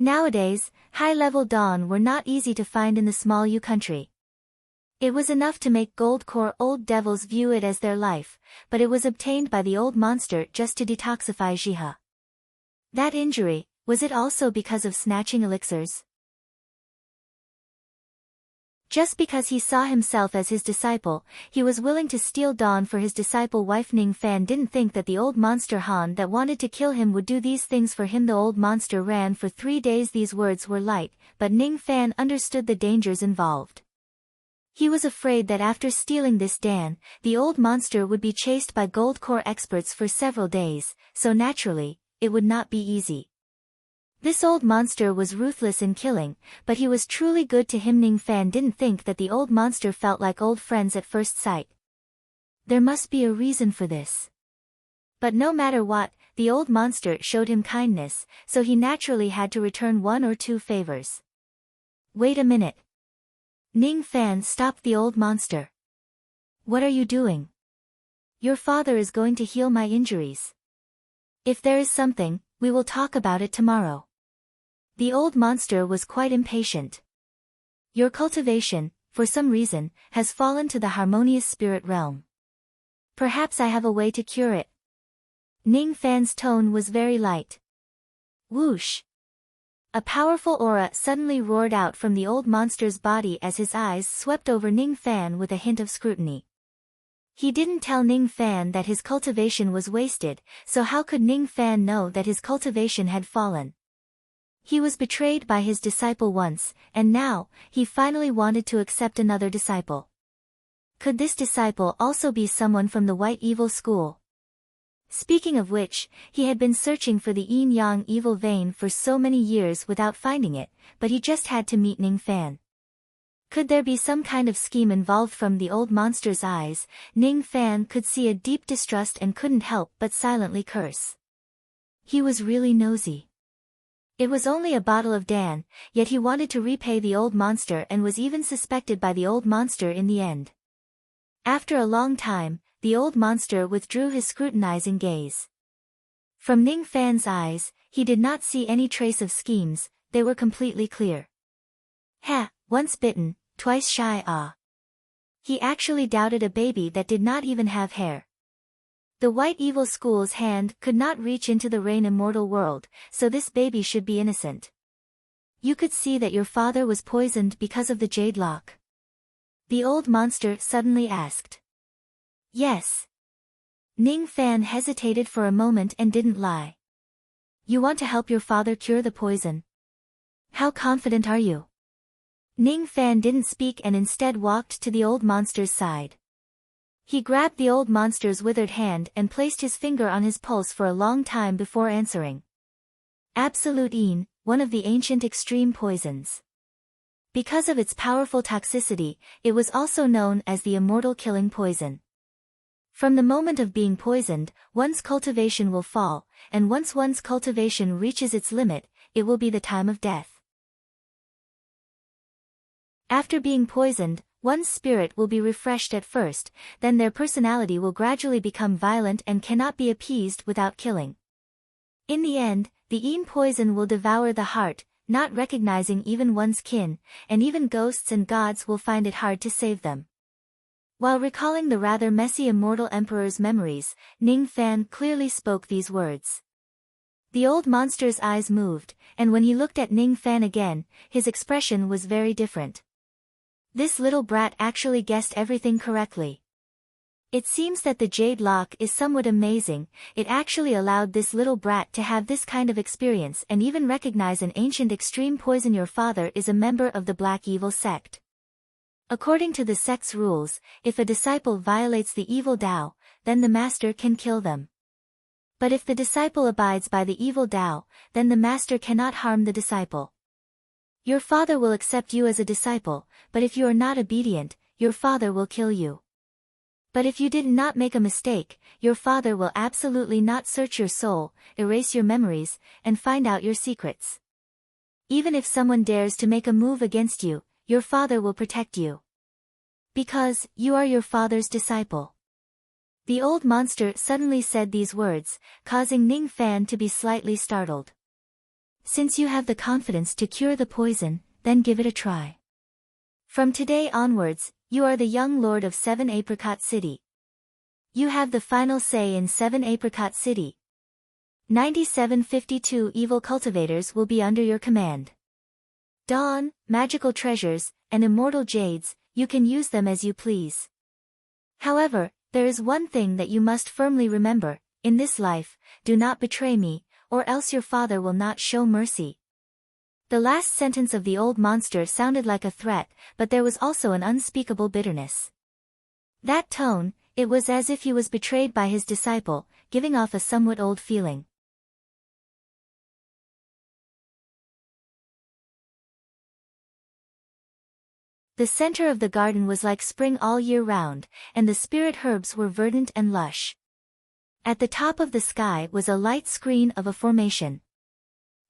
Nowadays, high-level Dan were not easy to find in the small U country. It was enough to make gold-core old devils view it as their life, but it was obtained by the old monster just to detoxify Jiha. That injury, was it also because of snatching elixirs? Just because he saw himself as his disciple, he was willing to steal Dawn for his disciple wife. Ning Fan didn't think that the old monster Han that wanted to kill him would do these things for him. The old monster ran for 3 days. These words were light, but Ning Fan understood the dangers involved. He was afraid that after stealing this Dan, the old monster would be chased by gold core experts for several days, so naturally, it would not be easy. This old monster was ruthless in killing, but he was truly good to him. Ning Fan didn't think that the old monster felt like old friends at first sight. There must be a reason for this. But no matter what, the old monster showed him kindness, so he naturally had to return 1 or 2 favors. Wait a minute. Ning Fan stopped the old monster. What are you doing? Your father is going to heal my injuries. If there is something, we will talk about it tomorrow. The old monster was quite impatient. Your cultivation, for some reason, has fallen to the harmonious spirit realm. Perhaps I have a way to cure it. Ning Fan's tone was very light. Whoosh! A powerful aura suddenly roared out from the old monster's body as his eyes swept over Ning Fan with a hint of scrutiny. He didn't tell Ning Fan that his cultivation was wasted, so how could Ning Fan know that his cultivation had fallen? He was betrayed by his disciple once, and now, he finally wanted to accept another disciple. Could this disciple also be someone from the White Evil School? Speaking of which, he had been searching for the yin-yang evil vein for so many years without finding it, but he just had to meet Ning Fan. Could there be some kind of scheme involved? From the old monster's eyes, Ning Fan could see a deep distrust and couldn't help but silently curse. He was really nosy. It was only a bottle of Dan, yet he wanted to repay the old monster and was even suspected by the old monster in the end. After a long time, the old monster withdrew his scrutinizing gaze. From Ning Fan's eyes, he did not see any trace of schemes, they were completely clear. Once bitten, twice shy. He actually doubted a baby that did not even have hair. The White Evil School's hand could not reach into the Rain Immortal world, so this baby should be innocent. You could see that your father was poisoned because of the jade lock. The old monster suddenly asked. Yes. Ning Fan hesitated for a moment and didn't lie. You want to help your father cure the poison? How confident are you? Ning Fan didn't speak and instead walked to the old monster's side. He grabbed the old monster's withered hand and placed his finger on his pulse for a long time before answering. Absolute Een, one of the ancient extreme poisons. Because of its powerful toxicity, it was also known as the immortal killing poison. From the moment of being poisoned, one's cultivation will fall, and once one's cultivation reaches its limit, it will be the time of death. After being poisoned, one's spirit will be refreshed at first, then their personality will gradually become violent and cannot be appeased without killing. In the end, the Een poison will devour the heart, not recognizing even one's kin, and even ghosts and gods will find it hard to save them. While recalling the rather messy immortal emperor's memories, Ning Fan clearly spoke these words. The old monster's eyes moved, and when he looked at Ning Fan again, his expression was very different. This little brat actually guessed everything correctly. It seems that the jade lock is somewhat amazing. It actually allowed this little brat to have this kind of experience and even recognize an ancient extreme poison. Your father is a member of the Black Evil sect. According to the sect's rules, if a disciple violates the evil Tao, then the master can kill them. But if the disciple abides by the evil Tao, then the master cannot harm the disciple. Your father will accept you as a disciple, but if you are not obedient, your father will kill you. But if you did not make a mistake, your father will absolutely not search your soul, erase your memories, and find out your secrets. Even if someone dares to make a move against you, your father will protect you. Because you are your father's disciple. The old monster suddenly said these words, causing Ning Fan to be slightly startled. Since you have the confidence to cure the poison, then give it a try. From today onwards, you are the young lord of 7 Apricot City. You have the final say in 7 Apricot City. 9752 evil cultivators will be under your command. Dawn, magical treasures, and immortal jades, you can use them as you please. However, there is one thing that you must firmly remember, in this life, do not betray me, or else your father will not show mercy. The last sentence of the old monster sounded like a threat, but there was also an unspeakable bitterness. That tone, it was as if he was betrayed by his disciple, giving off a somewhat old feeling. The center of the garden was like spring all year round, and the spirit herbs were verdant and lush. At the top of the sky was a light screen of a formation.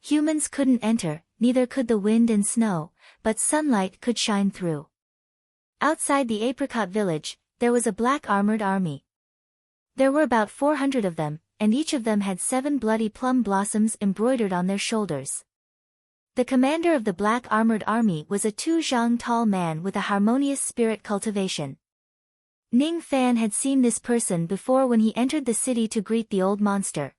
Humans couldn't enter, neither could the wind and snow, but sunlight could shine through. Outside the apricot village, there was a black armored army. There were about 400 of them, and each of them had 7 bloody plum blossoms embroidered on their shoulders. The commander of the black armored army was a 2-zhang tall man with a harmonious spirit cultivation. Ning Fan had seen this person before when he entered the city to greet the old monster.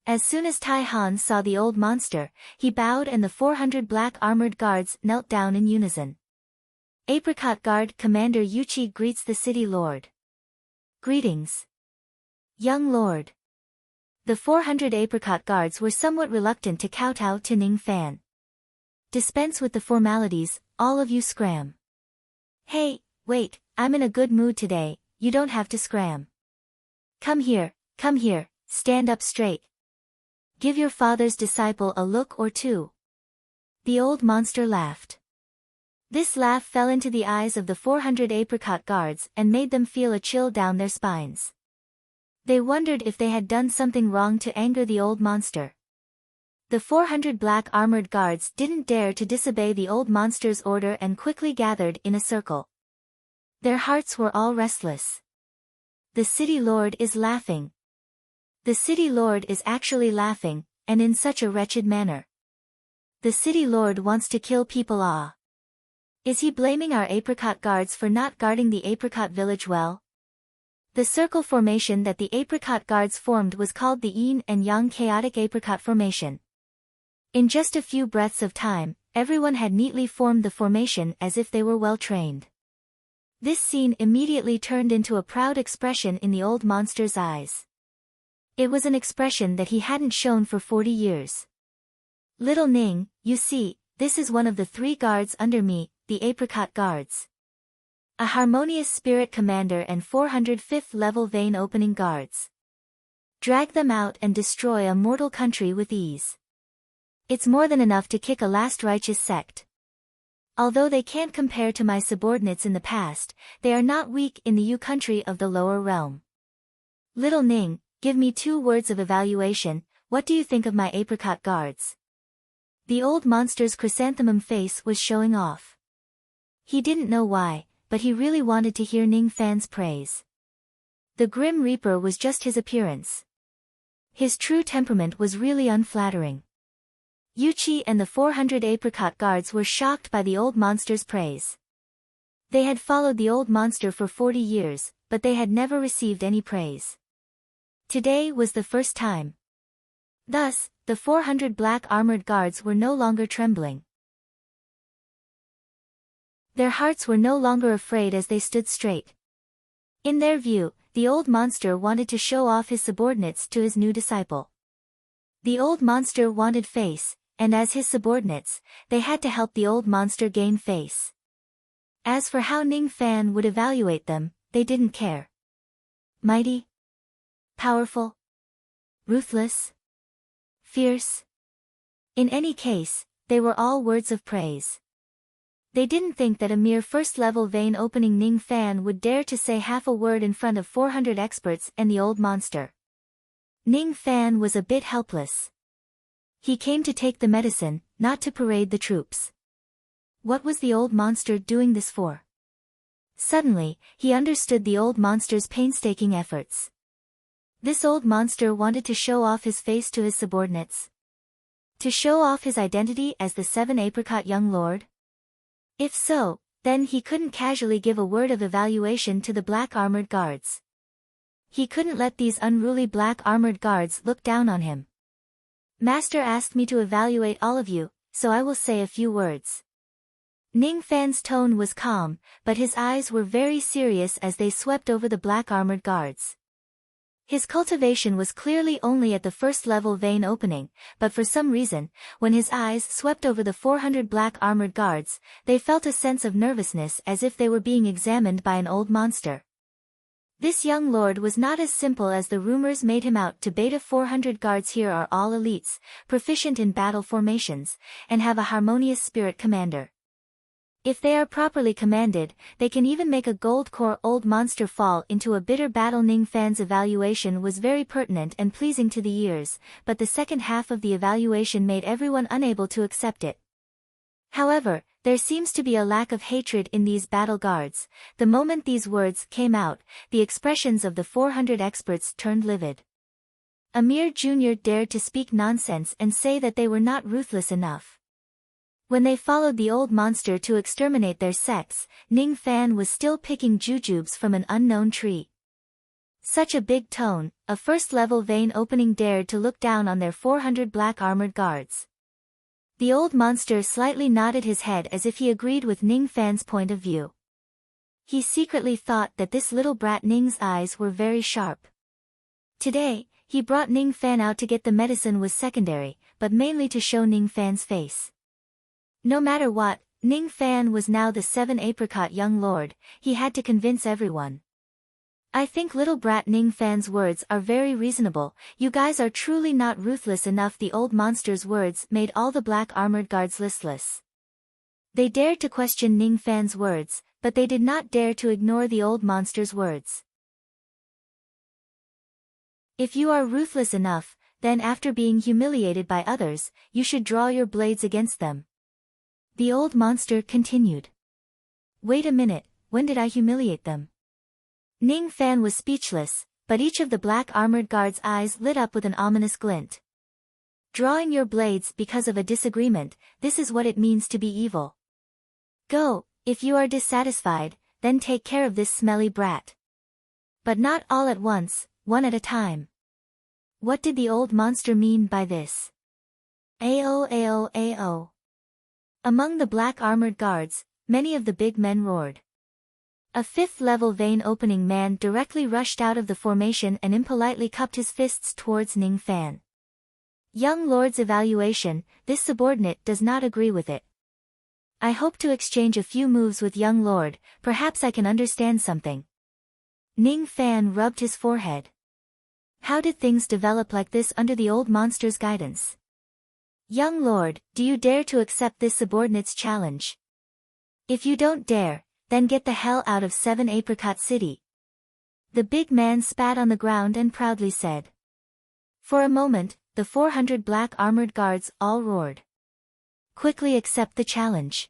As soon as Tai Han saw the old monster, he bowed and the 400 black armored guards knelt down in unison. Apricot Guard Commander Yuchi greets the city lord. Greetings, young lord. The 400 apricot guards were somewhat reluctant to kowtow to Ning Fan. Dispense with the formalities, all of you scram. Hey, wait, I'm in a good mood today, you don't have to scram. Come here, stand up straight. Give your father's disciple a look or two. The old monster laughed. This laugh fell into the eyes of the 400 apricot guards and made them feel a chill down their spines. They wondered if they had done something wrong to anger the old monster. The 400 black armored guards didn't dare to disobey the old monster's order and quickly gathered in a circle. Their hearts were all restless. The city lord is laughing. The city lord is actually laughing, and in such a wretched manner. The city lord wants to kill people. Is he blaming our apricot guards for not guarding the apricot village well? The circle formation that the apricot guards formed was called the yin and yang chaotic apricot formation. In just a few breaths of time, everyone had neatly formed the formation as if they were well trained. This scene immediately turned into a proud expression in the old monster's eyes. It was an expression that he hadn't shown for 40 years. Little Ning, you see, this is one of the 3 guards under me, the apricot guards. A harmonious spirit commander and 405th level vein opening guards. Drag them out and destroy a mortal country with ease. It's more than enough to kick a last righteous sect. Although they can't compare to my subordinates in the past, they are not weak in the Yu country of the lower realm. Little Ning, give me 2 words of evaluation, what do you think of my apricot guards? The old monster's chrysanthemum face was showing off. He didn't know why, but he really wanted to hear Ning Fan's praise. The Grim Reaper was just his appearance. His true temperament was really unflattering. Yuchi and the 400 apricot guards were shocked by the old monster's praise. They had followed the old monster for 40 years, but they had never received any praise. Today was the first time. Thus, the 400 black armored guards were no longer trembling. Their hearts were no longer afraid as they stood straight. In their view, the old monster wanted to show off his subordinates to his new disciple. The old monster wanted face, and as his subordinates, they had to help the old monster gain face. As for how Ning Fan would evaluate them, they didn't care. Mighty? Powerful? Ruthless? Fierce? In any case, they were all words of praise. They didn't think that a mere first-level vein-opening Ning Fan would dare to say half a word in front of 400 experts and the old monster. Ning Fan was a bit helpless. He came to take the medicine, not to parade the troops. What was the old monster doing this for? Suddenly, he understood the old monster's painstaking efforts. This old monster wanted to show off his face to his subordinates. To show off his identity as the 7-apricot young lord? If so, then he couldn't casually give a word of evaluation to the black armored guards. He couldn't let these unruly black armored guards look down on him. Master asked me to evaluate all of you, so I will say a few words. Ning Fan's tone was calm, but his eyes were very serious as they swept over the black armored guards. His cultivation was clearly only at the first-level vein opening, but for some reason, when his eyes swept over the 400 black armored guards, they felt a sense of nervousness as if they were being examined by an old monster. This young lord was not as simple as the rumors made him out to. Beta 400 guards here are all elites, proficient in battle formations, and have a harmonious spirit commander. If they are properly commanded, they can even make a gold core old monster fall into a bitter battle. Ning Fan's evaluation was very pertinent and pleasing to the ears, but the second half of the evaluation made everyone unable to accept it. However, there seems to be a lack of hatred in these battle guards. The moment these words came out, the expressions of the 400 experts turned livid. A mere junior dared to speak nonsense and say that they were not ruthless enough. When they followed the old monster to exterminate their sects, Ning Fan was still picking jujubes from an unknown tree. Such a big tone, a first-level vein opening dared to look down on their 400 black armored guards. The old monster slightly nodded his head as if he agreed with Ning Fan's point of view. He secretly thought that this little brat Ning's eyes were very sharp. Today, he brought Ning Fan out to get the medicine was secondary, but mainly to show Ning Fan's face. No matter what, Ning Fan was now the 7-apricot young lord, he had to convince everyone. I think little brat Ning Fan's words are very reasonable. You guys are truly not ruthless enough. The old monster's words made all the black armored guards listless. They dared to question Ning Fan's words, but they did not dare to ignore the old monster's words. If you are ruthless enough, then after being humiliated by others, you should draw your blades against them. The old monster continued. Wait a minute, when did I humiliate them? Ning Fan was speechless, but each of the black armored guards' eyes lit up with an ominous glint. Drawing your blades because of a disagreement, this is what it means to be evil. Go, if you are dissatisfied, then take care of this smelly brat. But not all at once, one at a time. What did the old monster mean by this? Ao ao ao. Among the black armored guards, many of the big men roared. A fifth-level vein-opening man directly rushed out of the formation and impolitely cupped his fists towards Ning Fan. Young lord's evaluation, this subordinate does not agree with it. I hope to exchange a few moves with young lord, perhaps I can understand something. Ning Fan rubbed his forehead. How did things develop like this under the old monster's guidance? Young lord, do you dare to accept this subordinate's challenge? If you don't dare, then get the hell out of 7-Apricot City. The big man spat on the ground and proudly said. For a moment, the 400 black armored guards all roared. Quickly accept the challenge.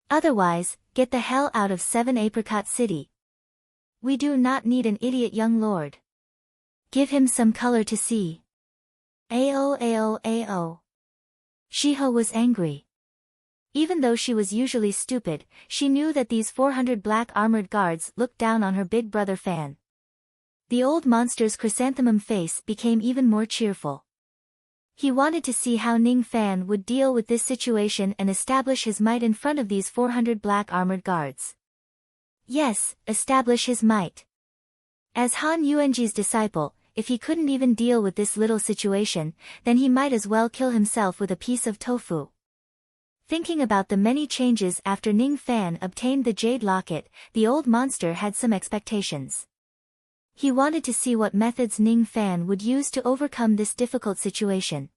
Otherwise, get the hell out of 7-Apricot City. We do not need an idiot young lord. Give him some color to see. Ao ao ao. Shiho was angry. Even though she was usually stupid, she knew that these 400 black armored guards looked down on her big brother Fan. The old monster's chrysanthemum face became even more cheerful. He wanted to see how Ning Fan would deal with this situation and establish his might in front of these 400 black armored guards. Yes, establish his might. As Han Yuanji's disciple, if he couldn't even deal with this little situation, then he might as well kill himself with a piece of tofu. Thinking about the many changes after Ning Fan obtained the jade locket, the old monster had some expectations. He wanted to see what methods Ning Fan would use to overcome this difficult situation.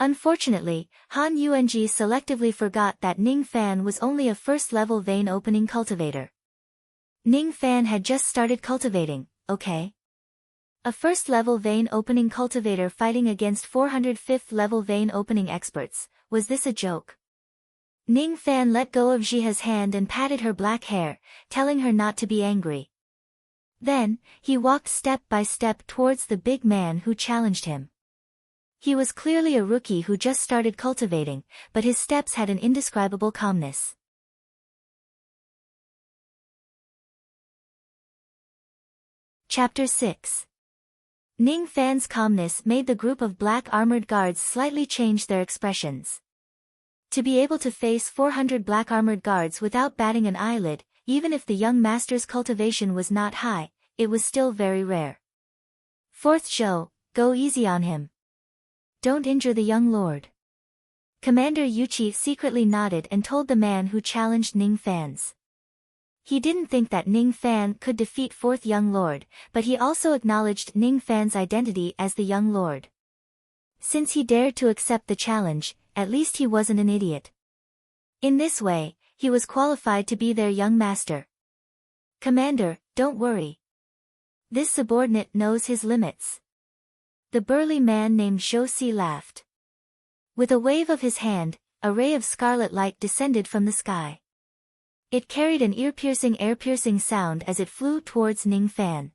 Unfortunately, Han Yuanji selectively forgot that Ning Fan was only a first-level vein opening cultivator. Ning Fan had just started cultivating, okay? A first-level vein opening cultivator fighting against 405th-level vein opening experts, was this a joke? Ning Fan let go of Jiha's hand and patted her black hair, telling her not to be angry. Then, he walked step by step towards the big man who challenged him. He was clearly a rookie who just started cultivating, but his steps had an indescribable calmness. Chapter 6. Ning Fan's calmness made the group of black armored guards slightly change their expressions. To be able to face 400 black armored guards without batting an eyelid, even if the young master's cultivation was not high, it was still very rare. Fourth Zhou, go easy on him. Don't injure the young lord. Commander Yuchi secretly nodded and told the man who challenged Ning Fan's. He didn't think that Ning Fan could defeat fourth young lord, but he also acknowledged Ning Fan's identity as the young lord. Since he dared to accept the challenge, at least he wasn't an idiot. In this way, he was qualified to be their young master. Commander, don't worry. This subordinate knows his limits. The burly man named Zhou Si laughed. With a wave of his hand, a ray of scarlet light descended from the sky. It carried an air-piercing sound as it flew towards Ning Fan.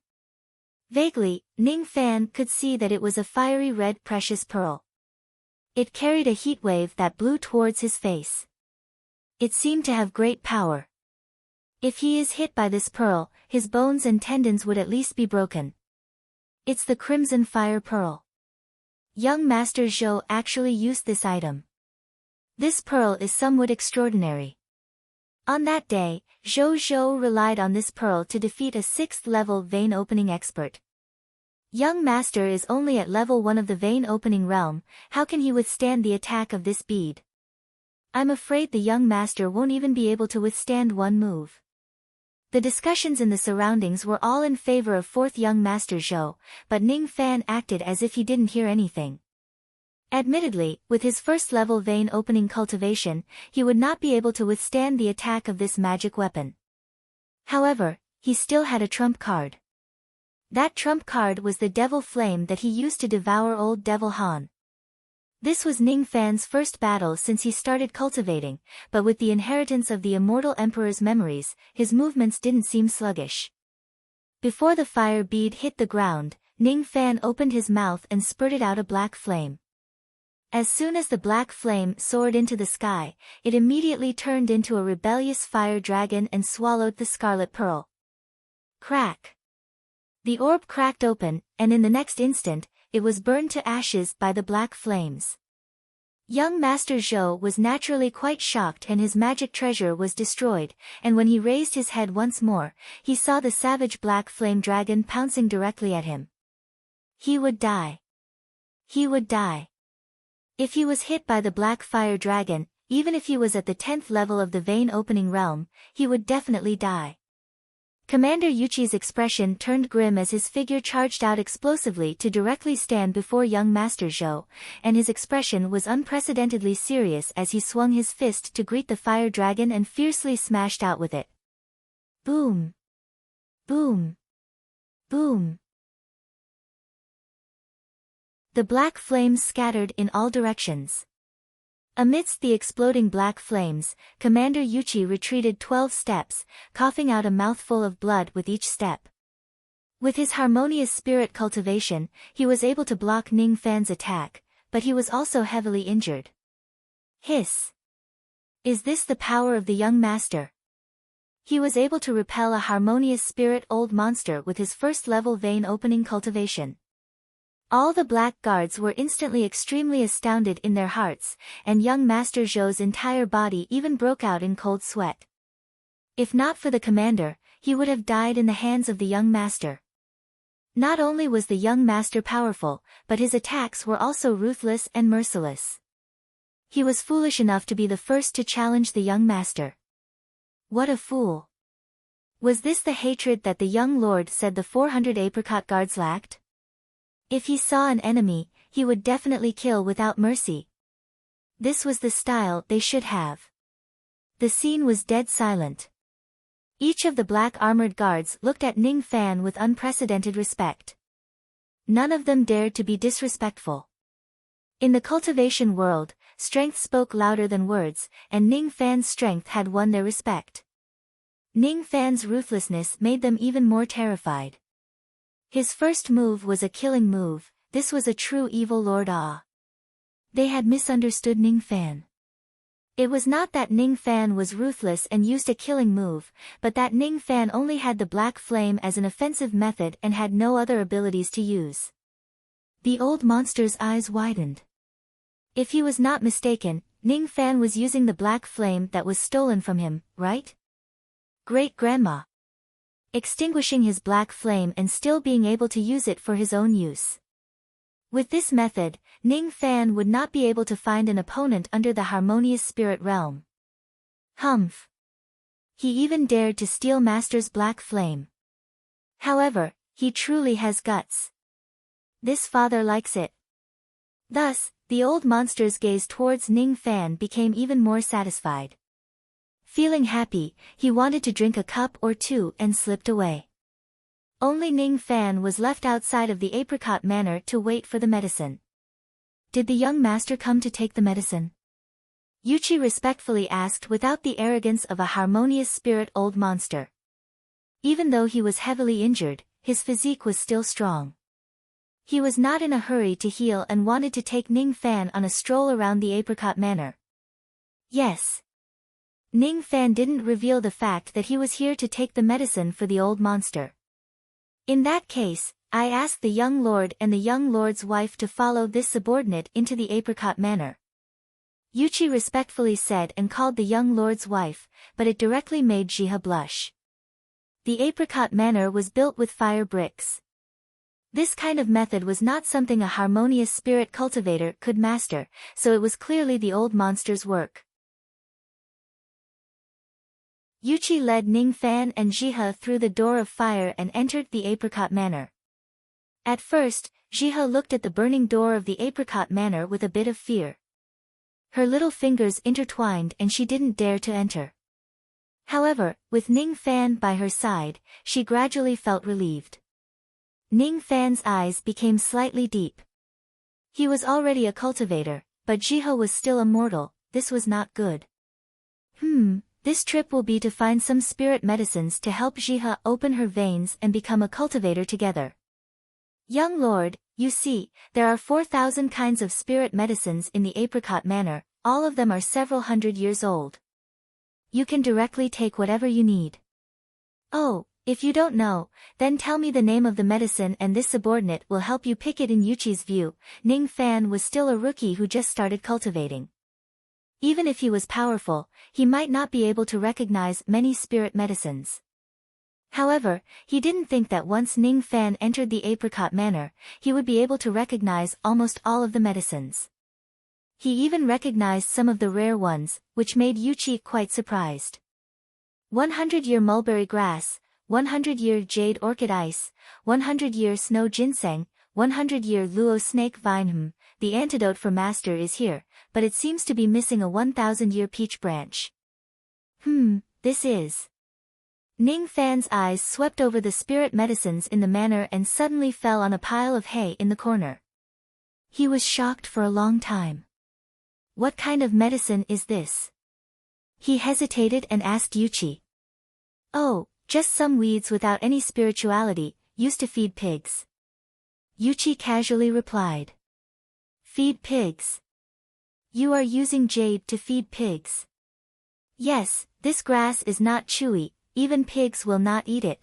Vaguely, Ning Fan could see that it was a fiery red precious pearl. It carried a heat wave that blew towards his face. It seemed to have great power. If he is hit by this pearl, his bones and tendons would at least be broken. It's the Crimson Fire Pearl. Young Master Zhou actually used this item. This pearl is somewhat extraordinary. On that day, Zhou relied on this pearl to defeat a 6th-level vein opening expert. Young Master is only at level 1 of the vein opening realm, how can he withstand the attack of this bead? I'm afraid the young master won't even be able to withstand one move. The discussions in the surroundings were all in favor of 4th young master Zhou, but Ning Fan acted as if he didn't hear anything. Admittedly, with his first-level vein opening cultivation, he would not be able to withstand the attack of this magic weapon. However, he still had a trump card. That trump card was the devil flame that he used to devour old devil Han. This was Ning Fan's first battle since he started cultivating, but with the inheritance of the immortal emperor's memories, his movements didn't seem sluggish. Before the fire bead hit the ground, Ning Fan opened his mouth and spurted out a black flame. As soon as the black flame soared into the sky, it immediately turned into a rebellious fire dragon and swallowed the scarlet pearl. Crack! The orb cracked open, and in the next instant, it was burned to ashes by the black flames. Young Master Zhou was naturally quite shocked and his magic treasure was destroyed, and when he raised his head once more, he saw the savage black flame dragon pouncing directly at him. He would die. He would die. If he was hit by the black fire dragon, even if he was at the 10th level of the vein opening realm, he would definitely die. Commander Yuchi's expression turned grim as his figure charged out explosively to directly stand before young Master Zhou, and his expression was unprecedentedly serious as he swung his fist to greet the fire dragon and fiercely smashed out with it. Boom! Boom! Boom! The black flames scattered in all directions. Amidst the exploding black flames, Commander Yuchi retreated 12 steps, coughing out a mouthful of blood with each step. With his harmonious spirit cultivation, he was able to block Ning Fan's attack, but he was also heavily injured. Hiss! Is this the power of the young master? He was able to repel a harmonious spirit old monster with his first-level vein opening cultivation. All the black guards were instantly extremely astounded in their hearts, and young Master Zhou's entire body even broke out in cold sweat. If not for the commander, he would have died in the hands of the young master. Not only was the young master powerful, but his attacks were also ruthless and merciless. He was foolish enough to be the first to challenge the young master. What a fool! Was this the hatred that the young lord said the 400 apricot guards lacked? If he saw an enemy, he would definitely kill without mercy. This was the style they should have. The scene was dead silent. Each of the black armored guards looked at Ning Fan with unprecedented respect. None of them dared to be disrespectful. In the cultivation world, strength spoke louder than words, and Ning Fan's strength had won their respect. Ning Fan's ruthlessness made them even more terrified. His first move was a killing move. This was a true evil lord. They had misunderstood Ning Fan. It was not that Ning Fan was ruthless and used a killing move, but that Ning Fan only had the black flame as an offensive method and had no other abilities to use. The old monster's eyes widened. If he was not mistaken, Ning Fan was using the black flame that was stolen from him, right? Great-grandma. Extinguishing his black flame and still being able to use it for his own use. With this method, Ning Fan would not be able to find an opponent under the harmonious spirit realm. Humph. He even dared to steal Master's black flame. However, he truly has guts. This father likes it. Thus, the old monster's gaze towards Ning Fan became even more satisfied. Feeling happy, he wanted to drink a cup or two and slipped away. Only Ning Fan was left outside of the apricot manor to wait for the medicine. Did the young master come to take the medicine? Yuchi respectfully asked without the arrogance of a harmonious spirit old monster. Even though he was heavily injured, his physique was still strong. He was not in a hurry to heal and wanted to take Ning Fan on a stroll around the apricot manor. Yes. Ning Fan didn't reveal the fact that he was here to take the medicine for the old monster. In that case, I asked the young lord and the young lord's wife to follow this subordinate into the apricot manor. Yuchi respectfully said and called the young lord's wife, but it directly made Jiha blush. The apricot manor was built with fire bricks. This kind of method was not something a harmonious spirit cultivator could master, so it was clearly the old monster's work. Yuchi led Ning Fan and Jiha through the door of fire and entered the apricot manor. At first, Jiha looked at the burning door of the apricot manor with a bit of fear. Her little fingers intertwined and she didn't dare to enter. However, with Ning Fan by her side, she gradually felt relieved. Ning Fan's eyes became slightly deep. He was already a cultivator, but Jiha was still a mortal. This was not good. This trip will be to find some spirit medicines to help Jiha open her veins and become a cultivator together. Young lord, you see, there are 4,000 kinds of spirit medicines in the apricot manor, all of them are several hundred years old. You can directly take whatever you need. Oh, if you don't know, then tell me the name of the medicine and this subordinate will help you pick it. In Yuchi's view, Ning Fan was still a rookie who just started cultivating. Even if he was powerful, he might not be able to recognize many spirit medicines. However, he didn't think that once Ning Fan entered the apricot manor, he would be able to recognize almost all of the medicines. He even recognized some of the rare ones, which made Yuchi quite surprised. 100-year mulberry grass, 100-year jade orchid ice, 100-year snow ginseng, 100-year luo snake vine. The antidote for master is here, but it seems to be missing a 1,000-year peach branch. This is... Ning Fan's eyes swept over the spirit medicines in the manor and suddenly fell on a pile of hay in the corner. He was shocked for a long time. What kind of medicine is this? He hesitated and asked Yuchi. Oh, just some weeds without any spirituality, used to feed pigs. Yuchi casually replied. Feed pigs? You are using jade to feed pigs? Yes, this grass is not chewy, even pigs will not eat it.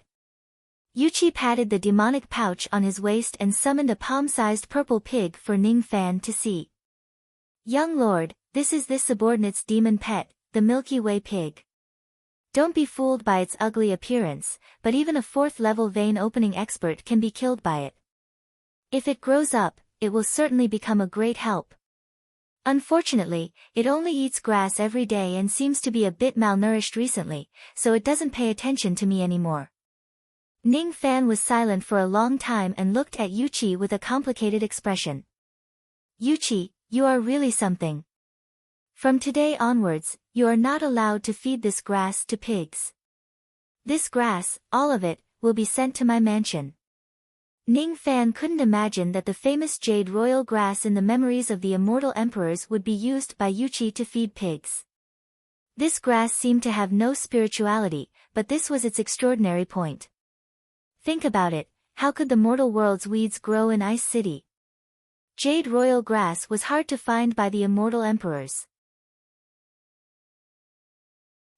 Yuchi patted the demonic pouch on his waist and summoned a palm-sized purple pig for Ning Fan to see. Young lord, this is this subordinate's demon pet, the Milky Way pig. Don't be fooled by its ugly appearance, but even a 4th-level vein opening expert can be killed by it. If it grows up, it will certainly become a great help. Unfortunately, it only eats grass every day and seems to be a bit malnourished recently, so it doesn't pay attention to me anymore. Ning Fan was silent for a long time and looked at Yuchi with a complicated expression. Yuchi, you are really something. From today onwards, you are not allowed to feed this grass to pigs. This grass, all of it, will be sent to my mansion. Ning Fan couldn't imagine that the famous jade royal grass in the memories of the immortal emperors would be used by Yuchi to feed pigs. This grass seemed to have no spirituality, but this was its extraordinary point. Think about it, how could the mortal world's weeds grow in Ice City? Jade royal grass was hard to find by the immortal emperors.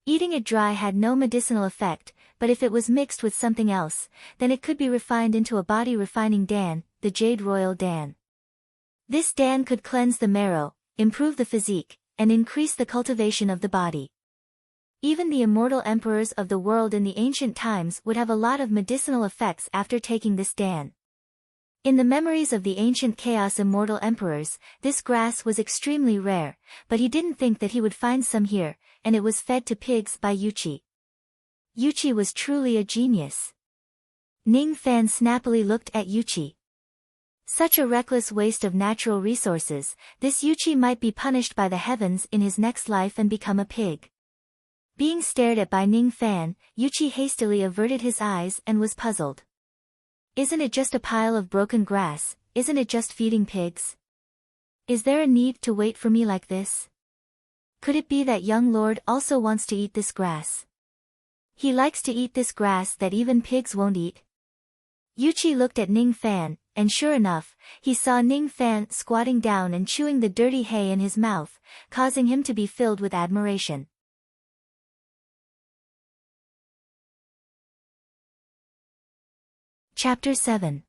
Eating it dry had no medicinal effect, but if it was mixed with something else, then it could be refined into a body-refining dan, the Jade Royal Dan. This dan could cleanse the marrow, improve the physique, and increase the cultivation of the body. Even the immortal emperors of the world in the ancient times would have a lot of medicinal effects after taking this dan. In the memories of the ancient Chaos Immortal Emperors, this grass was extremely rare, but he didn't think that he would find some here, and it was fed to pigs by Yuchi. Yuchi was truly a genius. Ning Fan snappily looked at Yuchi. Such a reckless waste of natural resources, this Yuchi might be punished by the heavens in his next life and become a pig. Being stared at by Ning Fan, Yuchi hastily averted his eyes and was puzzled. Isn't it just a pile of broken grass? Isn't it just feeding pigs? Is there a need to wait for me like this? Could it be that young lord also wants to eat this grass? He likes to eat this grass that even pigs won't eat. Yuchi looked at Ning Fan, and sure enough, he saw Ning Fan squatting down and chewing the dirty hay in his mouth, causing him to be filled with admiration. Chapter 7.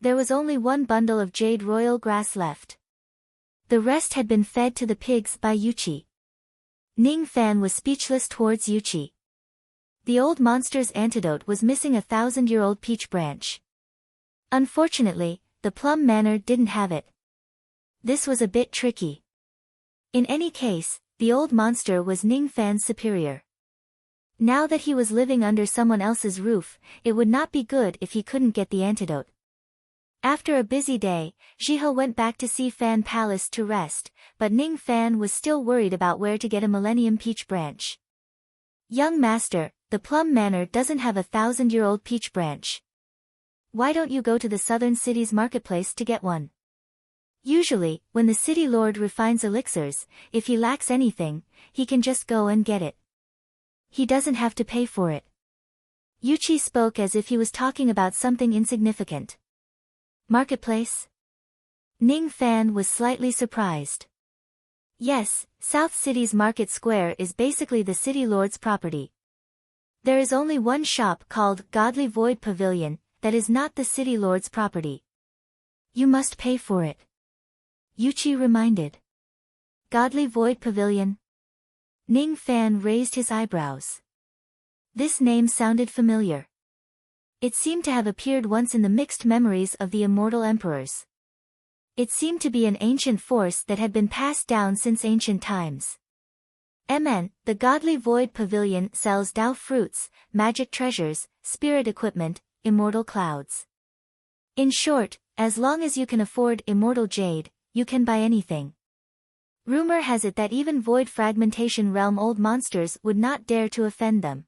There was only one bundle of jade royal grass left. The rest had been fed to the pigs by Yuchi. Ning Fan was speechless towards Yuchi. The old monster's antidote was missing a 1,000-year-old peach branch. Unfortunately, the Plum Manor didn't have it. This was a bit tricky. In any case, the old monster was Ning Fan's superior. Now that he was living under someone else's roof, it would not be good if he couldn't get the antidote. After a busy day, Jihe went back to Si Fan Palace to rest, but Ning Fan was still worried about where to get a Millennium Peach Branch. Young master, the Plum Manor doesn't have a 1,000-year-old peach branch. Why don't you go to the southern city's marketplace to get one? Usually, when the city lord refines elixirs, if he lacks anything, he can just go and get it. He doesn't have to pay for it. Yuchi spoke as if he was talking about something insignificant. Marketplace? Ning Fan was slightly surprised. Yes, South City's market square is basically the city lord's property. There is only one shop called Godly Void Pavilion, that is not the city lord's property. You must pay for it. Yuchi reminded. Godly Void Pavilion? Ning Fan raised his eyebrows. This name sounded familiar. It seemed to have appeared once in the mixed memories of the immortal emperors. It seemed to be an ancient force that had been passed down since ancient times. The Godly Void Pavilion sells Dao fruits, magic treasures, spirit equipment, immortal clouds. In short, as long as you can afford immortal jade, you can buy anything. Rumor has it that even Void Fragmentation Realm old monsters would not dare to offend them.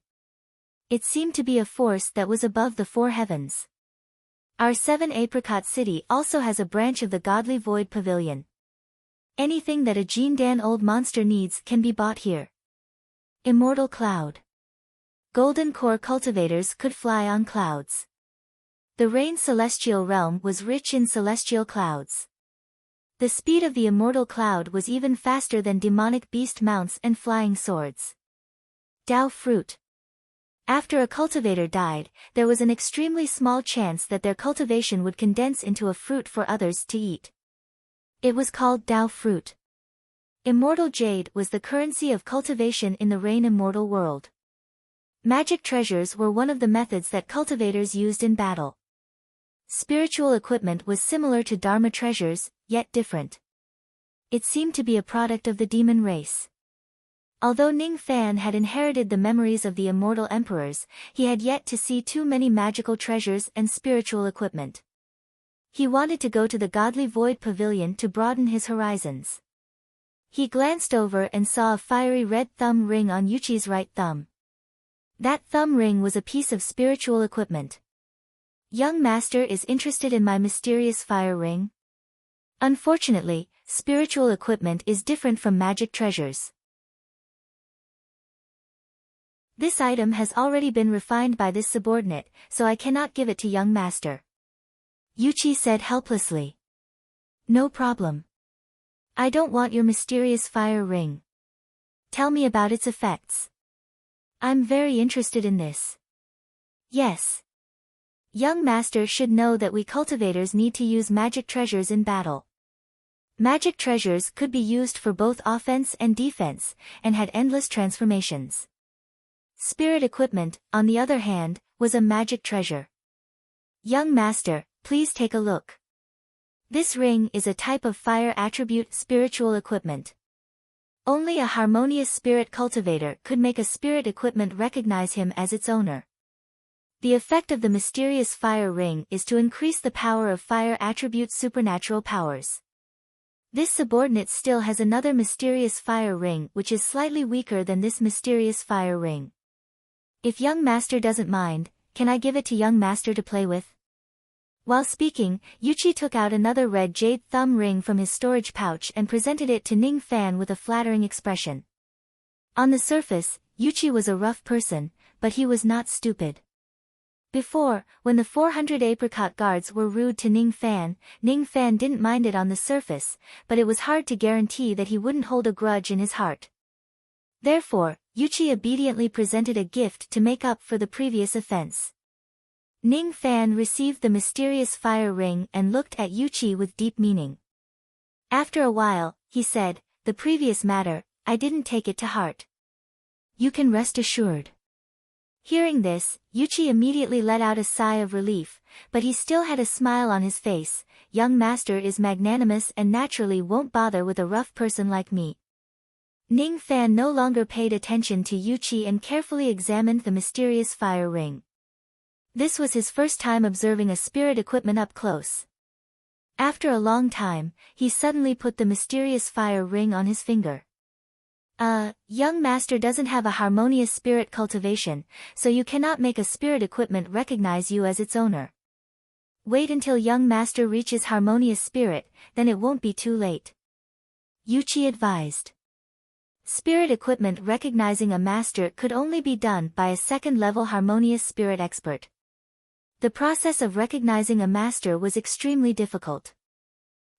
It seemed to be a force that was above the 4 heavens. Our 7 Apricot City also has a branch of the Godly Void Pavilion. Anything that a Jindan old monster needs can be bought here. Immortal Cloud. Golden Core cultivators could fly on clouds. The Rain Celestial Realm was rich in celestial clouds. The speed of the immortal cloud was even faster than demonic beast mounts and flying swords. Dao fruit. After a cultivator died, there was an extremely small chance that their cultivation would condense into a fruit for others to eat. It was called Dao fruit. Immortal jade was the currency of cultivation in the Rain Immortal world. Magic treasures were one of the methods that cultivators used in battle. Spiritual equipment was similar to Dharma treasures, yet different. It seemed to be a product of the demon race. Although Ning Fan had inherited the memories of the immortal emperors, he had yet to see too many magical treasures and spiritual equipment. He wanted to go to the Godly Void Pavilion to broaden his horizons. He glanced over and saw a fiery red thumb ring on Yuchi's right thumb. That thumb ring was a piece of spiritual equipment. Young master is interested in my mysterious fire ring? Unfortunately, spiritual equipment is different from magic treasures. This item has already been refined by this subordinate, so I cannot give it to young master. Yuchi said helplessly. No problem. I don't want your mysterious fire ring. Tell me about its effects. I'm very interested in this. Yes. Young master should know that we cultivators need to use magic treasures in battle. Magic treasures could be used for both offense and defense, and had endless transformations. Spirit equipment, on the other hand, was a magic treasure. Young master, please take a look. This ring is a type of fire attribute spiritual equipment. Only a harmonious spirit cultivator could make a spirit equipment recognize him as its owner. The effect of the mysterious fire ring is to increase the power of fire attribute supernatural powers. This subordinate still has another mysterious fire ring which is slightly weaker than this mysterious fire ring. If young master doesn't mind, can I give it to young master to play with? While speaking, Yuchi took out another red jade thumb ring from his storage pouch and presented it to Ning Fan with a flattering expression. On the surface, Yuchi was a rough person, but he was not stupid. Before, when the 400 apricot guards were rude to Ning Fan didn't mind it on the surface, but it was hard to guarantee that he wouldn't hold a grudge in his heart. Therefore, Yuchi obediently presented a gift to make up for the previous offense. Ning Fan received the mysterious fire ring and looked at Yuchi with deep meaning. After a while, he said, the previous matter, I didn't take it to heart. You can rest assured. Hearing this, Yuchi immediately let out a sigh of relief, but he still had a smile on his face. Young master is magnanimous and naturally won't bother with a rough person like me. Ning Fan no longer paid attention to Yuchi and carefully examined the mysterious fire ring. This was his first time observing a spirit equipment up close. After a long time, he suddenly put the mysterious fire ring on his finger. Young master doesn't have a harmonious spirit cultivation, so you cannot make a spirit equipment recognize you as its owner. Wait until young master reaches harmonious spirit, then it won't be too late. Yuchi advised. Spirit equipment recognizing a master could only be done by a second-level harmonious spirit expert. The process of recognizing a master was extremely difficult.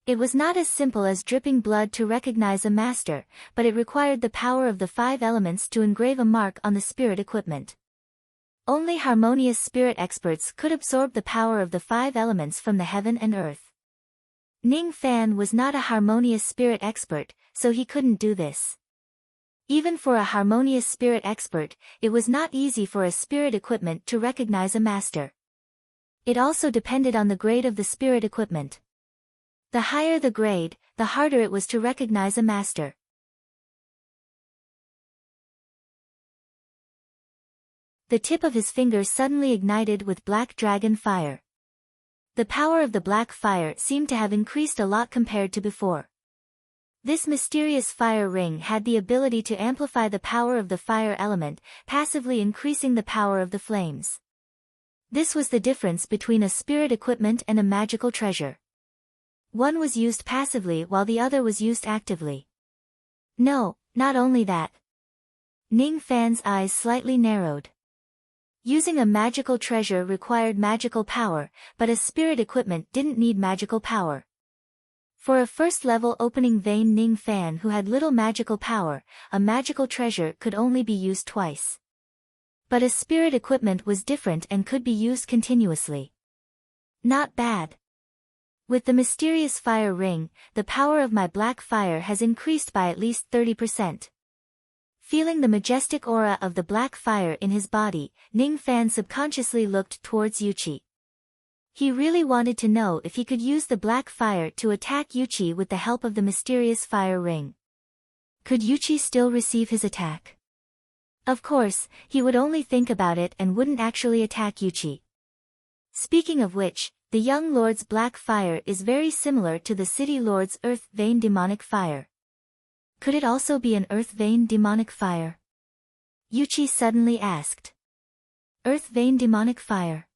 It was not as simple as dripping blood to recognize a master, but it required the power of the 5 elements to engrave a mark on the spirit equipment. Only harmonious spirit experts could absorb the power of the 5 elements from the heaven and earth. Ning Fan was not a harmonious spirit expert, so he couldn't do this. Even for a harmonious spirit expert, it was not easy for a spirit equipment to recognize a master. It also depended on the grade of the spirit equipment. The higher the grade, the harder it was to recognize a master. The tip of his finger suddenly ignited with black dragon fire. The power of the black fire seemed to have increased a lot compared to before. This mysterious fire ring had the ability to amplify the power of the fire element, passively increasing the power of the flames. This was the difference between a spirit equipment and a magical treasure. One was used passively while the other was used actively. No, not only that. Ning Fan's eyes slightly narrowed. Using a magical treasure required magical power, but a spirit equipment didn't need magical power. For a first-level opening vein Ning Fan who had little magical power, a magical treasure could only be used twice. But a spirit equipment was different and could be used continuously. Not bad. With the mysterious fire ring, the power of my black fire has increased by at least 30%. Feeling the majestic aura of the black fire in his body, Ning Fan subconsciously looked towards Yuchi. He really wanted to know if he could use the black fire to attack Yuchi with the help of the mysterious fire ring. Could Yuchi still receive his attack? Of course, he would only think about it and wouldn't actually attack Yuchi. Speaking of which, the young lord's black fire is very similar to the city lord's earth vein demonic fire. Could it also be an earth vein demonic fire? Yuchi suddenly asked. Earth vein demonic fire?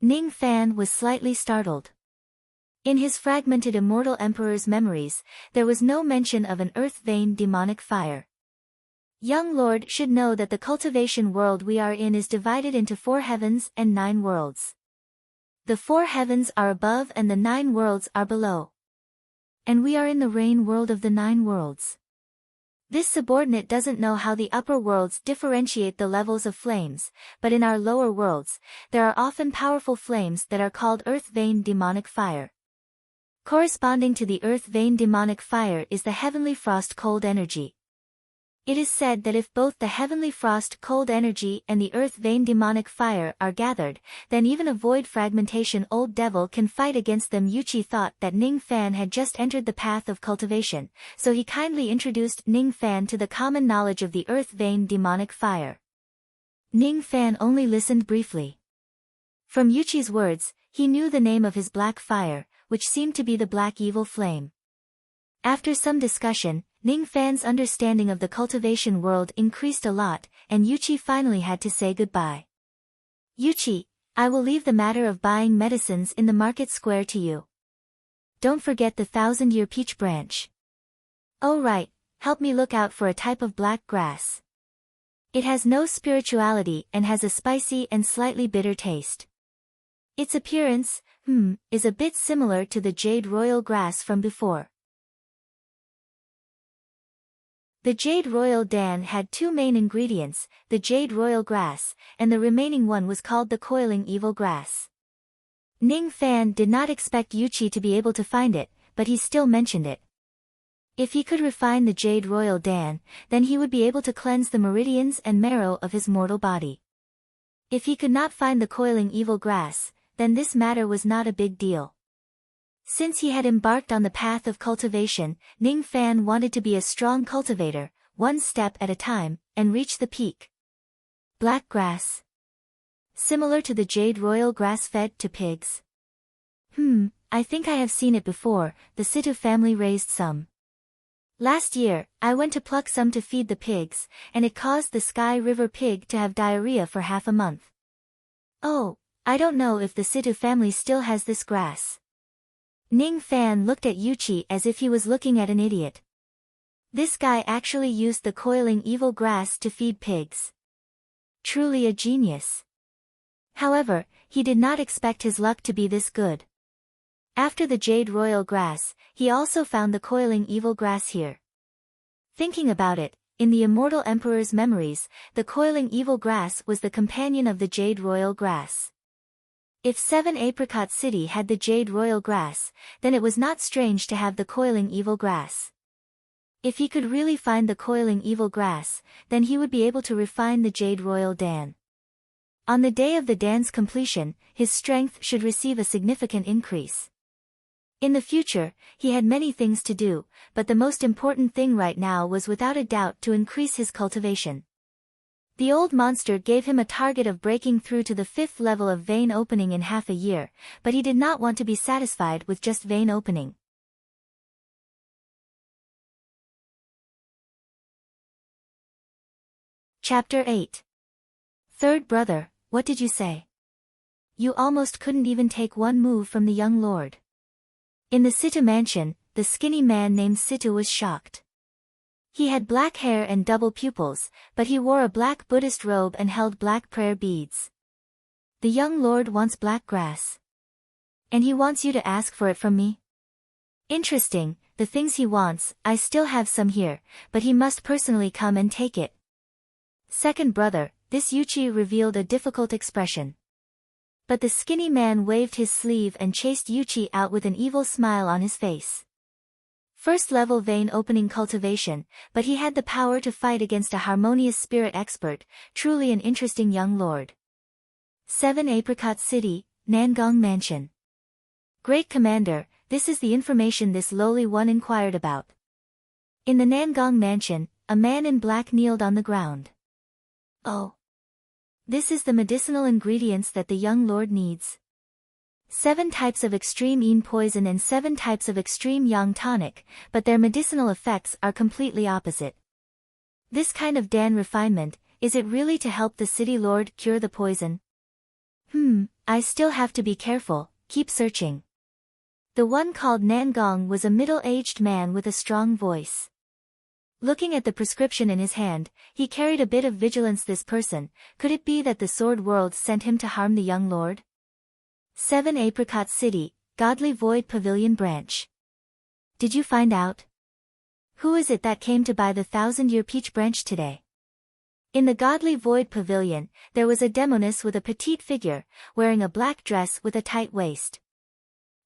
Ning Fan was slightly startled. In his fragmented immortal emperor's memories, there was no mention of an earth vein demonic fire. Young lord should know that the cultivation world we are in is divided into 4 heavens and 9 worlds. The 4 heavens are above and the 9 worlds are below. And we are in the rain world of the 9 worlds. This subordinate doesn't know how the upper worlds differentiate the levels of flames, but in our lower worlds, there are often powerful flames that are called earth vein demonic fire. Corresponding to the earth vein demonic fire is the heavenly frost cold energy. It is said that if both the heavenly frost cold energy and the earth vein demonic fire are gathered, then even a void fragmentation old devil can fight against them. Yuchi thought that Ning Fan had just entered the path of cultivation, so he kindly introduced Ning Fan to the common knowledge of the earth vein demonic fire. Ning Fan only listened briefly. From Yuchi's words, he knew the name of his black fire, which seemed to be the black evil flame. After some discussion, Ning Fan's understanding of the cultivation world increased a lot, and Yuchi finally had to say goodbye. Yuchi, I will leave the matter of buying medicines in the market square to you. Don't forget the 1,000-year peach branch. Oh right, help me look out for a type of black grass. It has no spirituality and has a spicy and slightly bitter taste. Its appearance, is a bit similar to the jade royal grass from before. The jade royal dan had 2 main ingredients, the jade royal grass, and the remaining one was called the coiling evil grass. Ning Fan did not expect Yuchi to be able to find it, but he still mentioned it. If he could refine the jade royal dan, then he would be able to cleanse the meridians and marrow of his mortal body. If he could not find the coiling evil grass, then this matter was not a big deal. Since he had embarked on the path of cultivation, Ning Fan wanted to be a strong cultivator, one step at a time, and reach the peak. Black grass. Similar to the jade royal grass fed to pigs. I think I have seen it before, the Situ family raised some. Last year, I went to pluck some to feed the pigs, and it caused the Sky River pig to have diarrhea for half a month. Oh, I don't know if the Situ family still has this grass. Ning Fan looked at Yuchi as if he was looking at an idiot. This guy actually used the coiling evil grass to feed pigs. Truly a genius. However, he did not expect his luck to be this good. After the jade royal grass, he also found the coiling evil grass here. Thinking about it, in the immortal emperor's memories, the coiling evil grass was the companion of the jade royal grass. If 7 Apricot City had the jade royal grass, then it was not strange to have the coiling evil grass. If he could really find the coiling evil grass, then he would be able to refine the jade royal dan. On the day of the dan's completion, his strength should receive a significant increase. In the future, he had many things to do, but the most important thing right now was without a doubt to increase his cultivation. The old monster gave him a target of breaking through to the 5th level of vein opening in half a year, but he did not want to be satisfied with just vein opening. Chapter 8. Third brother, what did you say? You almost couldn't even take one move from the young lord. In the Situ mansion, the skinny man named Situ was shocked. He had black hair and double pupils, but he wore a black Buddhist robe and held black prayer beads. The young lord wants black grass. And he wants you to ask for it from me? Interesting, the things he wants, I still have some here, but he must personally come and take it. Second brother, this Yuchi revealed a difficult expression. But the skinny man waved his sleeve and chased Yuchi out with an evil smile on his face. First level vein opening cultivation, but he had the power to fight against a harmonious spirit expert, truly an interesting young lord. 7 Apricot City, Nangong Mansion. Great Commander, this is the information this lowly one inquired about. In the Nangong Mansion, a man in black kneeled on the ground. Oh. This is the medicinal ingredients that the young lord needs. 7 types of extreme yin poison and 7 types of extreme yang tonic, but their medicinal effects are completely opposite. This kind of Dan refinement, is it really to help the city lord cure the poison? I still have to be careful, keep searching. The one called Nangong was a middle-aged man with a strong voice. Looking at the prescription in his hand, he carried a bit of vigilance. This person, could it be that the sword world sent him to harm the young lord? 7 Apricot City, Godly Void Pavilion Branch. Did you find out? Who is it that came to buy the 1,000-year peach branch today? In the Godly Void Pavilion, there was a demoness with a petite figure, wearing a black dress with a tight waist.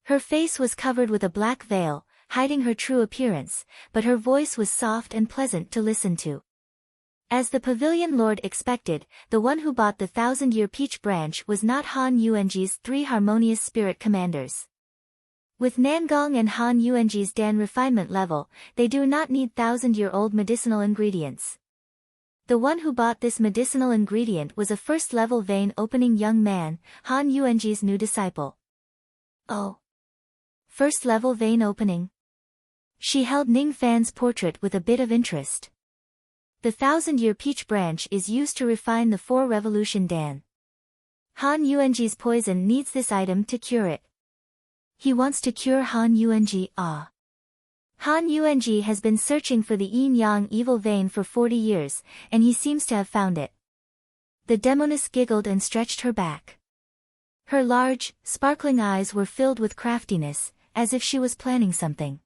Her face was covered with a black veil, hiding her true appearance, but her voice was soft and pleasant to listen to. As the pavilion lord expected, the one who bought the 1,000-year peach branch was not Han Yuanji's 3 harmonious spirit commanders. With Nangong and Han Yuanji's Dan refinement level, they do not need 1,000-year-old medicinal ingredients. The one who bought this medicinal ingredient was a first-level vein-opening young man, Han Yuanji's new disciple. Oh. First-level vein opening. She held Ning Fan's portrait with a bit of interest. The 1,000-year peach branch is used to refine the 4 revolution Dan. Han Yuanji's poison needs this item to cure it. He wants to cure Han Yuanji. Han Yuanji has been searching for the yin-yang evil vein for 40 years, and he seems to have found it. The demoness giggled and stretched her back. Her large, sparkling eyes were filled with craftiness, as if she was planning something.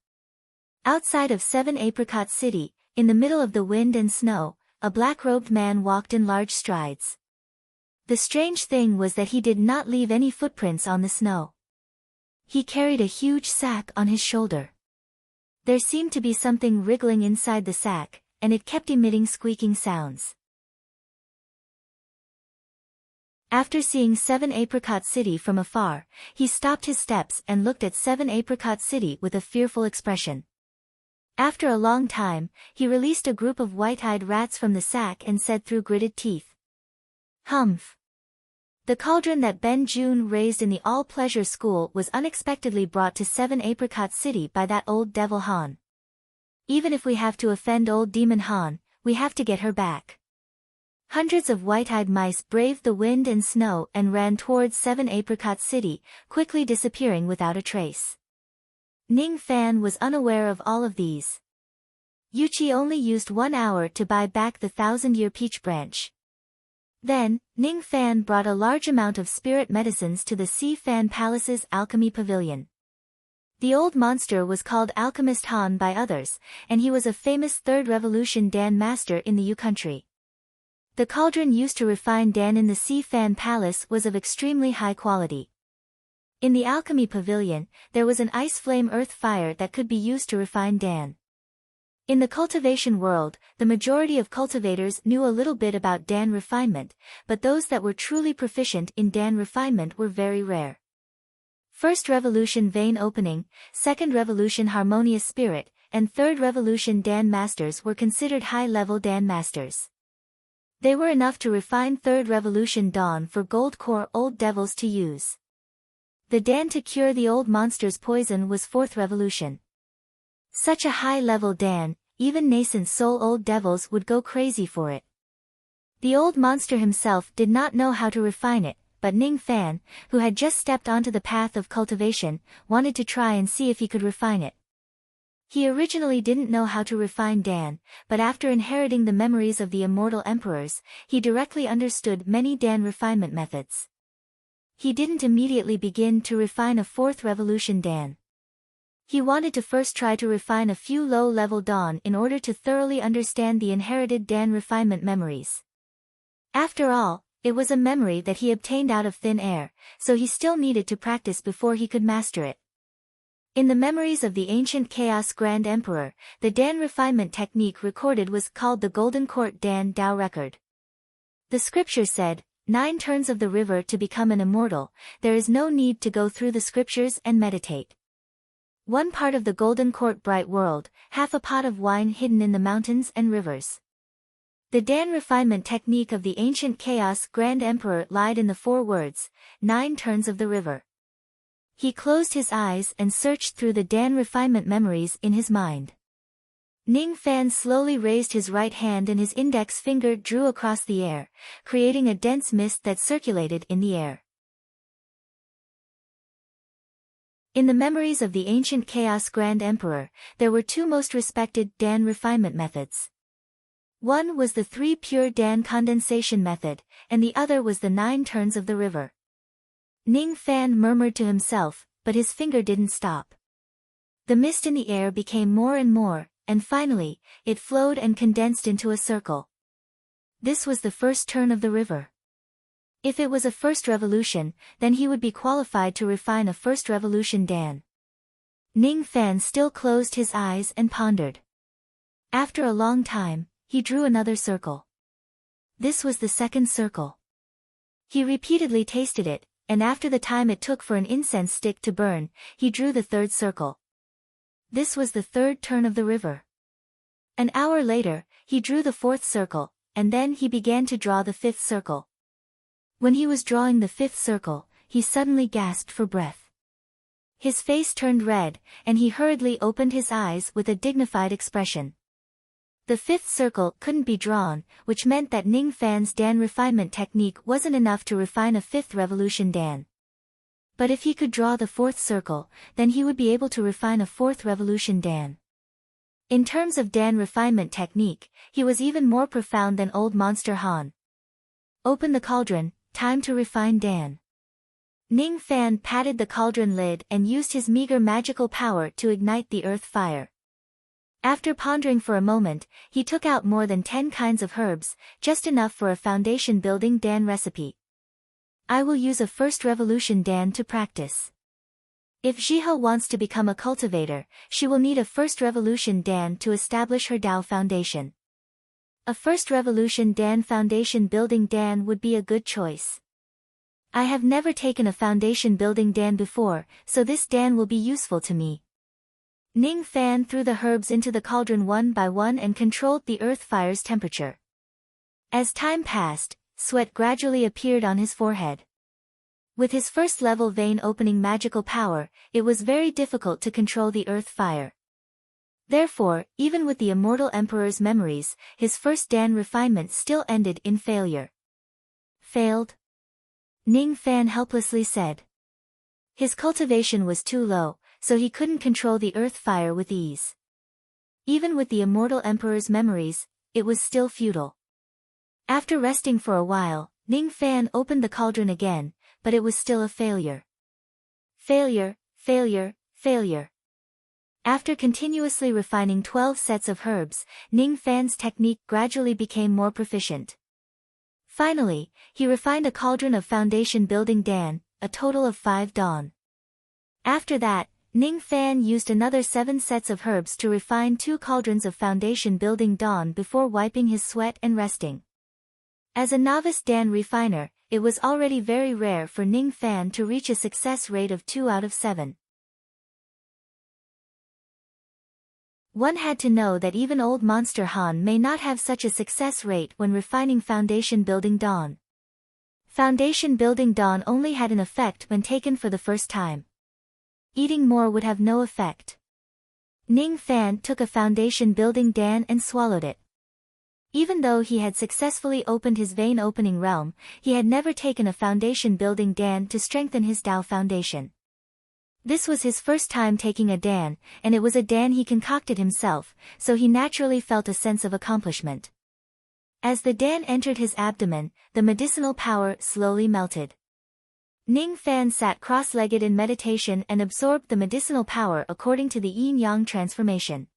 Outside of 7 Apricot City, in the middle of the wind and snow, a black-robed man walked in large strides. The strange thing was that he did not leave any footprints on the snow. He carried a huge sack on his shoulder. There seemed to be something wriggling inside the sack, and it kept emitting squeaking sounds. After seeing 7 Apricot City from afar, he stopped his steps and looked at 7 Apricot City with a fearful expression. After a long time, he released a group of white-eyed rats from the sack and said through gritted teeth. Humph. The cauldron that Ben Jun raised in the all-pleasure school was unexpectedly brought to 7 Apricot City by that old devil Han. Even if we have to offend old demon Han, we have to get her back. Hundreds of white-eyed mice braved the wind and snow and ran towards 7 Apricot City, quickly disappearing without a trace. Ning Fan was unaware of all of these. Yuchi only used 1 hour to buy back the 1,000-year peach branch. Then, Ning Fan brought a large amount of spirit medicines to the Si Fan Palace's alchemy pavilion. The old monster was called Alchemist Han by others, and he was a famous 3rd Revolution Dan master in the Yu country. The cauldron used to refine Dan in the Si Fan Palace was of extremely high quality. In the alchemy pavilion, there was an ice flame earth fire that could be used to refine Dan. In the cultivation world, the majority of cultivators knew a little bit about Dan refinement, but those that were truly proficient in Dan refinement were very rare. First Revolution Vein Opening, Second Revolution Harmonious Spirit, and Third Revolution Dan Masters were considered high-level Dan Masters. They were enough to refine Third Revolution Dawn for Gold Core Old Devils to use. The Dan to cure the old monster's poison was 4th Revolution. Such a high-level Dan, even nascent soul old devils would go crazy for it. The old monster himself did not know how to refine it, but Ning Fan, who had just stepped onto the path of cultivation, wanted to try and see if he could refine it. He originally didn't know how to refine Dan, but after inheriting the memories of the immortal emperors, he directly understood many Dan refinement methods. He didn't immediately begin to refine a 4th Revolution Dan. He wanted to first try to refine a few low-level Dan in order to thoroughly understand the inherited Dan refinement memories. After all, it was a memory that he obtained out of thin air, so he still needed to practice before he could master it. In the memories of the ancient Chaos Grand Emperor, the Dan refinement technique recorded was called the Golden Court Dan Dao record. The scripture said, 9 turns of the river to become an immortal, there is no need to go through the scriptures and meditate. 1 part of the Golden Court bright world, half a pot of wine hidden in the mountains and rivers. The Dan refinement technique of the ancient Chaos Grand Emperor lied in the 4 words, 9 turns of the river. He closed his eyes and searched through the Dan refinement memories in his mind. Ning Fan slowly raised his right hand and his index finger drew across the air, creating a dense mist that circulated in the air. In the memories of the ancient Chaos Grand Emperor, there were 2 most respected Dan refinement methods. One was the 3 pure Dan condensation method, and the other was the 9 turns of the river. Ning Fan murmured to himself, but his finger didn't stop. The mist in the air became more and more, and finally, it flowed and condensed into a circle. This was the first turn of the river. If it was a first revolution, then he would be qualified to refine a first revolution Dan. Ning Fan still closed his eyes and pondered. After a long time, he drew another circle. This was the second circle. He repeatedly tasted it, and after the time it took for an incense stick to burn, he drew the 3rd circle. This was the 3rd turn of the river. An hour later, he drew the 4th circle, and then he began to draw the 5th circle. When he was drawing the 5th circle, he suddenly gasped for breath. His face turned red, and he hurriedly opened his eyes with a dignified expression. The 5th circle couldn't be drawn, which meant that Ning Fan's Dan refinement technique wasn't enough to refine a 5th revolution Dan. But if he could draw the 4th circle, then he would be able to refine a 4th revolution Dan. In terms of Dan refinement technique, he was even more profound than old Monster Han. Open the cauldron, time to refine Dan. Ning Fan patted the cauldron lid and used his meager magical power to ignite the earth fire. After pondering for a moment, he took out more than 10 kinds of herbs, just enough for a foundation-building Dan recipe. I will use a first revolution Dan to practice. If Jihe wants to become a cultivator, she will need a first revolution Dan to establish her Dao foundation. A first revolution Dan foundation building Dan would be a good choice. I have never taken a foundation building Dan before, so this Dan will be useful to me. Ning Fan threw the herbs into the cauldron one by one and controlled the earth fire's temperature. As time passed, sweat gradually appeared on his forehead. With his first level vein opening magical power, it was very difficult to control the earth fire. Therefore, even with the immortal emperor's memories, his first Dan refinement still ended in failure. Failed? Ning Fan helplessly said. His cultivation was too low, so he couldn't control the earth fire with ease. Even with the immortal emperor's memories, it was still futile. After resting for a while, Ning Fan opened the cauldron again, but it was still a failure. Failure, failure, failure. After continuously refining 12 sets of herbs, Ning Fan's technique gradually became more proficient. Finally, he refined a cauldron of foundation building Dan, a total of 5 Dan. After that, Ning Fan used another 7 sets of herbs to refine 2 cauldrons of foundation building Dan before wiping his sweat and resting. As a novice Dan refiner, it was already very rare for Ning Fan to reach a success rate of 2 out of 7. One had to know that even old Monster Han may not have such a success rate when refining foundation building Dan. Foundation building Dan only had an effect when taken for the first time. Eating more would have no effect. Ning Fan took a foundation building Dan and swallowed it. Even though he had successfully opened his vein opening realm, he had never taken a foundation building Dan to strengthen his Dao foundation. This was his first time taking a Dan, and it was a Dan he concocted himself, so he naturally felt a sense of accomplishment. As the Dan entered his abdomen, the medicinal power slowly melted. Ning Fan sat cross-legged in meditation and absorbed the medicinal power according to the yin-yang transformation.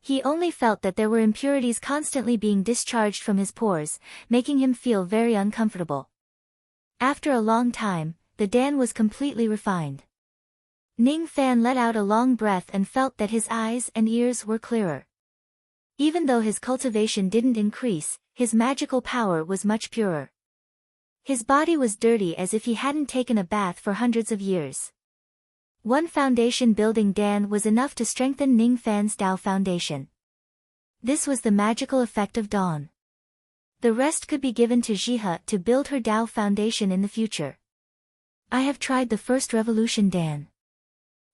He only felt that there were impurities constantly being discharged from his pores, making him feel very uncomfortable. After a long time, the Dan was completely refined. Ning Fan let out a long breath and felt that his eyes and ears were clearer. Even though his cultivation didn't increase, his magical power was much purer. His body was dirty as if he hadn't taken a bath for hundreds of years. One foundation building Dan was enough to strengthen Ning Fan's Dao foundation. This was the magical effect of Dawn. The rest could be given to Jihe to build her Dao foundation in the future. I have tried the first revolution Dan.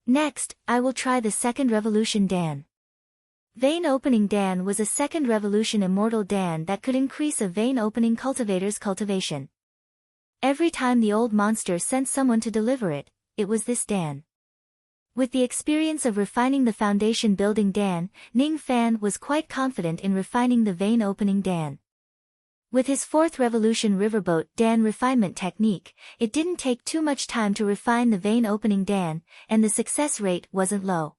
Next, I will try the second revolution Dan. Vein opening Dan was a second revolution immortal Dan that could increase a vein opening cultivator's cultivation. Every time the old monster sent someone to deliver it, it was this Dan. With the experience of refining the foundation building Dan, Ning Fan was quite confident in refining the vein opening Dan. With his fourth revolution riverboat Dan refinement technique, it didn't take too much time to refine the vein opening Dan, and the success rate wasn't low.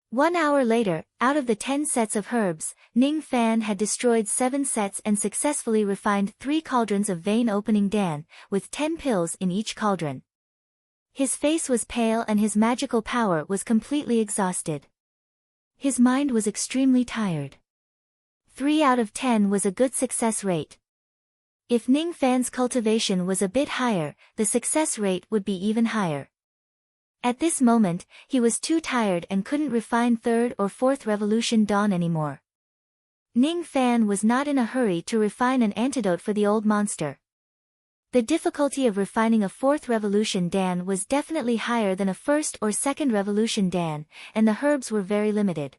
1 hour later, out of the 10 sets of herbs, Ning Fan had destroyed 7 sets and successfully refined 3 cauldrons of vein opening Dan, with 10 pills in each cauldron. His face was pale and his magical power was completely exhausted. His mind was extremely tired. 3 out of 10 was a good success rate. If Ning Fan's cultivation was a bit higher, the success rate would be even higher. At this moment, he was too tired and couldn't refine third or fourth revolution Dawn anymore. Ning Fan was not in a hurry to refine an antidote for the old monster. The difficulty of refining a fourth revolution Dan was definitely higher than a first or second revolution Dan, and the herbs were very limited.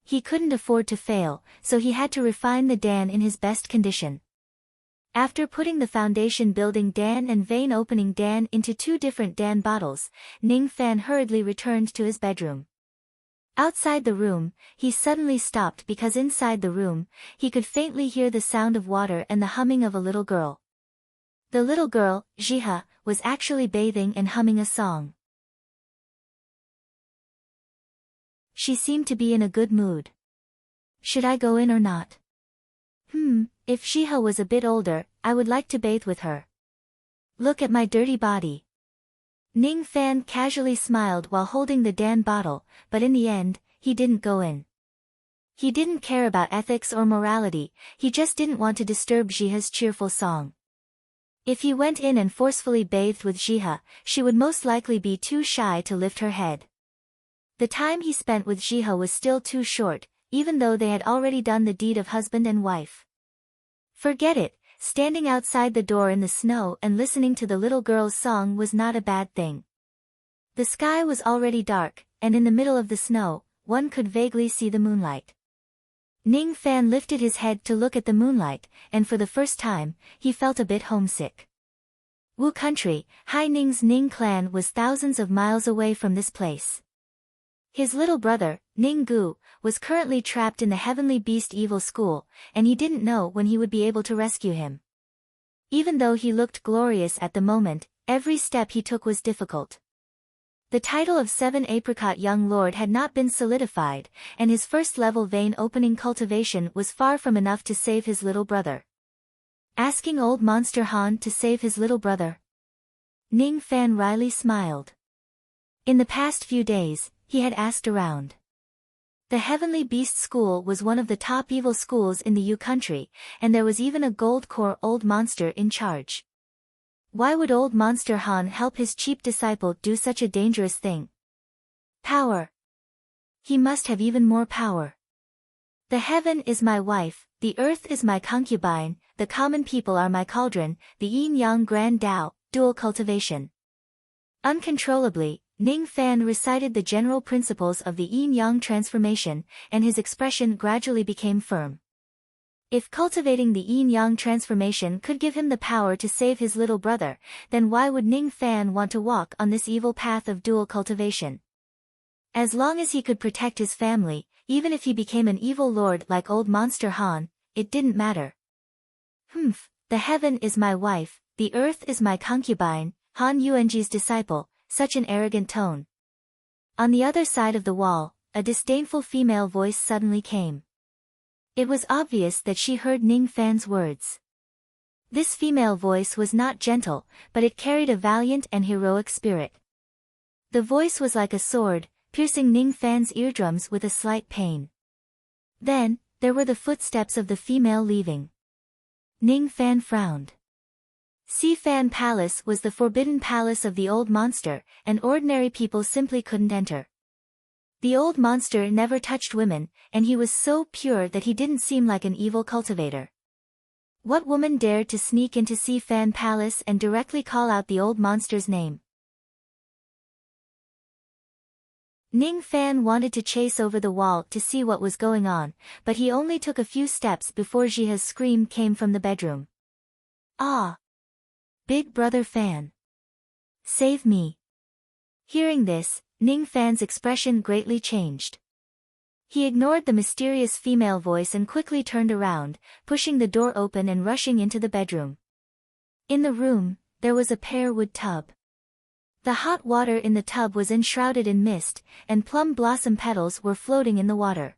He couldn't afford to fail, so he had to refine the Dan in his best condition. After putting the foundation building Dan and vein opening Dan into 2 different Dan bottles, Ning Fan hurriedly returned to his bedroom. Outside the room, he suddenly stopped because inside the room, he could faintly hear the sound of water and the humming of a little girl. The little girl, Jihe, was actually bathing and humming a song. She seemed to be in a good mood. Should I go in or not? If Jihe was a bit older, I would like to bathe with her. Look at my dirty body. Ning Fan casually smiled while holding the Dan bottle, but in the end, he didn't go in. He didn't care about ethics or morality, he just didn't want to disturb Jihe's cheerful song. If he went in and forcefully bathed with Jihe, she would most likely be too shy to lift her head. The time he spent with Jihe was still too short, even though they had already done the deed of husband and wife. Forget it, standing outside the door in the snow and listening to the little girl's song was not a bad thing. The sky was already dark, and in the middle of the snow, one could vaguely see the moonlight. Ning Fan lifted his head to look at the moonlight, and for the first time, he felt a bit homesick. Wu country, Hai Ning's Ning clan was thousands of miles away from this place. His little brother, Ning Gu, was currently trapped in the Heavenly Beast Evil School, and he didn't know when he would be able to rescue him. Even though he looked glorious at the moment, every step he took was difficult. The title of 7 Apricot Young Lord had not been solidified, and his first-level vein opening cultivation was far from enough to save his little brother. Asking old Monster Han to save his little brother? Ning Fan wryly smiled. In the past few days, he had asked around. The Heavenly Beast School was one of the top evil schools in the Yu country, and there was even a gold core old monster in charge. Why would old Monster Han help his cheap disciple do such a dangerous thing? Power. He must have even more power. The heaven is my wife, the earth is my concubine, the common people are my cauldron, the yin-yang grand Tao, dual cultivation. Uncontrollably, Ning Fan recited the general principles of the yin-yang transformation, and his expression gradually became firm. If cultivating the yin-yang transformation could give him the power to save his little brother, then why would Ning Fan want to walk on this evil path of dual cultivation? As long as he could protect his family, even if he became an evil lord like old Monster Han, it didn't matter. The heaven is my wife, the earth is my concubine, Han Yuanji's disciple. Such an arrogant tone. On the other side of the wall, a disdainful female voice suddenly came. It was obvious that she heard Ning Fan's words. This female voice was not gentle, but it carried a valiant and heroic spirit. The voice was like a sword, piercing Ning Fan's eardrums with a slight pain. Then, there were the footsteps of the female leaving. Ning Fan frowned. Si Fan Palace was the forbidden palace of the old monster, and ordinary people simply couldn't enter. The old monster never touched women, and he was so pure that he didn't seem like an evil cultivator. What woman dared to sneak into Si Fan Palace and directly call out the old monster's name? Ning Fan wanted to chase over the wall to see what was going on, but he only took a few steps before Jiha's scream came from the bedroom. "Ah! Big Brother Fan! Save me!" Hearing this, Ning Fan's expression greatly changed. He ignored the mysterious female voice and quickly turned around, pushing the door open and rushing into the bedroom. In the room, there was a pear-wood tub. The hot water in the tub was enshrouded in mist, and plum blossom petals were floating in the water.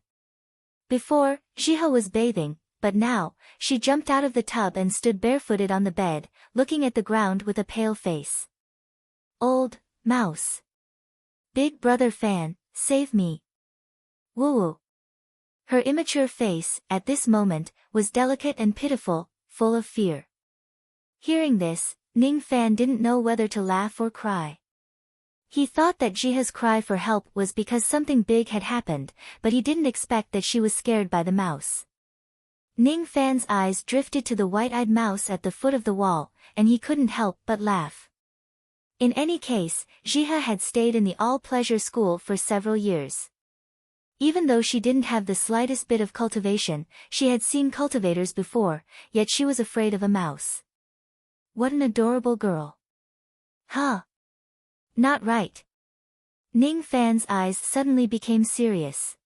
Before, Jiha was bathing, but now, she jumped out of the tub and stood barefooted on the bed, looking at the ground with a pale face. "Old mouse! Big Brother Fan, save me! Woo-woo!" Her immature face, at this moment, was delicate and pitiful, full of fear. Hearing this, Ning Fan didn't know whether to laugh or cry. He thought that Jiha's cry for help was because something big had happened, but he didn't expect that she was scared by the mouse. Ning Fan's eyes drifted to the white-eyed mouse at the foot of the wall, and he couldn't help but laugh. In any case, Jiha had stayed in the all-pleasure school for several years. Even though she didn't have the slightest bit of cultivation, she had seen cultivators before, yet she was afraid of a mouse. What an adorable girl. Huh? Not right. Ning Fan's eyes suddenly became serious.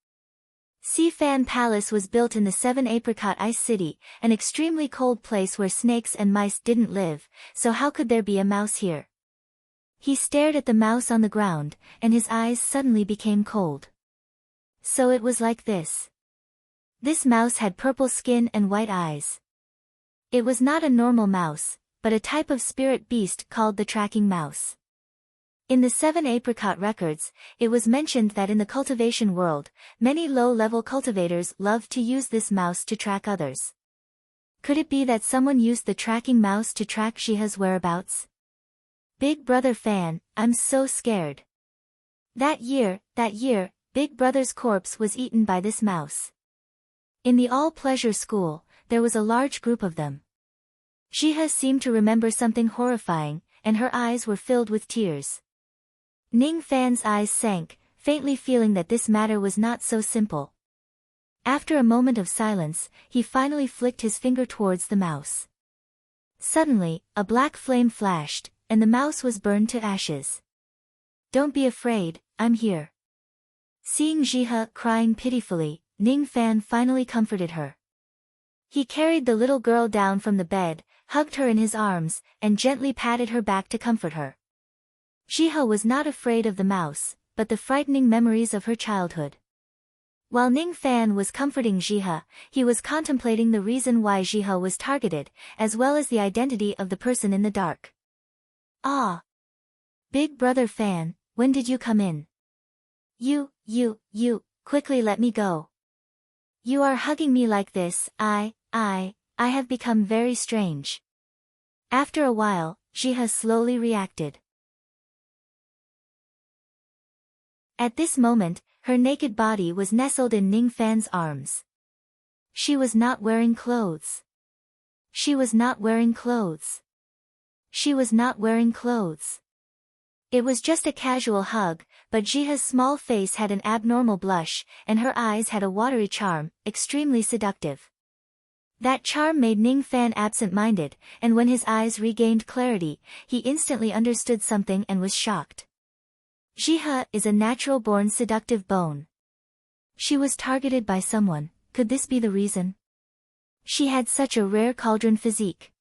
Si Fan Palace was built in the 7-apricot ice city, an extremely cold place where snakes and mice didn't live, so how could there be a mouse here? He stared at the mouse on the ground, and his eyes suddenly became cold. So it was like this. This mouse had purple skin and white eyes. It was not a normal mouse, but a type of spirit beast called the tracking mouse. In the 7-apricot records, it was mentioned that in the cultivation world, many low-level cultivators loved to use this mouse to track others. Could it be that someone used the tracking mouse to track Jiha's whereabouts? Big Brother Fan, I'm so scared. That year, Big Brother's corpse was eaten by this mouse. In the all-pleasure school, there was a large group of them. Jiha seemed to remember something horrifying, and her eyes were filled with tears. Ning Fan's eyes sank, faintly feeling that this matter was not so simple. After a moment of silence, he finally flicked his finger towards the mouse. Suddenly, a black flame flashed, and the mouse was burned to ashes. "Don't be afraid, I'm here." Seeing Jiha crying pitifully, Ning Fan finally comforted her. He carried the little girl down from the bed, hugged her in his arms, and gently patted her back to comfort her. Jiha was not afraid of the mouse, but the frightening memories of her childhood. While Ning Fan was comforting Jiha, he was contemplating the reason why Jiha was targeted, as well as the identity of the person in the dark. "Ah! Big Brother Fan, when did you come in? You, quickly let me go. You are hugging me like this, I have become very strange." After a while, Jiha slowly reacted. At this moment, her naked body was nestled in Ning Fan's arms. She was not wearing clothes. She was not wearing clothes. She was not wearing clothes. It was just a casual hug, but Jiha's small face had an abnormal blush, and her eyes had a watery charm, extremely seductive. That charm made Ning Fan absent-minded, and when his eyes regained clarity, he instantly understood something and was shocked. Jiha is a natural-born seductive bone. She was targeted by someone. Could this be the reason? She had such a rare cauldron physique.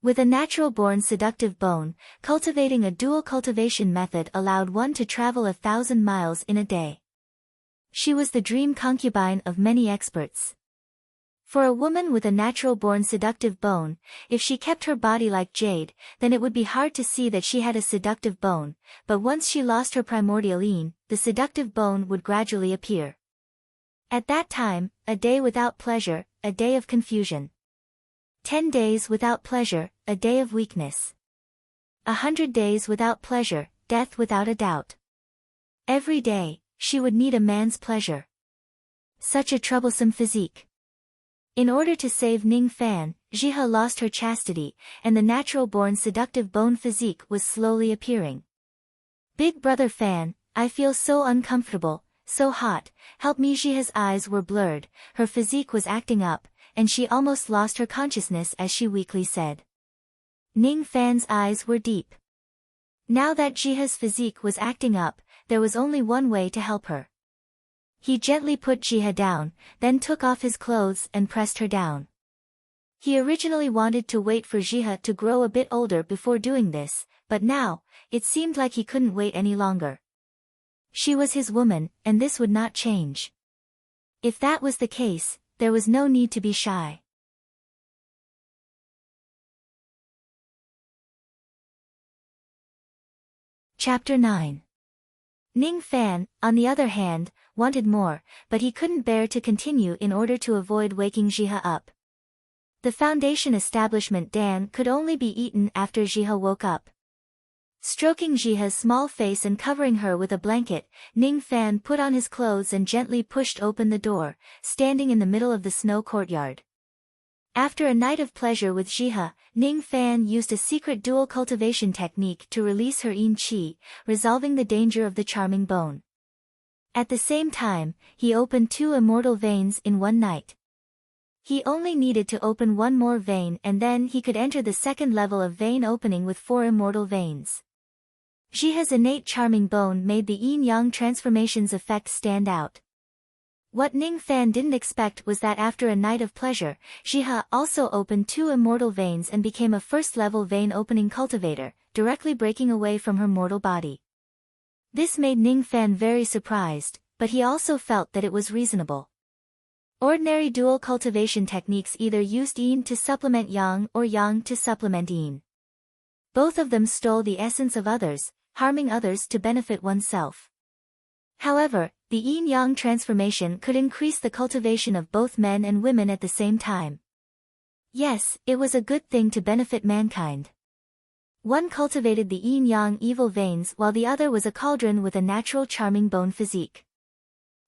With a natural-born seductive bone, cultivating a dual cultivation method allowed one to travel 1,000 miles in a day. She was the dream concubine of many experts. For a woman with a natural-born seductive bone, if she kept her body like jade, then it would be hard to see that she had a seductive bone, but once she lost her primordial yin, the seductive bone would gradually appear. At that time, a day without pleasure, a day of confusion. 10 days without pleasure, a day of weakness. 100 days without pleasure, death without a doubt. Every day, she would need a man's pleasure. Such a troublesome physique. In order to save Ning Fan, Jihe lost her chastity, and the natural-born seductive bone physique was slowly appearing. Big brother Fan, I feel so uncomfortable, so hot, help me. Jihe's eyes were blurred, her physique was acting up, and she almost lost her consciousness as she weakly said. Ning Fan's eyes were deep. Now that Jihe's physique was acting up, there was only one way to help her. He gently put Jihe down, then took off his clothes and pressed her down. He originally wanted to wait for Jihe to grow a bit older before doing this, but now, it seemed like he couldn't wait any longer. She was his woman, and this would not change. If that was the case, there was no need to be shy. Chapter 9. Ning Fan, on the other hand, wanted more, but he couldn't bear to continue in order to avoid waking Jihe up. The foundation establishment Dan could only be eaten after Jihe woke up. Stroking Jihe's small face and covering her with a blanket, Ning Fan put on his clothes and gently pushed open the door, standing in the middle of the snow courtyard. After a night of pleasure with Jihe, Ning Fan used a secret dual cultivation technique to release her yin qi, resolving the danger of the charming bone. At the same time, he opened 2 immortal veins in one night. He only needed to open one more vein and then he could enter the second level of vein opening with 4 immortal veins. Jihe's innate charming bone made the yin-yang transformations effect stand out. What Ning Fan didn't expect was that after a night of pleasure, Jihe also opened 2 immortal veins and became a first-level vein opening cultivator, directly breaking away from her mortal body. This made Ning Fan very surprised, but he also felt that it was reasonable. Ordinary dual cultivation techniques either used yin to supplement yang or yang to supplement yin. Both of them stole the essence of others, harming others to benefit oneself. However, the yin-yang transformation could increase the cultivation of both men and women at the same time. Yes, it was a good thing to benefit mankind. One cultivated the yin-yang evil veins while the other was a cauldron with a natural charming bone physique.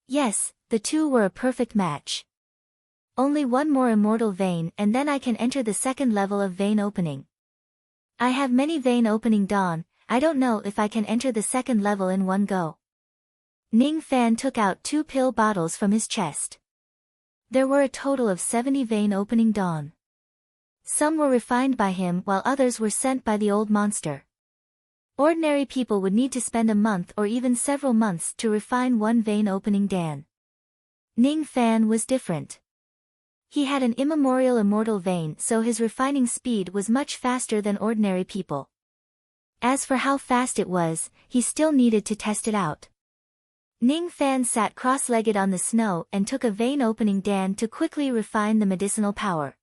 Yes, the two were a perfect match. Only one more immortal vein and then I can enter the second level of vein opening. I have many vein opening dawn, I don't know if I can enter the second level in one go. Ning Fan took out 2 pill bottles from his chest. There were a total of 70 vein opening dawn. Some were refined by him while others were sent by the old monster. Ordinary people would need to spend a month or even several months to refine one vein opening dan. Ning Fan was different. He had an immemorial immortal vein, so his refining speed was much faster than ordinary people. As for how fast it was, he still needed to test it out. Ning Fan sat cross-legged on the snow and took a vein opening dan to quickly refine the medicinal power.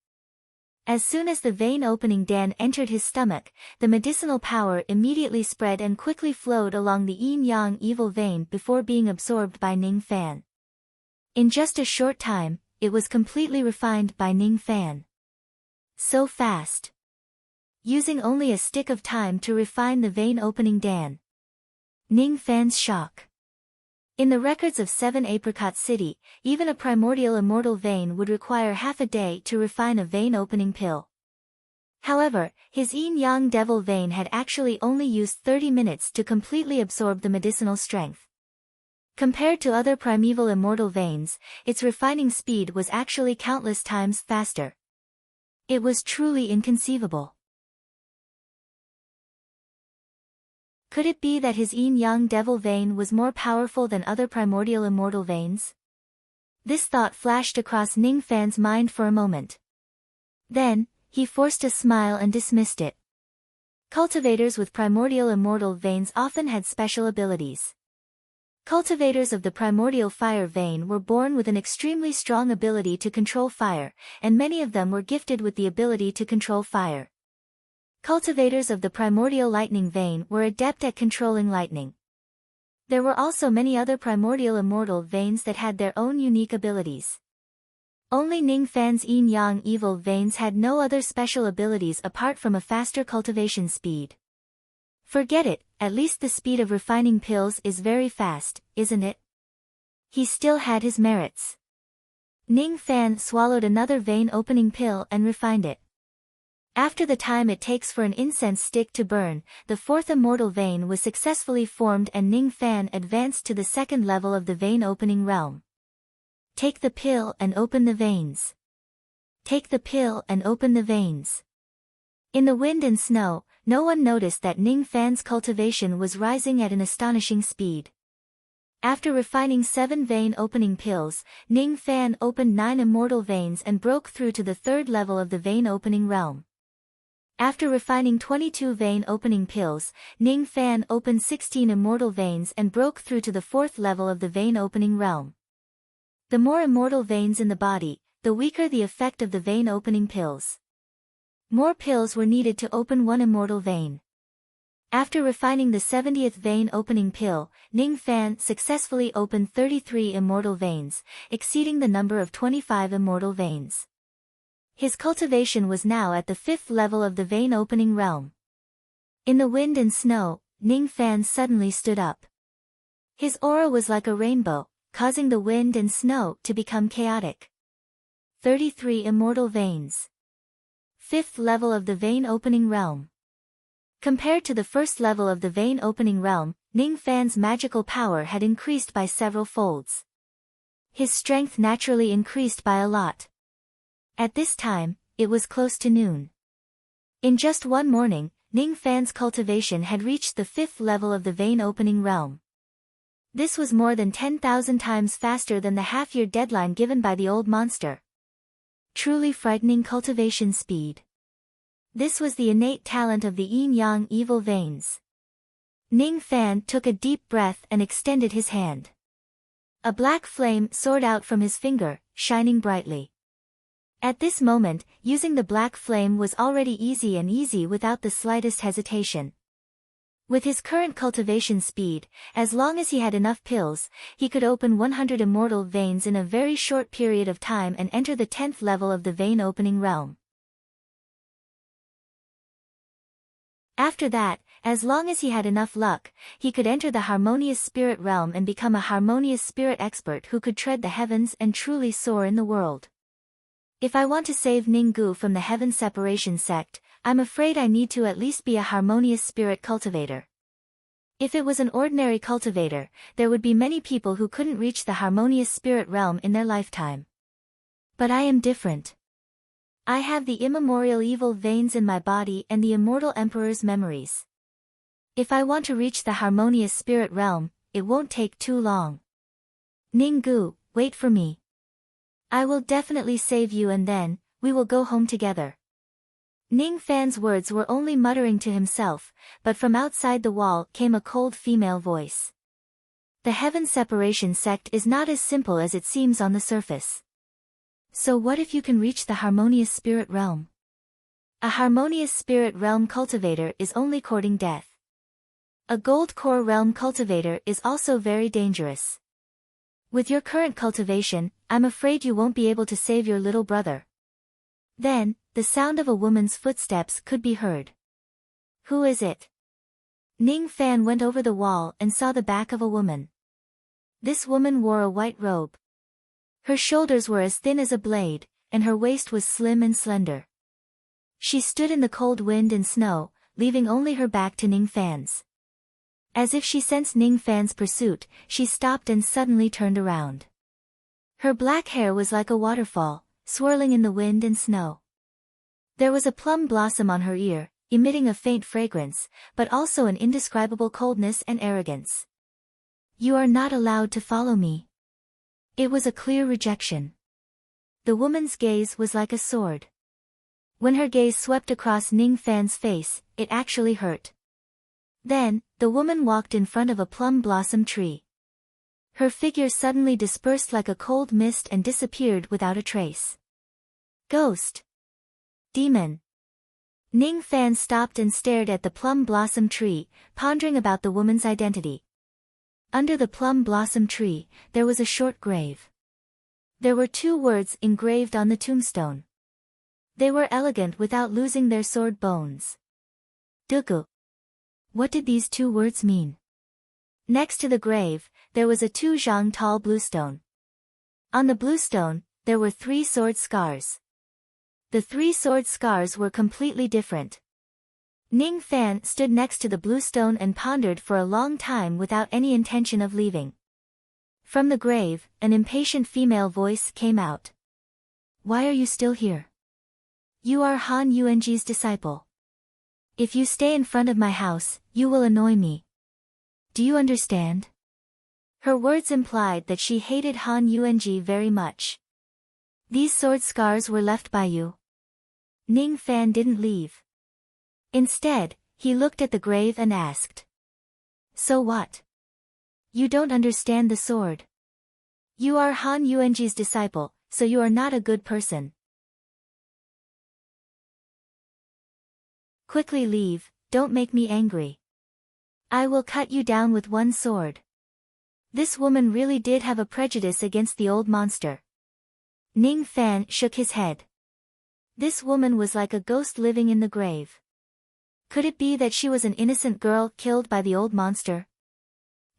As soon as the vein opening dan entered his stomach, the medicinal power immediately spread and quickly flowed along the yin-yang evil vein before being absorbed by Ning Fan. In just a short time, it was completely refined by Ning Fan. So fast. Using only a stick of time to refine the vein opening dan. Ning Fan's shock. In the records of 7 Apricot City, even a primordial immortal vein would require half a day to refine a vein opening pill. However, his yin-yang devil vein had actually only used 30 minutes to completely absorb the medicinal strength. Compared to other primeval immortal veins, its refining speed was actually countless times faster. It was truly inconceivable. Could it be that his yin-yang devil vein was more powerful than other primordial immortal veins? This thought flashed across Ning Fan's mind for a moment. Then, he forced a smile and dismissed it. Cultivators with primordial immortal veins often had special abilities. Cultivators of the primordial fire vein were born with an extremely strong ability to control fire, and many of them were gifted with the ability to control fire. Cultivators of the primordial lightning vein were adept at controlling lightning. There were also many other primordial immortal veins that had their own unique abilities. Only Ningfan's yin-yang evil veins had no other special abilities apart from a faster cultivation speed. Forget it, at least the speed of refining pills is very fast, isn't it? He still had his merits. Ningfan swallowed another vein-opening pill and refined it. After the time it takes for an incense stick to burn, the fourth immortal vein was successfully formed and Ningfan advanced to the second level of the vein-opening realm. Take the pill and open the veins. Take the pill and open the veins. In the wind and snow, no one noticed that Ningfan's cultivation was rising at an astonishing speed. After refining 7 vein-opening pills, Ningfan opened 9 immortal veins and broke through to the third level of the vein-opening realm. After refining 22 vein-opening pills, Ningfan opened 16 immortal veins and broke through to the fourth level of the vein-opening realm. The more immortal veins in the body, the weaker the effect of the vein-opening pills. More pills were needed to open 1 immortal vein. After refining the 70th vein-opening pill, Ningfan successfully opened 33 immortal veins, exceeding the number of 25 immortal veins. His cultivation was now at the 5th level of the vein-opening realm. In the wind and snow, Ningfan suddenly stood up. His aura was like a rainbow, causing the wind and snow to become chaotic. 33 immortal veins. 5th level of the vein-opening realm. Compared to the first level of the vein-opening realm, Ningfan's magical power had increased by several folds. His strength naturally increased by a lot. At this time, it was close to noon. In just one morning, Ningfan's cultivation had reached the 5th level of the vein-opening realm. This was more than 10,000 times faster than the half-year deadline given by the old monster. Truly frightening cultivation speed. This was the innate talent of the yin-yang evil veins. Ningfan took a deep breath and extended his hand. A black flame soared out from his finger, shining brightly. At this moment, using the black flame was already easy without the slightest hesitation. With his current cultivation speed, as long as he had enough pills, he could open 100 immortal veins in a very short period of time and enter the 10th level of the vein-opening realm. After that, as long as he had enough luck, he could enter the harmonious spirit realm and become a harmonious spirit expert who could tread the heavens and truly soar in the world. If I want to save Ninggu from the heaven separation sect, I'm afraid I need to at least be a harmonious spirit cultivator. If it was an ordinary cultivator, there would be many people who couldn't reach the harmonious spirit realm in their lifetime. But I am different. I have the immemorial evil veins in my body and the immortal emperor's memories. If I want to reach the harmonious spirit realm, it won't take too long. Ninggu, wait for me. I will definitely save you and then, we will go home together. Ningfan's words were only muttering to himself, but from outside the wall came a cold female voice. The heaven separation sect is not as simple as it seems on the surface. So what if you can reach the harmonious spirit realm? A harmonious spirit realm cultivator is only courting death. A gold core realm cultivator is also very dangerous. With your current cultivation, I'm afraid you won't be able to save your little brother. Then, the sound of a woman's footsteps could be heard. Who is it? Ningfan went over the wall and saw the back of a woman. This woman wore a white robe. Her shoulders were as thin as a blade, and her waist was slim and slender. She stood in the cold wind and snow, leaving only her back to Ningfan's. As if she sensed Ningfan's pursuit, she stopped and suddenly turned around. Her black hair was like a waterfall, swirling in the wind and snow. There was a plum blossom on her ear, emitting a faint fragrance, but also an indescribable coldness and arrogance. You are not allowed to follow me. It was a clear rejection. The woman's gaze was like a sword. When her gaze swept across Ningfan's face, it actually hurt. Then, the woman walked in front of a plum blossom tree. Her figure suddenly dispersed like a cold mist and disappeared without a trace. Ghost. Demon. Ning Fan stopped and stared at the plum blossom tree, pondering about the woman's identity. Under the plum blossom tree, there was a short grave. There were 2 words engraved on the tombstone. They were elegant without losing their sword bones. Dugu. What did these 2 words mean? Next to the grave, there was a 2 zhang tall bluestone. On the bluestone, there were 3 sword scars. The 3 sword scars were completely different. Ning Fan stood next to the bluestone and pondered for a long time without any intention of leaving. From the grave, an impatient female voice came out. Why are you still here? You are Han Yuanji's disciple. If you stay in front of my house, you will annoy me. Do you understand? Her words implied that she hated Han Yuanji very much. These sword scars were left by you. Ning Fan didn't leave. Instead, he looked at the grave and asked. So what? You don't understand the sword. You are Han Yuanji's disciple, so you are not a good person. Quickly leave, don't make me angry. I will cut you down with 1 sword. This woman really did have a prejudice against the old monster. Ning Fan shook his head. This woman was like a ghost living in the grave. Could it be that she was an innocent girl killed by the old monster?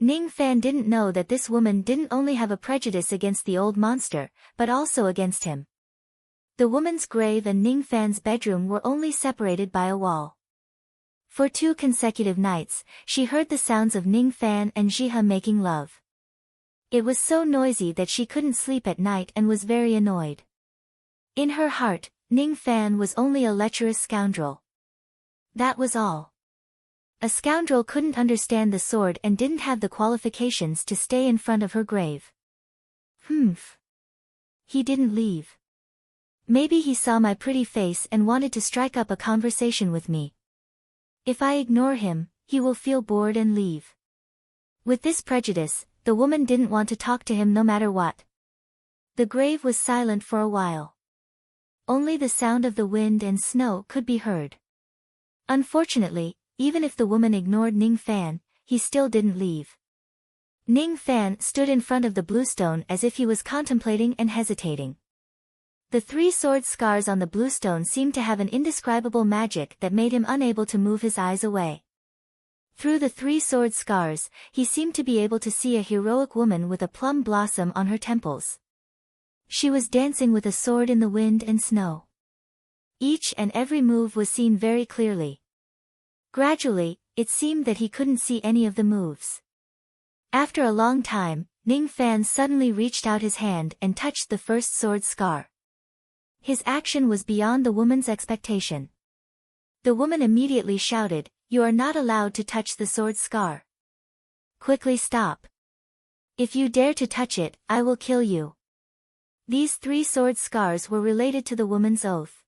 Ning Fan didn't know that this woman didn't only have a prejudice against the old monster, but also against him. The woman's grave and Ning Fan's bedroom were only separated by a wall. For 2 consecutive nights, she heard the sounds of Ning Fan and Jiha making love. It was so noisy that she couldn't sleep at night and was very annoyed. In her heart, Ning Fan was only a lecherous scoundrel. That was all. A scoundrel couldn't understand the sword and didn't have the qualifications to stay in front of her grave. Humph. He didn't leave. Maybe he saw my pretty face and wanted to strike up a conversation with me. If I ignore him, he will feel bored and leave. With this prejudice, the woman didn't want to talk to him no matter what. The grave was silent for a while. Only the sound of the wind and snow could be heard. Unfortunately, even if the woman ignored Ning Fan, he still didn't leave. Ning Fan stood in front of the bluestone as if he was contemplating and hesitating. The 3 sword scars on the bluestone seemed to have an indescribable magic that made him unable to move his eyes away. Through the 3 sword scars, he seemed to be able to see a heroic woman with a plum blossom on her temples. She was dancing with a sword in the wind and snow. Each and every move was seen very clearly. Gradually, it seemed that he couldn't see any of the moves. After a long time, Ning Fan suddenly reached out his hand and touched the first sword scar. His action was beyond the woman's expectation. The woman immediately shouted, "You are not allowed to touch the sword scar. Quickly stop. If you dare to touch it, I will kill you." These 3 sword scars were related to the woman's oath.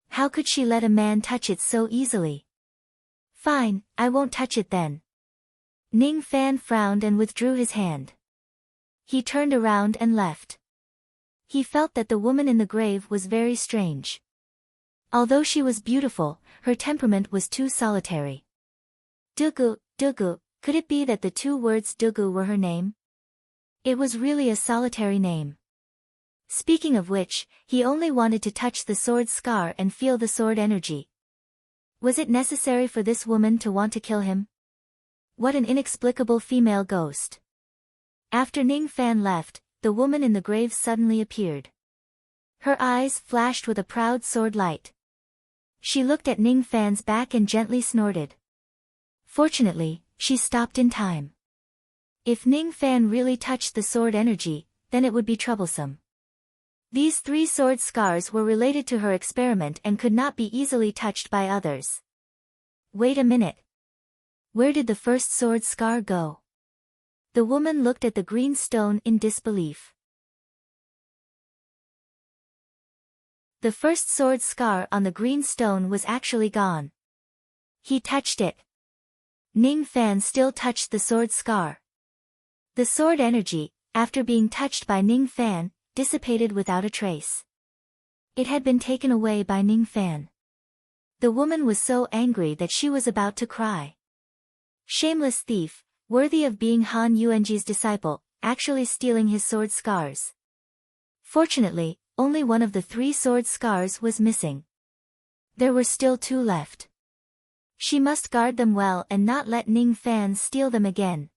How could she let a man touch it so easily? Fine, I won't touch it then. Ning Fan frowned and withdrew his hand. He turned around and left. He felt that the woman in the grave was very strange. Although she was beautiful, her temperament was too solitary. Dugu, Dugu, could it be that the 2 words Dugu were her name? It was really a solitary name. Speaking of which, he only wanted to touch the sword scar and feel the sword energy. Was it necessary for this woman to want to kill him? What an inexplicable female ghost. After Ning Fan left, the woman in the grave suddenly appeared. Her eyes flashed with a proud sword light. She looked at Ning Fan's back and gently snorted. Fortunately, she stopped in time. If Ning Fan really touched the sword energy, then it would be troublesome. These 3 sword scars were related to her experiment and could not be easily touched by others. Wait a minute. Where did the first sword scar go? The woman looked at the green stone in disbelief. The first sword scar on the green stone was actually gone. He touched it. Ning Fan still touched the sword scar. The sword energy, after being touched by Ning Fan, dissipated without a trace. It had been taken away by Ning Fan. The woman was so angry that she was about to cry. Shameless thief, worthy of being Han Yuanji's disciple, actually stealing his sword scars. Fortunately, only one of the 3 sword scars was missing. There were still 2 left. She must guard them well and not let Ning Fan steal them again.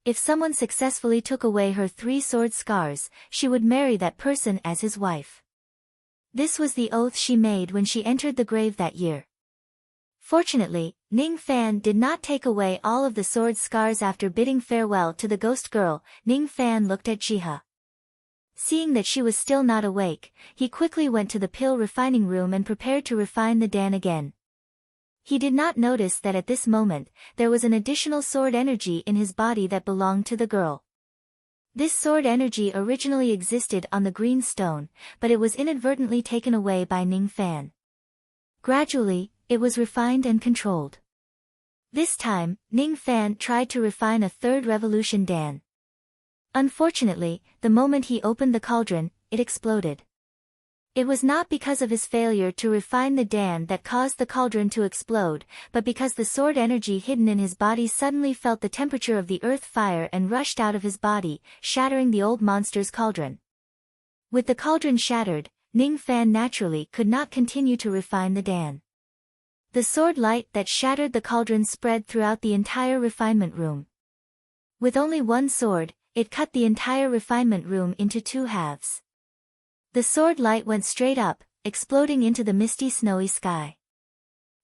If someone successfully took away her 3 sword scars, she would marry that person as his wife. This was the oath she made when she entered the grave that year. Fortunately, Ning Fan did not take away all of the sword scars. After bidding farewell to the ghost girl, Ning Fan looked at Jiha. Seeing that she was still not awake, he quickly went to the pill refining room and prepared to refine the Dan again. He did not notice that at this moment, there was an additional sword energy in his body that belonged to the girl. This sword energy originally existed on the green stone, but it was inadvertently taken away by Ning Fan. Gradually, it was refined and controlled. This time, Ning Fan tried to refine a 3rd revolution Dan. Unfortunately, the moment he opened the cauldron, it exploded. It was not because of his failure to refine the Dan that caused the cauldron to explode, but because the sword energy hidden in his body suddenly felt the temperature of the earth fire and rushed out of his body, shattering the old monster's cauldron. With the cauldron shattered, Ning Fan naturally could not continue to refine the Dan. The sword light that shattered the cauldron spread throughout the entire refinement room. With only 1 sword, it cut the entire refinement room into 2 halves. The sword light went straight up, exploding into the misty snowy sky.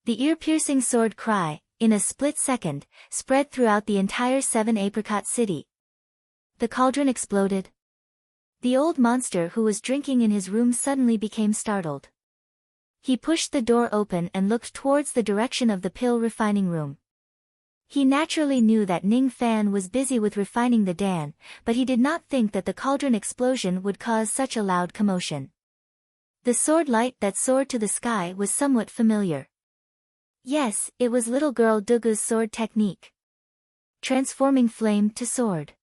The ear-piercing sword cry, in a split second, spread throughout the entire 7 Apricot City. The cauldron exploded. The old monster who was drinking in his room suddenly became startled. He pushed the door open and looked towards the direction of the pill refining room. He naturally knew that Ning Fan was busy with refining the Dan, but he did not think that the cauldron explosion would cause such a loud commotion. The sword light that soared to the sky was somewhat familiar. Yes, it was little girl Dugu's sword technique. Transforming flame to sword.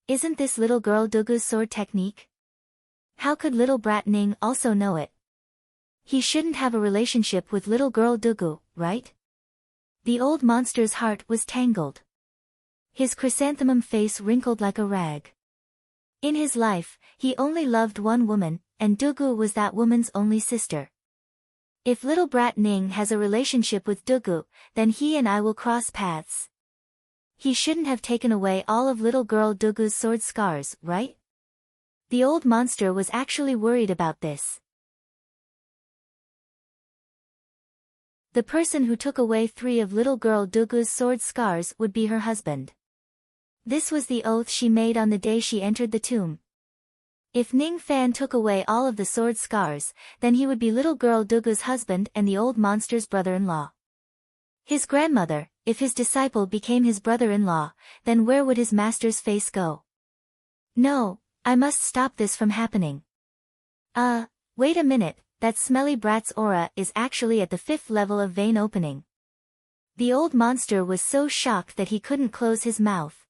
Isn't this little girl Dugu's sword technique? How could little brat Ning also know it? He shouldn't have a relationship with little girl Dugu, right? The old monster's heart was tangled. His chrysanthemum face wrinkled like a rag. In his life, he only loved one woman, and Dugu was that woman's only sister. If little brat Ning has a relationship with Dugu, then he and I will cross paths. He shouldn't have taken away all of little girl Dugu's sword scars, right? The old monster was actually worried about this. The person who took away 3 of little girl Dugu's sword scars would be her husband. This was the oath she made on the day she entered the tomb. If Ning Fan took away all of the sword scars, then he would be little girl Dugu's husband and the old monster's brother-in-law. His grandmother, if his disciple became his brother-in-law, then where would his master's face go? No, I must stop this from happening. Wait a minute. That smelly brat's aura is actually at the 5th level of vein opening. The old monster was so shocked that he couldn't close his mouth.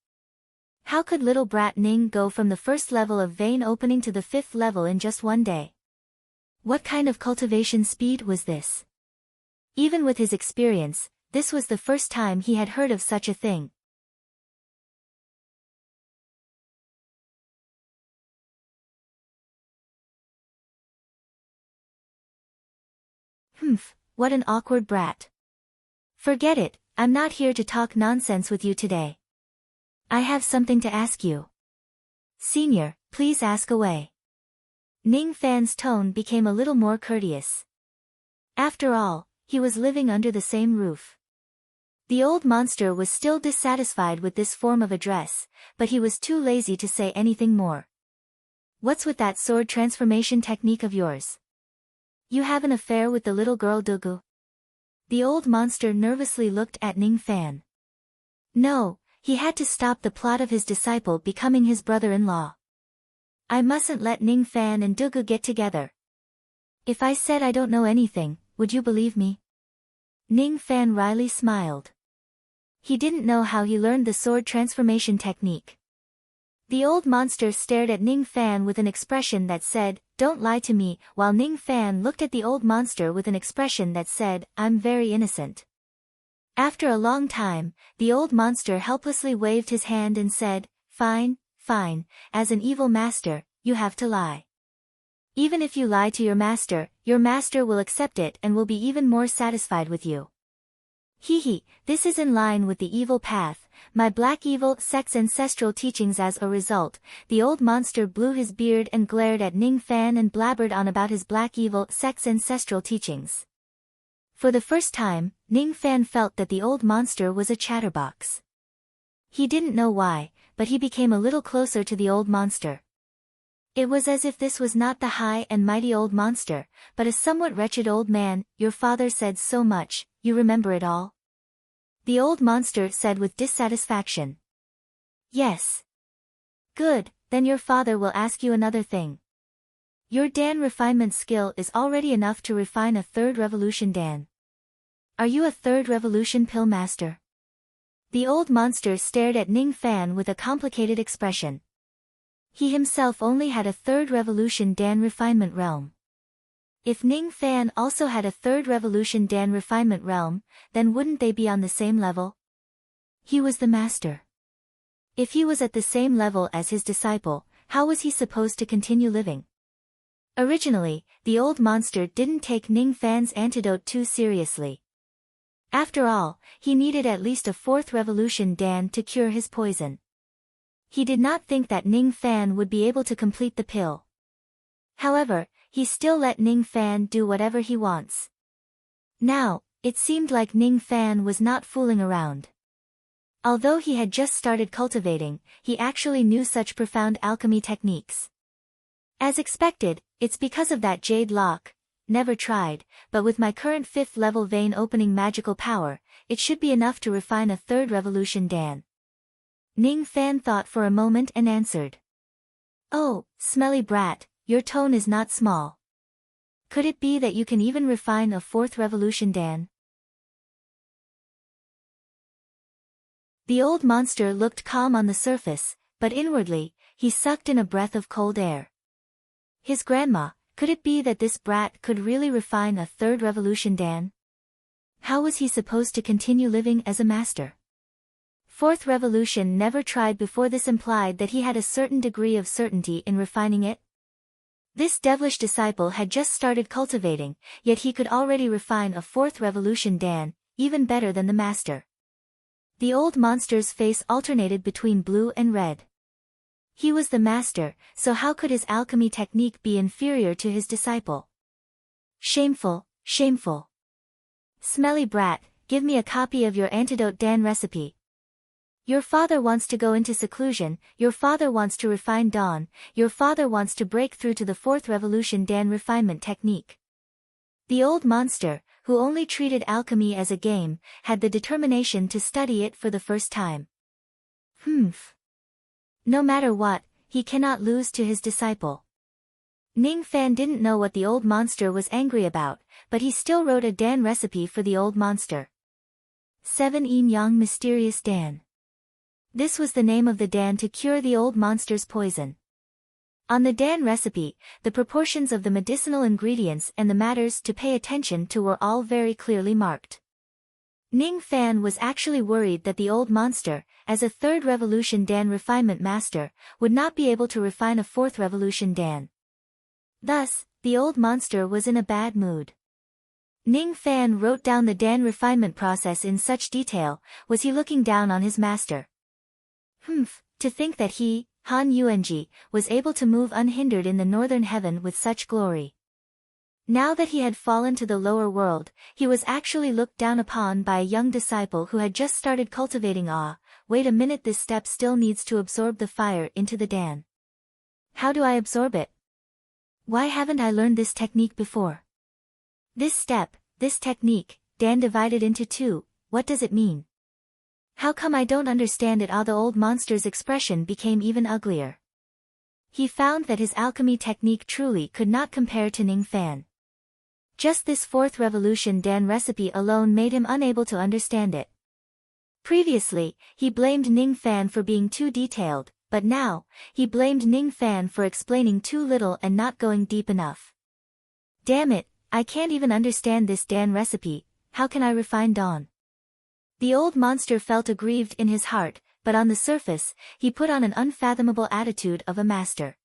How could little brat Ning go from the 1st level of vein opening to the 5th level in just one day? What kind of cultivation speed was this? Even with his experience, this was the first time he had heard of such a thing. What an awkward brat. Forget it, I'm not here to talk nonsense with you today. I have something to ask you. Senior, please ask away. Ning Fan's tone became a little more courteous. After all, he was living under the same roof. The old monster was still dissatisfied with this form of address, but he was too lazy to say anything more. What's with that sword transformation technique of yours? You have an affair with the little girl Dugu? The old monster nervously looked at Ning Fan. No, he had to stop the plot of his disciple becoming his brother-in-law. I mustn't let Ning Fan and Dugu get together. If I said I don't know anything, would you believe me? Ning Fan wryly smiled. He didn't know how he learned the sword transformation technique. The old monster stared at Ning Fan with an expression that said, "Don't lie to me," while Ning Fan looked at the old monster with an expression that said, "I'm very innocent." After a long time, the old monster helplessly waved his hand and said, "Fine, fine, as an evil master, you have to lie. Even if you lie to your master will accept it and will be even more satisfied with you. Hee, this is in line with the evil path, my black evil sect's ancestral teachings." As a result, the old monster blew his beard and glared at Ning Fan and blabbered on about his black evil sect's ancestral teachings. For the first time, Ning Fan felt that the old monster was a chatterbox. He didn't know why, but he became a little closer to the old monster. It was as if this was not the high and mighty old monster, but a somewhat wretched old man. "Your father said so much, you remember it all?" the old monster said with dissatisfaction. "Yes." "Good, then your father will ask you another thing. Your Dan refinement skill is already enough to refine a third revolution Dan. Are you a third revolution pill master?" The old monster stared at Ning Fan with a complicated expression. He himself only had a third revolution Dan refinement realm. If Ning Fan also had a third revolution Dan refinement realm, then wouldn't they be on the same level? He was the master. If he was at the same level as his disciple, how was he supposed to continue living? Originally, the old monster didn't take Ning Fan's antidote too seriously. After all, he needed at least a fourth revolution Dan to cure his poison. He did not think that Ning Fan would be able to complete the pill. However, he still let Ning Fan do whatever he wants. Now, it seemed like Ning Fan was not fooling around. Although he had just started cultivating, he actually knew such profound alchemy techniques. As expected, it's because of that jade lock. Never tried, but with my current 5th level vein opening magical power, it should be enough to refine a third revolution Dan. Ning Fan thought for a moment and answered. "Oh, smelly brat, your tone is not small. Could it be that you can even refine a fourth revolution Dan?" The old monster looked calm on the surface, but inwardly, he sucked in a breath of cold air. His grandma, could it be that this brat could really refine a third revolution Dan? How was he supposed to continue living as a master? Fourth revolution never tried before. This implied that he had a certain degree of certainty in refining it. This devilish disciple had just started cultivating, yet he could already refine a fourth revolution Dan, even better than the master. The old monster's face alternated between blue and red. He was the master, so how could his alchemy technique be inferior to his disciple? Shameful, shameful. Smelly brat, give me a copy of your antidote Dan recipe. Your father wants to go into seclusion, your father wants to refine Dawn, your father wants to break through to the fourth revolution Dan refinement technique. The old monster, who only treated alchemy as a game, had the determination to study it for the first time. No matter what, he cannot lose to his disciple. Ning Fan didn't know what the old monster was angry about, but he still wrote a Dan recipe for the old monster. 7 Yin Yang Mysterious Dan. This was the name of the Dan to cure the old monster's poison. On the Dan recipe, the proportions of the medicinal ingredients and the matters to pay attention to were all very clearly marked. Ning Fan was actually worried that the old monster, as a third revolution Dan refinement master, would not be able to refine a fourth revolution Dan. Thus, the old monster was in a bad mood. Ning Fan wrote down the Dan refinement process in such detail. Was he looking down on his master? To think that he, Han Yuanji, was able to move unhindered in the northern heaven with such glory. Now that he had fallen to the lower world, he was actually looked down upon by a young disciple who had just started cultivating awe. Wait a minute, this step still needs to absorb the fire into the Dan. How do I absorb it? Why haven't I learned this technique before? This step, this technique, Dan divided into 2, what does it mean? How come I don't understand it? The old monster's expression became even uglier. He found that his alchemy technique truly could not compare to Ning Fan. Just this fourth revolution Dan recipe alone made him unable to understand it. Previously, he blamed Ning Fan for being too detailed, but now, he blamed Ning Fan for explaining too little and not going deep enough. Damn it, I can't even understand this Dan recipe, how can I refine Dawn? The old monster felt aggrieved in his heart, but on the surface, he put on an unfathomable attitude of a master.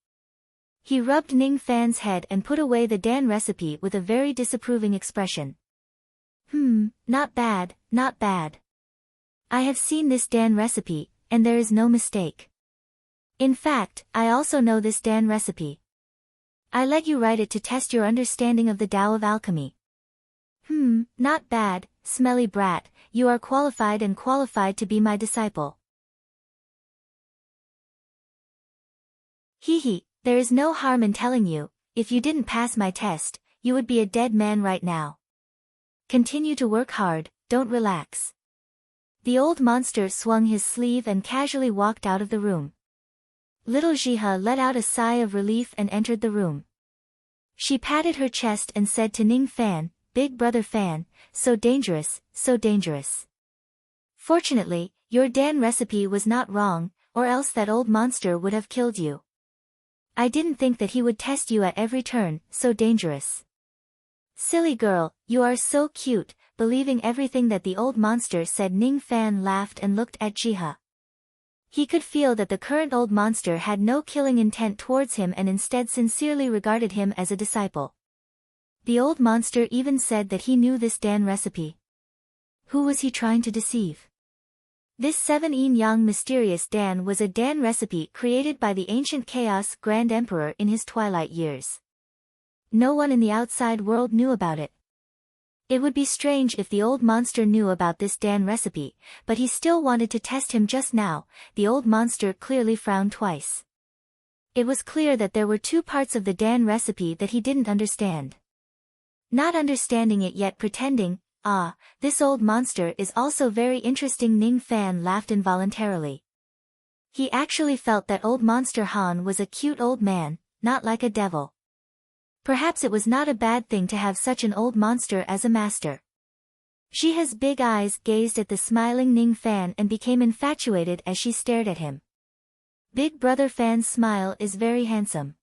He rubbed Ning Fan's head and put away the Dan recipe with a very disapproving expression. Not bad, not bad. I have seen this Dan recipe, and there is no mistake. In fact, I also know this Dan recipe. I let you write it to test your understanding of the Tao of alchemy. Not bad, smelly brat, you are qualified and qualified to be my disciple. Hee, there is no harm in telling you, if you didn't pass my test, you would be a dead man right now. Continue to work hard, don't relax. The old monster swung his sleeve and casually walked out of the room. Little Jiha let out a sigh of relief and entered the room. She patted her chest and said to Ning Fan, Big brother Fan, so dangerous, so dangerous. Fortunately, your Dan recipe was not wrong, or else that old monster would have killed you. I didn't think that he would test you at every turn, so dangerous. Silly girl, you are so cute, believing everything that the old monster said. Ning Fan laughed and looked at Jiha. He could feel that the current old monster had no killing intent towards him and instead sincerely regarded him as a disciple. The old monster even said that he knew this Dan recipe. Who was he trying to deceive? This 7 yin-yang mysterious Dan was a Dan recipe created by the ancient Chaos Grand Emperor in his twilight years. No one in the outside world knew about it. It would be strange if the old monster knew about this Dan recipe, but he still wanted to test him just now. The old monster clearly frowned twice. It was clear that there were 2 parts of the Dan recipe that he didn't understand. Not understanding it yet pretending, this old monster is also very interesting. Ning Fan laughed involuntarily. He actually felt that old monster Han was a cute old man, not like a devil. Perhaps it was not a bad thing to have such an old monster as a master. Jiha's big eyes gazed at the smiling Ning Fan and became infatuated as she stared at him. Big brother Fan's smile is very handsome.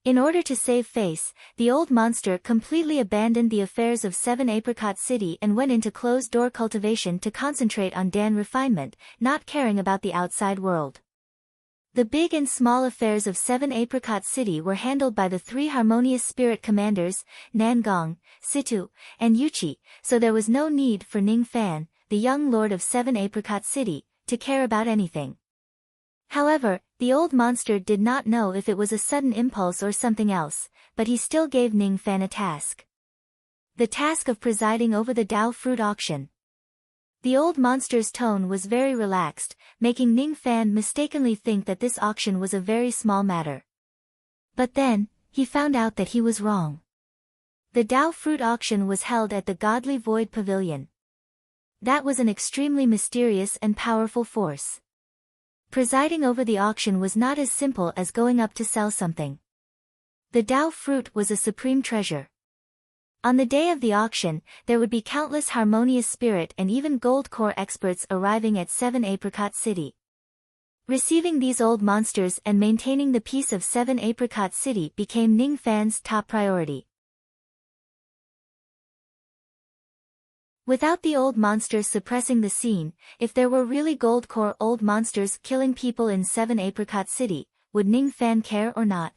In order to save face, the old monster completely abandoned the affairs of 7 Apricot City and went into closed-door cultivation to concentrate on Dan refinement, not caring about the outside world. The big and small affairs of 7 Apricot City were handled by the 3 harmonious spirit commanders, Nangong, Situ, and Yuchi, so there was no need for Ning Fan, the young lord of 7 Apricot City, to care about anything. However, the old monster did not know if it was a sudden impulse or something else, but he still gave Ning Fan a task. The task of presiding over the Tao fruit auction. The old monster's tone was very relaxed, making Ning Fan mistakenly think that this auction was a very small matter. But then, he found out that he was wrong. The Tao fruit auction was held at the Godly Void Pavilion. That was an extremely mysterious and powerful force. Presiding over the auction was not as simple as going up to sell something. The Tao fruit was a supreme treasure. On the day of the auction, there would be countless harmonious spirit and even gold core experts arriving at 7 Apricot City. Receiving these old monsters and maintaining the peace of 7 Apricot City became Ning Fan's top priority. Without the old monsters suppressing the scene, if there were really gold core old monsters killing people in 7 Apricot City, would Ning Fan care or not?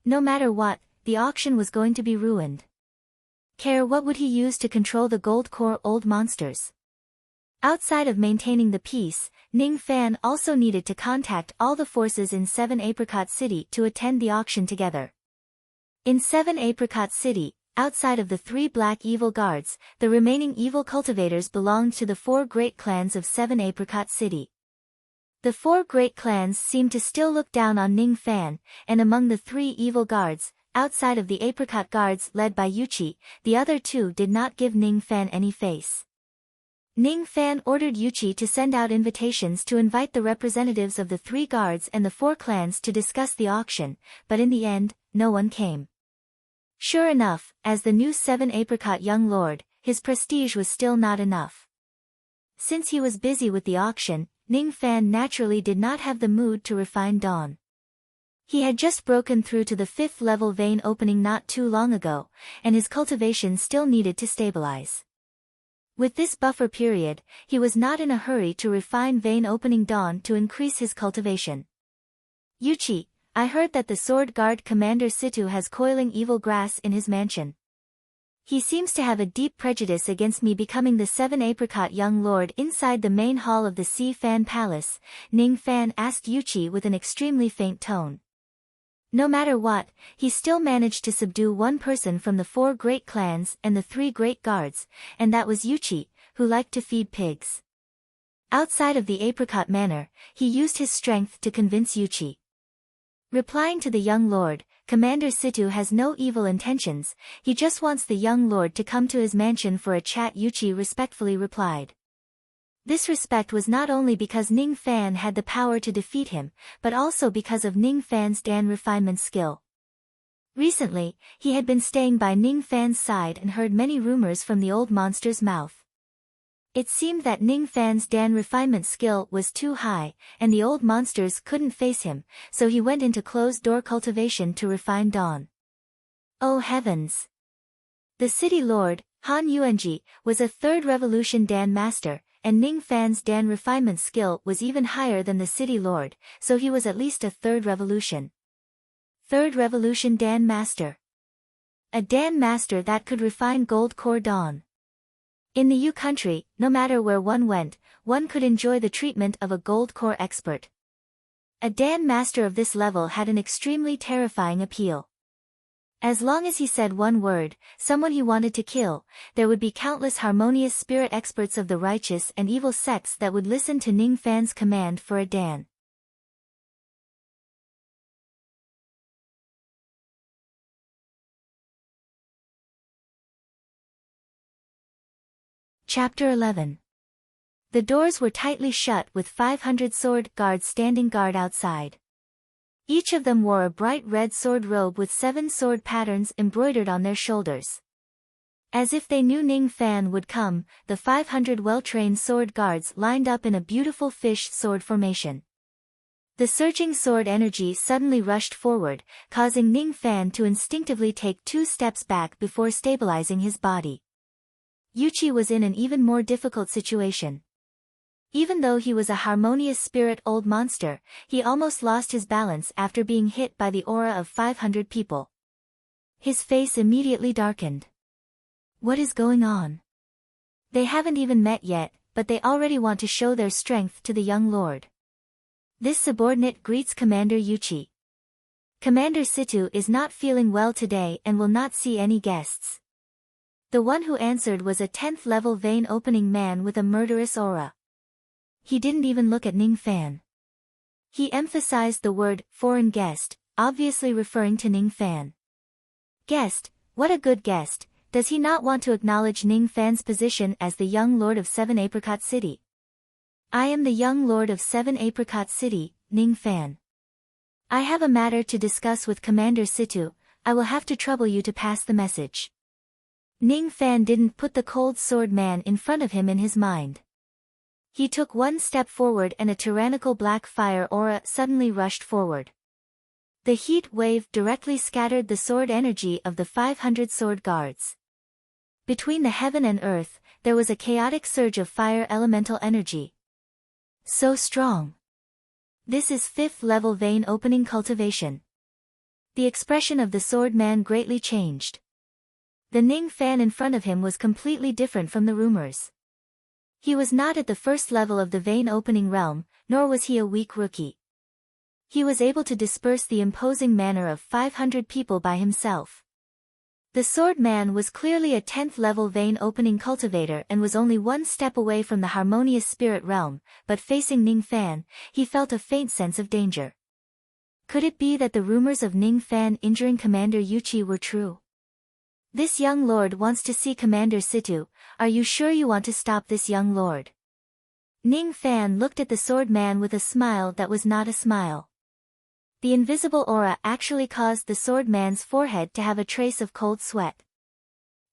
No matter what, the auction was going to be ruined. Care what would he use to control the gold core old monsters? Outside of maintaining the peace, Ning Fan also needed to contact all the forces in 7 Apricot City to attend the auction together. In 7 Apricot City, outside of the 3 black evil guards, the remaining evil cultivators belonged to the 4 great clans of 7 Apricot City. The 4 great clans seemed to still look down on Ning Fan, and among the 3 evil guards, outside of the Apricot guards led by Yuchi, the other 2 did not give Ning Fan any face. Ning Fan ordered Yuchi to send out invitations to invite the representatives of the 3 guards and the 4 clans to discuss the auction, but in the end, no one came. Sure enough, as the new 7 Apricot young lord, his prestige was still not enough. Since he was busy with the auction, Ning Fan naturally did not have the mood to refine Dawn. He had just broken through to the 5th level vein opening not too long ago, and his cultivation still needed to stabilize. With this buffer period, he was not in a hurry to refine vein opening Dawn to increase his cultivation. Yuchi, I heard that the Sword Guard Commander Situ has coiling evil grass in his mansion. He seems to have a deep prejudice against me becoming the 7-apricot young lord inside the main hall of the Sea Fan Palace, Ning Fan asked Yuchi with an extremely faint tone. No matter what, he still managed to subdue one person from the 4 great clans and the 3 great guards, and that was Yuchi, who liked to feed pigs. Outside of the apricot manor, he used his strength to convince Yuchi. Replying to the young lord, Commander Situ has no evil intentions, he just wants the young lord to come to his mansion for a chat, Yuchi respectfully replied. This respect was not only because Ning Fan had the power to defeat him, but also because of Ning Fan's Dan refinement skill. Recently, he had been staying by Ning Fan's side and heard many rumors from the old monster's mouth. It seemed that Ning Fan's Dan refinement skill was too high, and the old monsters couldn't face him, so he went into closed-door cultivation to refine Dawn. Oh heavens! The city lord, Han Yuanji, was a 3rd revolution Dan master, and Ning Fan's Dan refinement skill was even higher than the city lord, so he was at least a 3rd revolution. 3rd revolution Dan master. A Dan master that could refine gold core Dawn. In the Yu country, no matter where one went, one could enjoy the treatment of a gold core expert. A Dan master of this level had an extremely terrifying appeal. As long as he said one word, someone he wanted to kill, there would be countless harmonious spirit experts of the righteous and evil sects that would listen to Ning Fan's command for a Dan. Chapter 11. The doors were tightly shut with 500 sword guards standing guard outside. Each of them wore a bright red sword robe with 7 sword patterns embroidered on their shoulders. As if they knew Ning Fan would come, the 500 well-trained sword guards lined up in a beautiful fish sword formation. The surging sword energy suddenly rushed forward, causing Ning Fan to instinctively take 2 steps back before stabilizing his body. Yuchi was in an even more difficult situation. Even though he was a harmonious spirit old monster, he almost lost his balance after being hit by the aura of 500 people. His face immediately darkened. What is going on? They haven't even met yet, but they already want to show their strength to the young lord. This subordinate greets Commander Yuchi. Commander Situ is not feeling well today and will not see any guests. The one who answered was a 10th level vein opening man with a murderous aura. He didn't even look at Ning Fan. He emphasized the word, foreign guest, obviously referring to Ning Fan. Guest, what a good guest, does he not want to acknowledge Ning Fan's position as the young lord of 7-Apricot City? I am the young lord of 7-Apricot City, Ning Fan. I have a matter to discuss with Commander Situ, I will have to trouble you to pass the message. Ning Fan didn't put the cold sword man in front of him in his mind. He took one step forward and a tyrannical black fire aura suddenly rushed forward. The heat wave directly scattered the sword energy of the 500 sword guards. Between the heaven and earth, there was a chaotic surge of fire elemental energy. So strong. This is 5th level vein opening cultivation. The expression of the sword man greatly changed. The Ning Fan in front of him was completely different from the rumors. He was not at the 1st level of the vein opening realm, nor was he a weak rookie. He was able to disperse the imposing manner of 500 people by himself. The sword man was clearly a 10th level vein opening cultivator and was only one step away from the harmonious spirit realm, but facing Ning Fan, he felt a faint sense of danger. Could it be that the rumors of Ning Fan injuring Commander Yuchi were true? This young lord wants to see Commander Situ, are you sure you want to stop this young lord? Ning Fan looked at the sword man with a smile that was not a smile. The invisible aura actually caused the sword man's forehead to have a trace of cold sweat.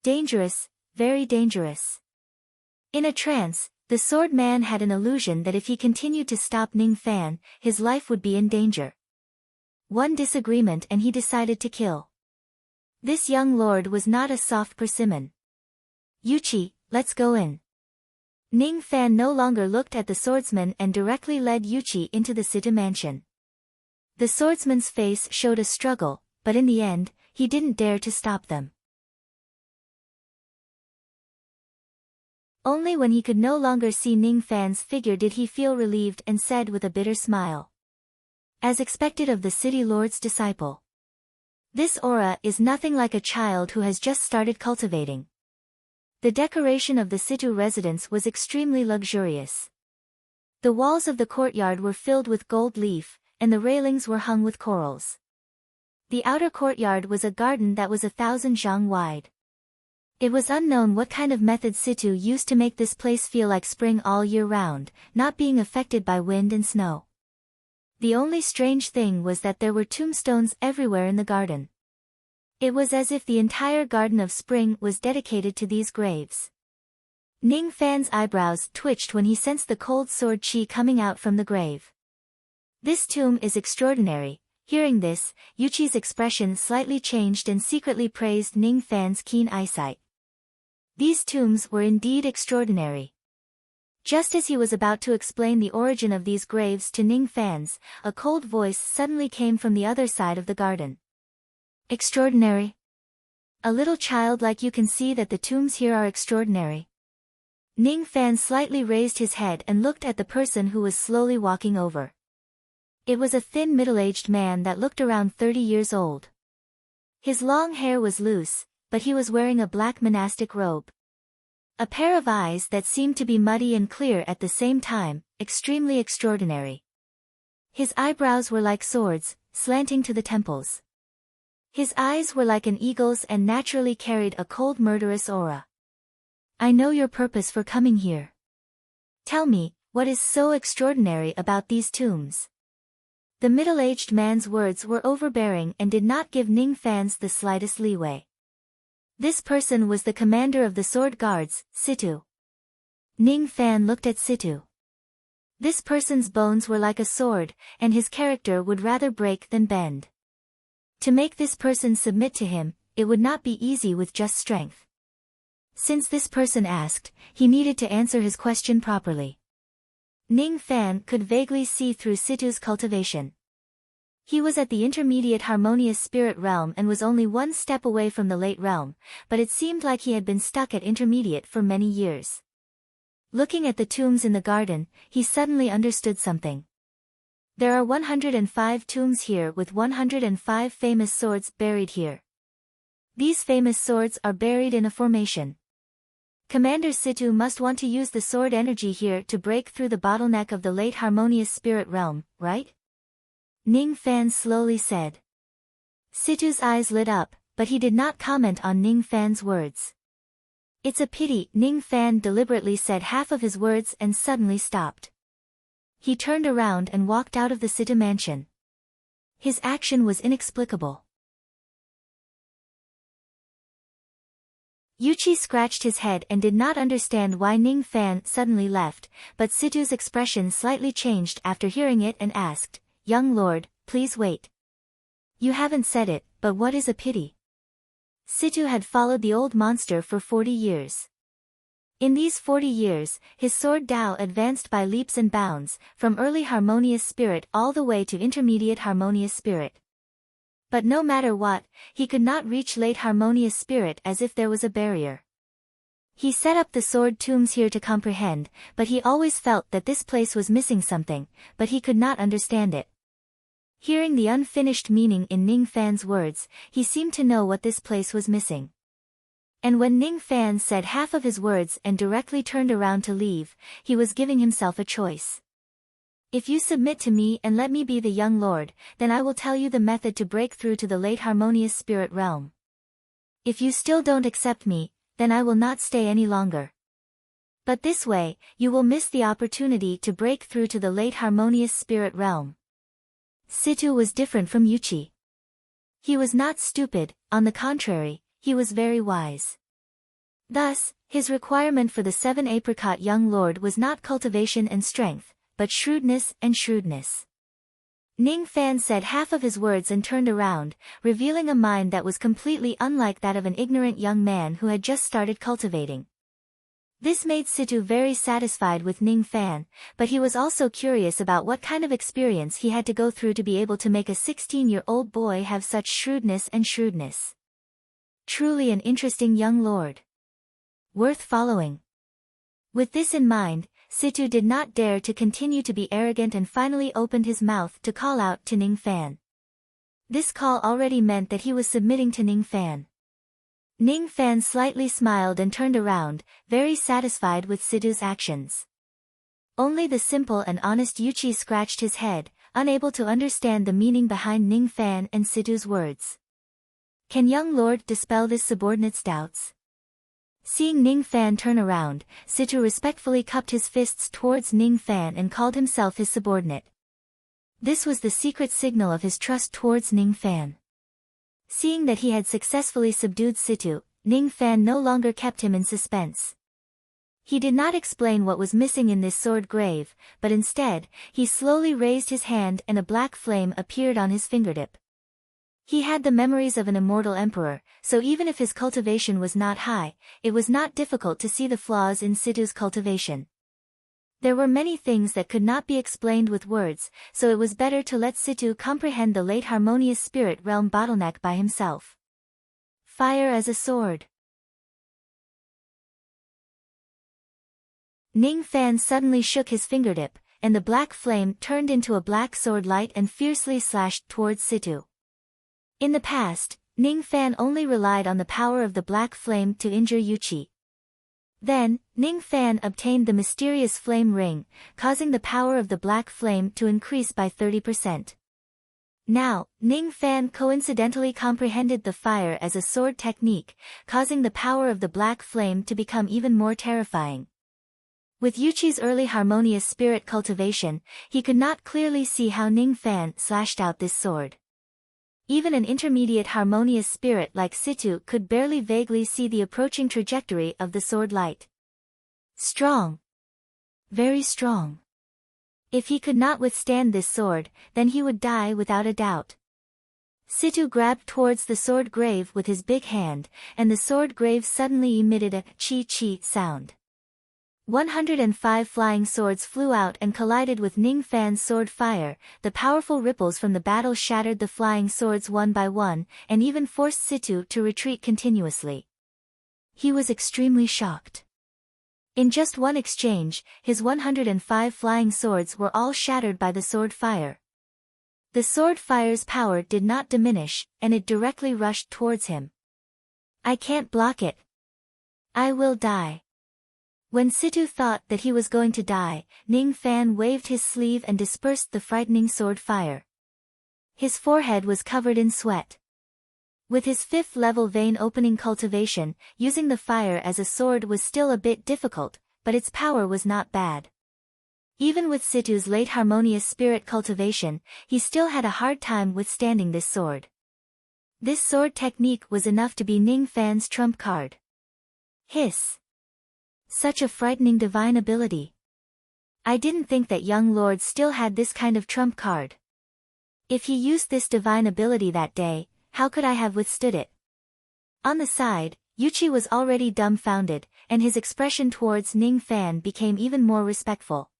Dangerous, very dangerous. In a trance, The sword man had an illusion that if he continued to stop Ning Fan, his life would be in danger. One disagreement and he decided to kill. This young lord was not a soft persimmon. Yuchi, let's go in. Ning Fan no longer looked at the swordsman and directly led Yuchi into the Situ mansion. The swordsman's face showed a struggle, but in the end, he didn't dare to stop them. Only when he could no longer see Ning Fan's figure did he feel relieved and said with a bitter smile. As expected of the city lord's disciple. This aura is nothing like a child who has just started cultivating. The decoration of the Situ residence was extremely luxurious. The walls of the courtyard were filled with gold leaf, and the railings were hung with corals. The outer courtyard was a garden that was 1,000 zhang wide. It was unknown what kind of method Situ used to make this place feel like spring all year round, not being affected by wind and snow. The only strange thing was that there were tombstones everywhere in the garden. It was as if the entire Garden of Spring was dedicated to these graves. Ning Fan's eyebrows twitched when he sensed the cold sword chi coming out from the grave. This tomb is extraordinary. Hearing this, Yuchi's expression slightly changed and secretly praised Ning Fan's keen eyesight. These tombs were indeed extraordinary. Just as he was about to explain the origin of these graves to Ning Fan's, a cold voice suddenly came from the other side of the garden. Extraordinary? A little child like you can see that the tombs here are extraordinary. Ning Fan slightly raised his head and looked at the person who was slowly walking over. It was a thin middle-aged man that looked around 30 years old. His long hair was loose, but he was wearing a black monastic robe. A pair of eyes that seemed to be muddy and clear at the same time, extremely extraordinary. His eyebrows were like swords, slanting to the temples. His eyes were like an eagle's and naturally carried a cold murderous aura. I know your purpose for coming here. Tell me, what is so extraordinary about these tombs? The middle-aged man's words were overbearing and did not give Ning Fan's the slightest leeway. This person was the commander of the sword guards, Situ. Ning Fan looked at Situ. This person's bones were like a sword, and his character would rather break than bend. To make this person submit to him, it would not be easy with just strength. Since this person asked, he needed to answer his question properly. Ning Fan could vaguely see through Situ's cultivation. He was at the intermediate harmonious spirit realm and was only one step away from the late realm, but it seemed like he had been stuck at intermediate for many years. Looking at the tombs in the garden, he suddenly understood something. There are 105 tombs here with 105 famous swords buried here. These famous swords are buried in a formation. Commander Situ must want to use the sword energy here to break through the bottleneck of the late harmonious spirit realm, right? Ning Fan slowly said. Situ's eyes lit up, but he did not comment on Ning Fan's words. It's a pity, Ning Fan deliberately said half of his words and suddenly stopped. He turned around and walked out of the Situ mansion. His action was inexplicable. Yuchi scratched his head and did not understand why Ning Fan suddenly left, but Situ's expression slightly changed after hearing it and asked, Young lord, please wait. You haven't said it, but what is a pity? Situ had followed the old monster for 40 years. In these 40 years, his sword Dao advanced by leaps and bounds, from early harmonious spirit all the way to intermediate harmonious spirit. But no matter what, he could not reach late harmonious spirit as if there was a barrier. He set up the sword tombs here to comprehend, but he always felt that this place was missing something, but he could not understand it. Hearing the unfinished meaning in Ning Fan's words, he seemed to know what this place was missing. And when Ning Fan said half of his words and directly turned around to leave, he was giving himself a choice. If you submit to me and let me be the young lord, then I will tell you the method to break through to the late harmonious spirit realm. If you still don't accept me, then I will not stay any longer. But this way, you will miss the opportunity to break through to the late harmonious spirit realm. Situ was different from Yuchi. He was not stupid, on the contrary, he was very wise. Thus, His requirement for the 7-apricot young lord was not cultivation and strength, but shrewdness and shrewdness. Ning Fan said half of his words and turned around, revealing a mind that was completely unlike that of an ignorant young man who had just started cultivating. This made Situ very satisfied with Ning Fan, but he was also curious about what kind of experience he had to go through to be able to make a 16-year-old boy have such shrewdness and shrewdness. Truly an interesting young lord. Worth following. With this in mind, Situ did not dare to continue to be arrogant and finally opened his mouth to call out to Ning Fan. This call already meant that he was submitting to Ning Fan. Ning Fan slightly smiled and turned around, very satisfied with Situ's actions. Only the simple and honest Yuchi scratched his head, unable to understand the meaning behind Ning Fan and Situ's words. Can young lord dispel this subordinate's doubts? Seeing Ning Fan turn around, Situ respectfully cupped his fists towards Ning Fan and called himself his subordinate. This was the secret signal of his trust towards Ning Fan. Seeing that he had successfully subdued Situ, Ning Fan no longer kept him in suspense. He did not explain what was missing in this sword grave, but instead, he slowly raised his hand and a black flame appeared on his fingertip. He had the memories of an immortal emperor, so even if his cultivation was not high, it was not difficult to see the flaws in Situ's cultivation. There were many things that could not be explained with words, so it was better to let Situ comprehend the late harmonious spirit realm bottleneck by himself. Fire as a sword. Ning Fan suddenly shook his fingertip, and the black flame turned into a black sword light and fiercely slashed towards Situ. In the past, Ning Fan only relied on the power of the black flame to injure Yuchi. Then, Ning Fan obtained the mysterious flame ring, causing the power of the black flame to increase by 30%. Now, Ning Fan coincidentally comprehended the fire as a sword technique, causing the power of the black flame to become even more terrifying. With Yuchi's early harmonious spirit cultivation, he could not clearly see how Ning Fan slashed out this sword. Even an intermediate harmonious spirit like Situ could barely vaguely see the approaching trajectory of the sword light. Strong. Very strong. If he could not withstand this sword, then he would die without a doubt. Situ grabbed towards the sword grave with his big hand, and the sword grave suddenly emitted a chi-chi sound. 105 flying swords flew out and collided with Ning Fan's sword fire. The powerful ripples from the battle shattered the flying swords one by one, and even forced Situ to retreat continuously. He was extremely shocked. In just one exchange, his 105 flying swords were all shattered by the sword fire. The sword fire's power did not diminish, and it directly rushed towards him. I can't block it. I will die. When Situ thought that he was going to die, Ning Fan waved his sleeve and dispersed the frightening sword fire. His forehead was covered in sweat. With his 5th level vein opening cultivation, using the fire as a sword was still a bit difficult, but its power was not bad. Even with Situ's late harmonious spirit cultivation, he still had a hard time withstanding this sword. This sword technique was enough to be Ning Fan's trump card. Hiss. Such a frightening divine ability. I didn't think that young lord still had this kind of trump card. If he used this divine ability that day, how could I have withstood it? On the side, Yuchi was already dumbfounded, and his expression towards Ning Fan became even more respectful.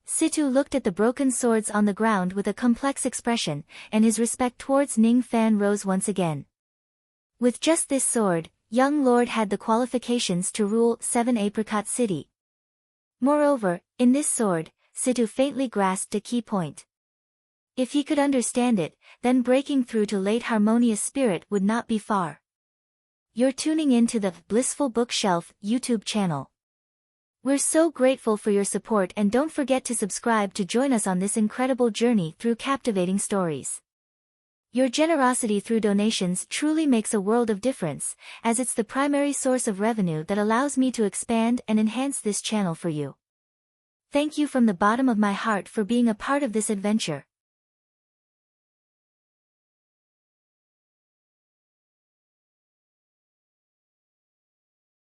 Situ looked at the broken swords on the ground with a complex expression, and his respect towards Ning Fan rose once again. With just this sword, young lord had the qualifications to rule 7-apricot city. Moreover, in this sword, Situ faintly grasped a key point. If he could understand it, then breaking through to late harmonious spirit would not be far. You're tuning in to the Blissful Bookshelf YouTube channel. We're so grateful for your support, and don't forget to subscribe to join us on this incredible journey through captivating stories. Your generosity through donations truly makes a world of difference, as it's the primary source of revenue that allows me to expand and enhance this channel for you. Thank you from the bottom of my heart for being a part of this adventure.